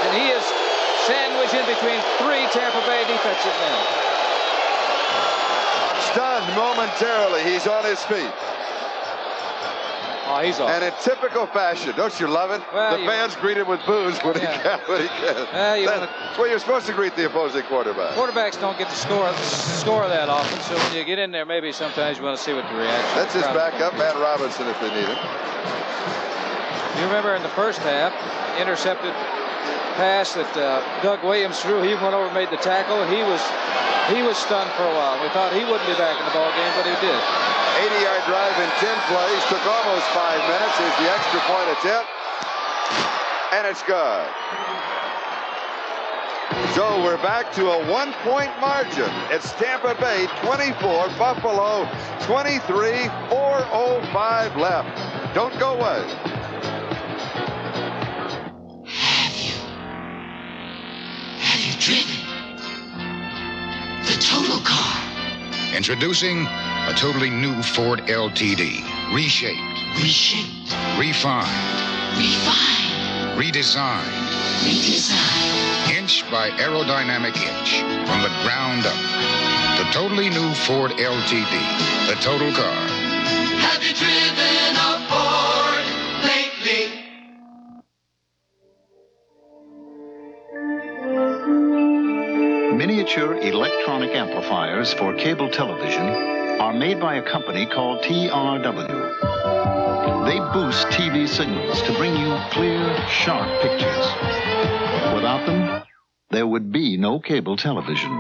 And he is sandwiched in between 3 Tampa Bay defensive men. momentarily, he's on his feet. Oh, he's off. And in typical fashion, don't you love it? Well, the fans greet him with boos when he can. That's where you're supposed to greet the opposing quarterback. Quarterbacks don't get to score that often, so when you get in there, maybe sometimes you want to see what the reaction. That's his backup, Matt Robinson, if they need him. You remember in the first half, intercepted pass that Doug Williams threw. He went over and made the tackle, and he was stunned for a while. We thought he wouldn't be back in the ball game, but he did. 80-yard drive in 10 plays. Took almost 5 minutes. Here's the extra point attempt. And it's good. So we're back to a 1-point margin. It's Tampa Bay 24, Buffalo 23, 4:05 left. Don't go away. Have you driven the total car? Introducing a totally new Ford LTD. Reshaped. Reshaped. Refined. Refined. Redesigned. Redesigned. Inch by aerodynamic inch. From the ground up. The totally new Ford LTD. The total car. Have you driven a Ford lately? Miniature electronic amplifiers for cable television are made by a company called TRW. They boost TV signals to bring you clear, sharp pictures. Without them, there would be no cable television.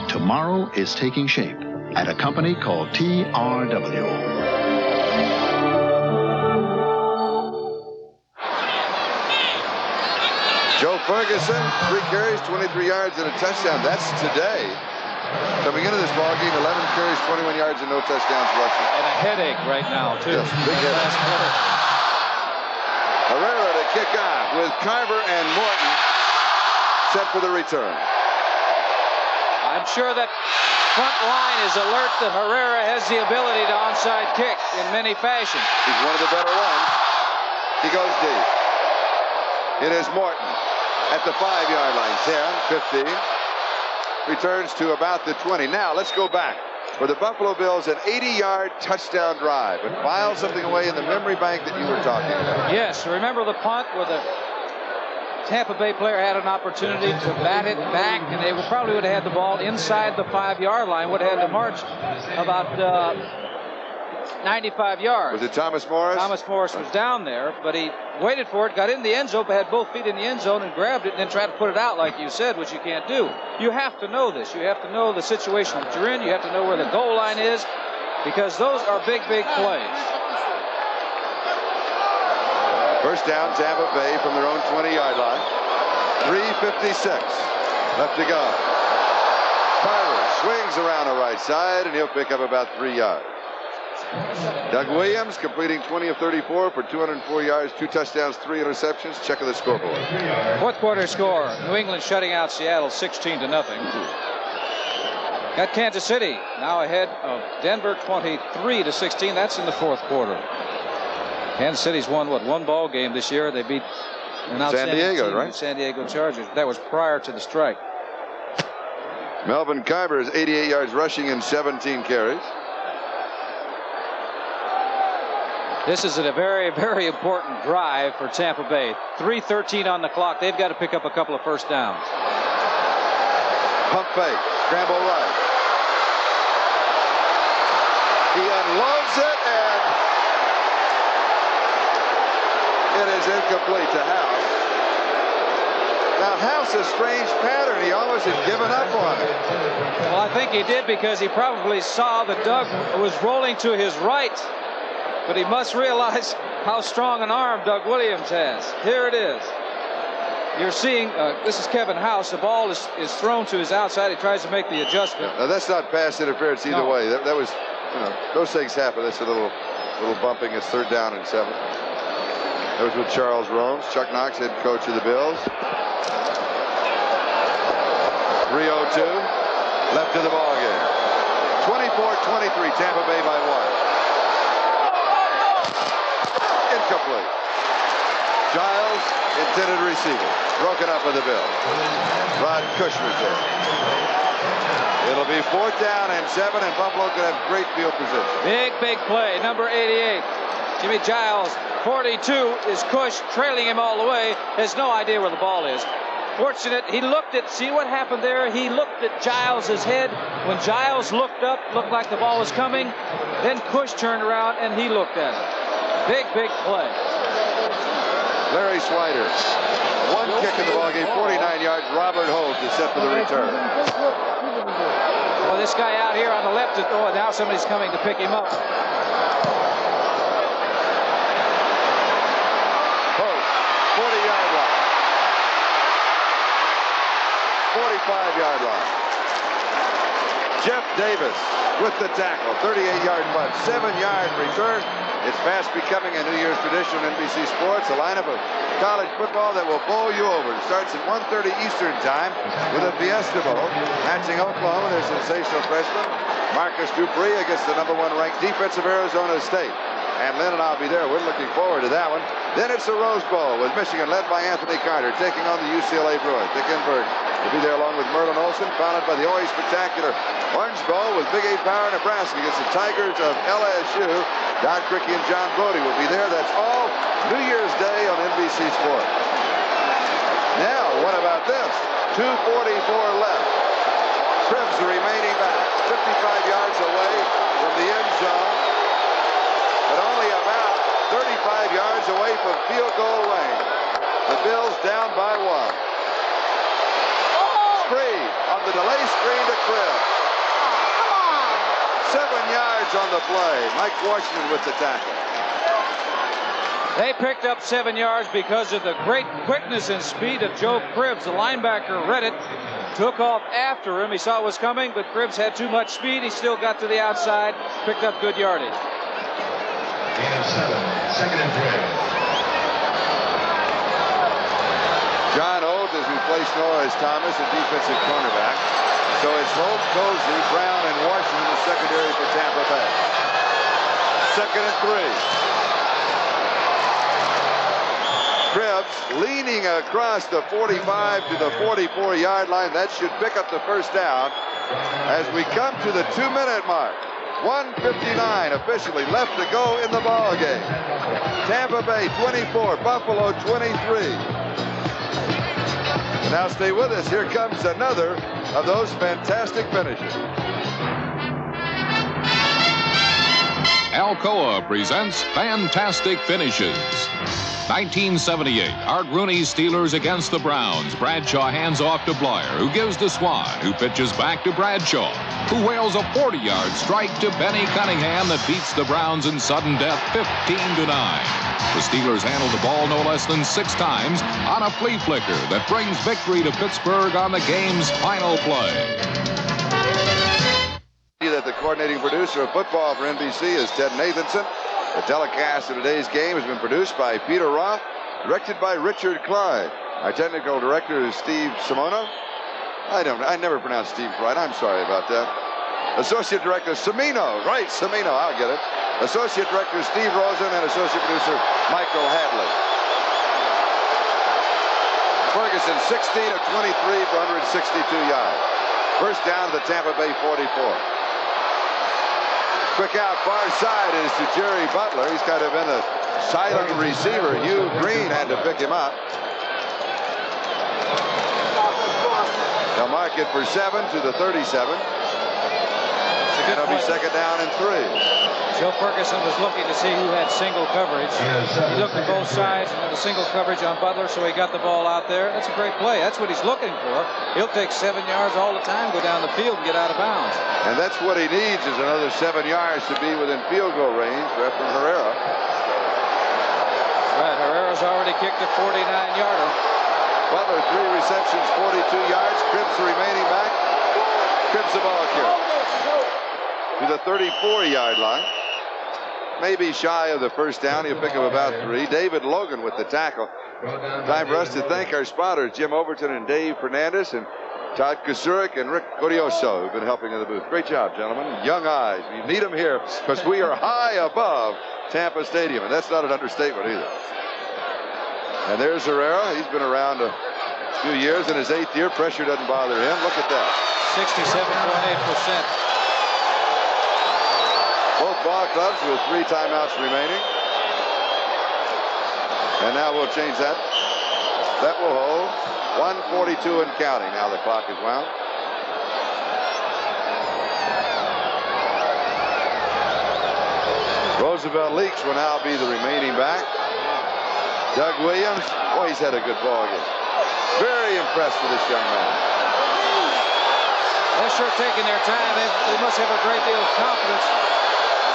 Tomorrow is taking shape at a company called TRW. Joe Ferguson, 3 carries, 23 yards, and a touchdown. That's today. Coming into this ballgame, 11 carries, 21 yards, and no touchdowns rushing. And a headache right now, too. Yes, big headache. Herrera to kick off with Carver and Morton set for the return. I'm sure that front line is alert that Herrera has the ability to onside kick in many fashions. He's one of the better ones. He goes deep. It is Morton at the 5-yard line. 10, 15. Returns to about the 20. Now let's go back. For the Buffalo Bills, an 80-yard touchdown drive. But file something away in the memory bank that you were talking about. Yes, remember the punt where the Tampa Bay player had an opportunity to bat it back, and they probably would have had the ball inside the 5-yard line, would have had to march about 95 yards. Was it Thomas Morris? Thomas Morris was down there, but he waited for it, got in the end zone, but had both feet in the end zone and grabbed it and then tried to put it out like you said, which you can't do. You have to know this. You have to know the situation that you're in. You have to know where the goal line is, because those are big, big plays. First down, Tampa Bay from their own 20-yard line. 3:56 left to go. Carver swings around the right side, and he'll pick up about 3 yards. Doug Williams completing 20 of 34 for 204 yards, 2 touchdowns, 3 interceptions. Check of the scoreboard. Fourth quarter score. New England shutting out Seattle 16-0. Got Kansas City now ahead of Denver 23-16. That's in the fourth quarter. Kansas City's won, one ball game this year. They beat San Diego, team, right? San Diego Chargers. That was prior to the strike. Melvin Carver is 88 yards rushing and 17 carries. This is a very, very important drive for Tampa Bay. 3:13 on the clock. They've got to pick up a couple of first downs. Pump fake. Scramble right. He unloads it, and it is incomplete to House. Now, House, a strange pattern. He almost had given up on it. Well, I think he did because he probably saw that Doug was rolling to his right. But he must realize how strong an arm Doug Williams has. Here it is. You're seeing, this is Kevin House. The ball is thrown to his outside. He tries to make the adjustment. Now, that's not pass interference either way. That was, those things happen. That's a little bumping. It's 3rd down and 7. That was with Charles Romes, Chuck Knox, head coach of the Bills. 3:02 left to the ball game. 24-23, Tampa Bay by 1. Incomplete. Giles, intended receiver. Broken up with the Bills. Rod Kushner there. It'll be 4th down and 7, and Buffalo could have great field position. Big play. Number 88. Jimmy Giles, 42, is Cush trailing him all the way. Has no idea where the ball is. Fortunate, he looked at, see what happened there? He looked at Giles' head. When Giles looked up, looked like the ball was coming. Then Cush turned around and he looked at it. Big play. Larry Swider. One kick in the ballgame, 49 yards. Robert Holt is set for the return. Well, this guy out here on the left, now somebody's coming to pick him up. Holt, 40-yard line. 45-yard line. Jeff Davis with the tackle, 38-yard punt, 7-yard return. It's fast becoming a New Year's tradition on NBC Sports, a lineup of college football that will bowl you over. It starts at 1:30 Eastern Time with a Fiesta Bowl, matching Oklahoma, their sensational freshman, Marcus Dupree, against the #1 ranked defensive Arizona State. And Lynn and I'll be there. We're looking forward to that one. Then it's the Rose Bowl with Michigan, led by Anthony Carter, taking on the UCLA Bruins. Dick Enberg will be there along with Merlin Olsen, followed by the always spectacular Orange Bowl with Big 8 Power Nebraska against the Tigers of LSU. Don Crickey and John Brody will be there. That's all New Year's Day on NBC Sports. Now, what about this? 2:44 left. Cribbs, the remaining back, 55 yards away from the end zone, but only about 35 yards away from field goal range. The Bills down by 1. Screen on the delay screen to Cribbs. 7 yards on the play. Mike Washington with the tackle. They picked up 7 yards because of the great quickness and speed of Joe Cribbs. The linebacker read it, took off after him. He saw it was coming, but Cribbs had too much speed. He still got to the outside, picked up good yardage. Gain of 7, 2nd and 3. John Oates has replaced Norris Thomas, a defensive cornerback. So it's Holt, Cozy, Brown, and Washington, the secondary for Tampa Bay. 2nd and 3. Cribbs leaning across the 45 to the 44-yard line. That should pick up the first down as we come to the 2-minute mark. 1:59 officially left to go in the ball game. Tampa Bay 24, Buffalo 23. Now stay with us. Here comes another of those fantastic finishes. Alcoa presents Fantastic Finishes. 1978, Art Rooney's Steelers against the Browns. Bradshaw hands off to Blyer, who gives to Swan, who pitches back to Bradshaw, who whales a 40-yard strike to Benny Cunningham that beats the Browns in sudden death 15-9. The Steelers handled the ball no less than 6 times on a flea flicker that brings victory to Pittsburgh on the game's final play. That the coordinating producer of football for NBC is Ted Nathanson. The telecast of today's game has been produced by Peter Roth, directed by Richard Clyde. Our technical director is Steve Simono. I never pronounce Steve right. I'm sorry about that. Associate director Cimino. Right, Cimino. I'll get it. Associate director Steve Rosen and associate producer Michael Hadley. Ferguson 16 of 23 for 162 yards. First down to the Tampa Bay 44. Quick out far side is to Jerry Butler. He's kind of been a silent receiver. Hugh Green had to pick him up. They'll mark it for 7 to the 37. It'll be 2nd down and 3. Joe Ferguson was looking to see who had single coverage. He looked at both sides and had a single coverage on Butler, so he got the ball out there. That's a great play. That's what he's looking for. He'll take 7 yards all the time, go down the field and get out of bounds. And that's what he needs, is another 7 yards to be within field goal range from Herrera. That's right. Herrera's already kicked a 49-yarder. Butler, 3 receptions, 42 yards. Cribbs the remaining back. Cribbs the ball carrier to the 34-yard line. Maybe shy of the first down. He'll pick up about 3. David Logan with the tackle. Time for us to thank our spotters, Jim Overton and Dave Fernandez, and Todd Kusurik and Rick Codioso, who've been helping in the booth. Great job, gentlemen. Young eyes. You need them here because we are high above Tampa Stadium, and that's not an understatement either. And there's Herrera. He's been around a few years. In his 8th year, pressure doesn't bother him. Look at that. 67.8%. Both ball clubs with 3 timeouts remaining. And now we'll change that. That will hold. 1:42 and counting. Now the clock is wound. Roosevelt Leaks will now be the remaining back. Doug Williams, oh, he's had a good ball game. Very impressed with this young man. They're sure taking their time. They must have a great deal of confidence.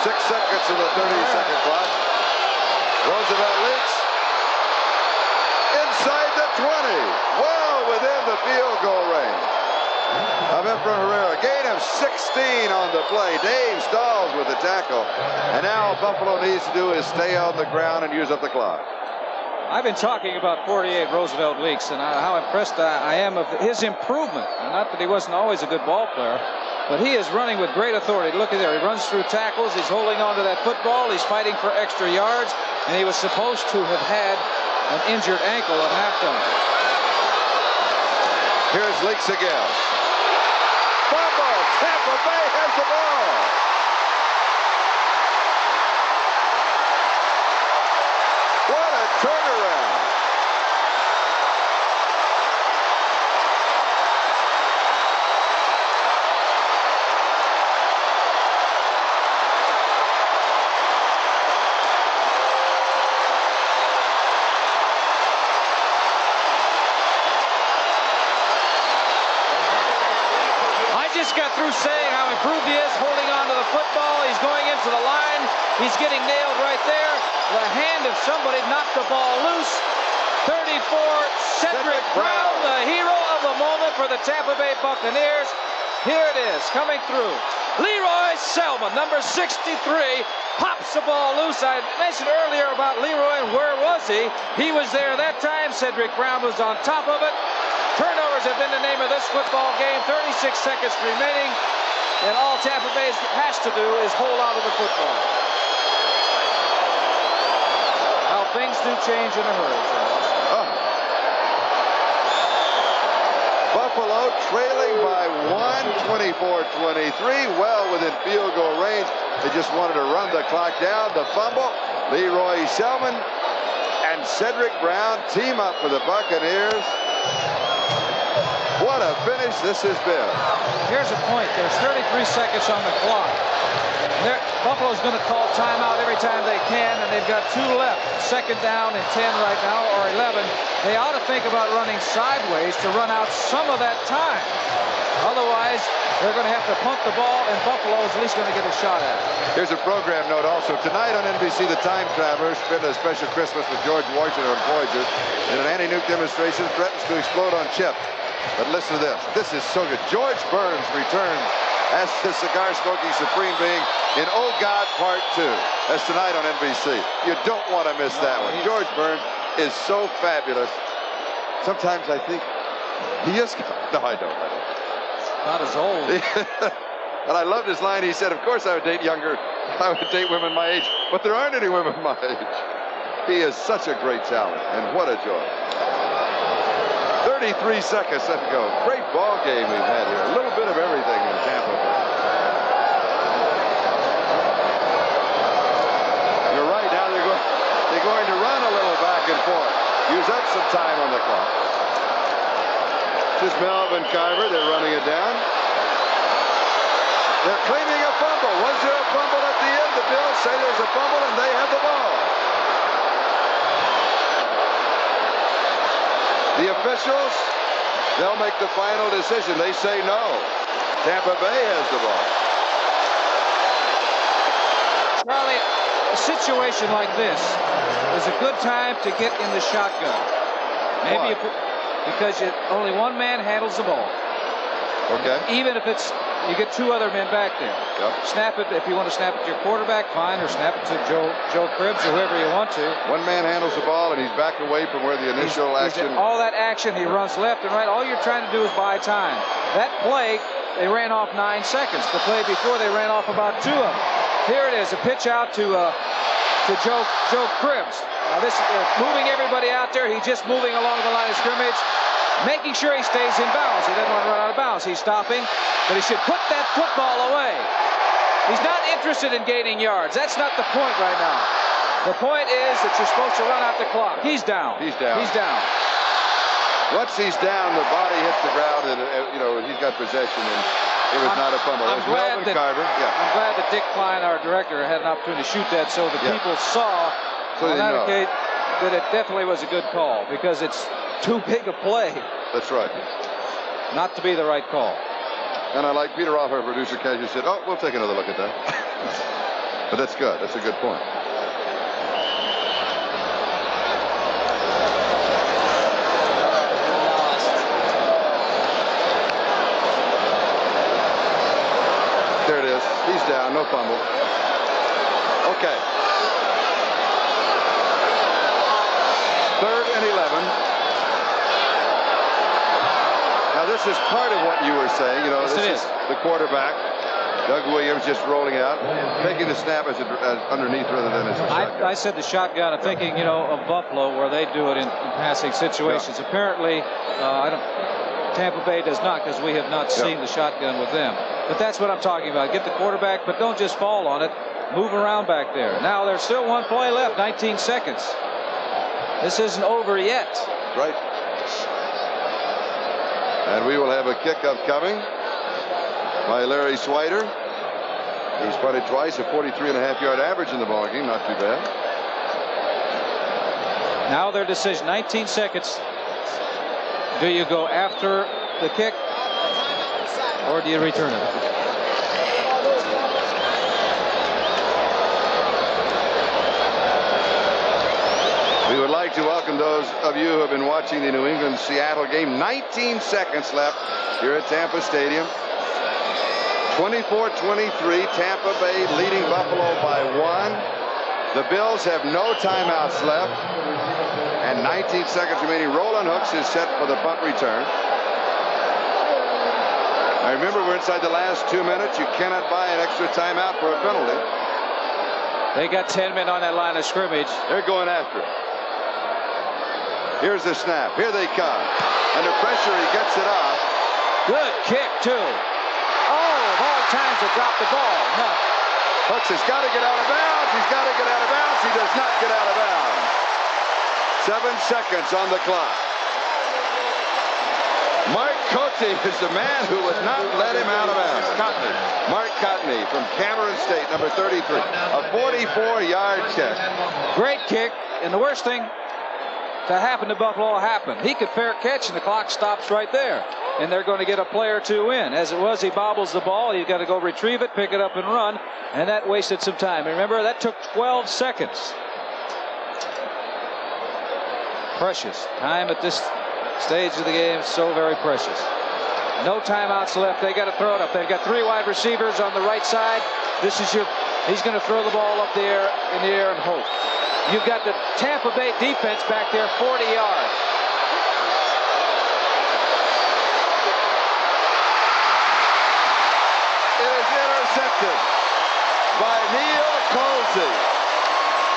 6 seconds of the 30-second clock. Roosevelt Leaks inside the 20. Well within the field goal range of Efrain Herrera. Gain of 16 on the play. Dave stalls with the tackle. And now all Buffalo needs to do is stay on the ground and use up the clock. I've been talking about 48 Roosevelt Leaks and how impressed I am of his improvement. And not that he wasn't always a good ball player, but he is running with great authority. Look at there. He runs through tackles. He's holding on to that football. He's fighting for extra yards. And he was supposed to have had an injured ankle at halftime. Here's Leaks again. Fumble. Tampa Bay has the ball. What a turnaround. Got through saying how improved he is, holding on to the football. He's going into the line. He's getting nailed right there. The hand of somebody knocked the ball loose. 34, Cedric Brown, the hero of the moment for the Tampa Bay Buccaneers. Here it is, coming through. Leroy Selmon, number 63, pops the ball loose. I mentioned earlier about Leroy and where was he? He was there that time. Cedric Brown was on top of it. Turnovers have been the name of this football game. 36 seconds remaining. And all Tampa Bay has to do is hold on to the football. How things do change in a hurry, Charles. Buffalo trailing by 1, 24-23, well within field goal range. They just wanted to run the clock down. The fumble, Leroy Selmon and Cedric Brown team up for the Buccaneers. What a finish this has been. Here's a point. There's 33 seconds on the clock. Buffalo's going to call timeout every time they can, and they've got 2 left. 2nd down and 10 right now, or 11. They ought to think about running sideways to run out some of that time. Otherwise, they're going to have to punt the ball, and Buffalo is at least going to get a shot at it. Here's a program note also. Tonight on NBC, the Time Travelers spend a special Christmas with George Washington and Voyager, and an anti-nuke demonstration threatens to explode on Chip. But listen to this. This is so good. George Burns returns as the cigar-smoking supreme being in Oh God Part 2. That's tonight on NBC. You don't want to miss that one. George Burns is so fabulous. Sometimes I think he is. No, I don't. Not as old. And I loved his line. He said, of course I would date younger. I would date women my age. But there aren't any women my age. He is such a great talent. And what a joy. 33 seconds left to go. Great ball game we've had here. A little bit of everything in Tampa Bay. You're right. Now they're going to run a little back and forth. Use up some time on the clock. This is Melvin Carver. They're running it down. They're claiming a fumble. Was there a fumble at the end? The Bills say there's a fumble, and they have the ball. The officials, they'll make the final decision. They say no. Tampa Bay has the ball. Charlie, a situation like this is a good time to get in the shotgun. Maybe because only one man handles the ball. Okay. Even if you get 2 other men back there. Yep. Snap it if you want to snap it to your quarterback, fine, or snap it to Joe Cribbs or whoever you want to. One man handles the ball, and he's back away from where the initial action. All that action, he runs left and right. All you're trying to do is buy time. That play, they ran off 9 seconds. The play before, they ran off about 2 of them. Here it is, a pitch out to Joe Cribbs. This moving everybody out there. He's just moving along the line of scrimmage. making sure he stays in bounds. He doesn't want to run out of bounds. He's stopping, but he should put that football away. He's not interested in gaining yards. That's not the point right now. The point is that you're supposed to run out the clock. He's down. He's down. He's down. Once he's down, the body hits the ground, and he's got possession, and it was not a fumble. I'm glad that Dick Klein, our director, had an opportunity to shoot that, so the people saw on that occasion that it definitely was a good call, because it's too big a play. That's right. Not to be the right call. And I like Peter Off, our producer, casually said, "Oh, we'll take another look at that." But that's good. That's a good point. There it is. He's down. No fumble. Okay. 3rd and 11. Now, this is part of what you were saying. Yes, this is the quarterback, Doug Williams, just rolling out, taking the snap as underneath rather than as a shotgun. I said the shotgun. I'm thinking, of Buffalo, where they do it in passing situations. Yeah. Apparently, Tampa Bay does not, because we have not seen the shotgun with them. But that's what I'm talking about. Get the quarterback, but don't just fall on it. Move around back there. Now, there's still one play left, 19 seconds. This isn't over yet. Right. And we will have a kickoff coming by Larry Swider. He's punted twice, a 43.5-yard average in the ballgame. Not too bad. Now their decision, 19 seconds. Do you go after the kick, or do you return it? We would like to welcome those of you who have been watching the New England-Seattle game. 19 seconds left here at Tampa Stadium. 24-23, Tampa Bay leading Buffalo by 1. The Bills have no timeouts left, and 19 seconds remaining. Roland Hooks is set for the punt return. Now remember, we're inside the last 2 minutes. You cannot buy an extra timeout for a penalty. They got 10 men on that line of scrimmage. They're going after it. Here's the snap. Here they come. Under pressure, he gets it off. Good kick, too. Oh, of all times to drop the ball. No. Hooks has got to get out of bounds. He's got to get out of bounds. He does not get out of bounds. 7 seconds on the clock. Mark Cote is the man who would not let him out of bounds. Cotney. Mark Cotney from Cameron State, number 33. A 44-yard kick. Great kick. And the worst thing to happen to Buffalo happened. He could fair catch, and the clock stops right there. And they're going to get a play or two in. As it was, he bobbles the ball. He's got to go retrieve it, pick it up, and run. And that wasted some time. Remember, that took 12 seconds. Precious. Time at this stage of the game, so very precious. No timeouts left. They got to throw it up. They've got 3 wide receivers on the right side. This is he's going to throw the ball up there in the air and hope. You've got the Tampa Bay defense back there, 40 yards. It is intercepted by Neil Colsey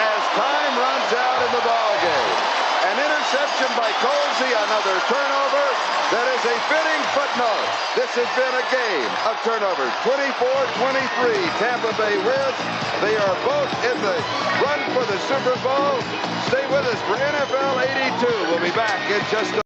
as time runs out in the ballgame. An interception by Colsey, another turnover. That is a fitting footnote. This has been a game of turnovers. 24-23, Tampa Bay wins. They are both in the run for the Super Bowl. Stay with us for NFL 82. We'll be back in just a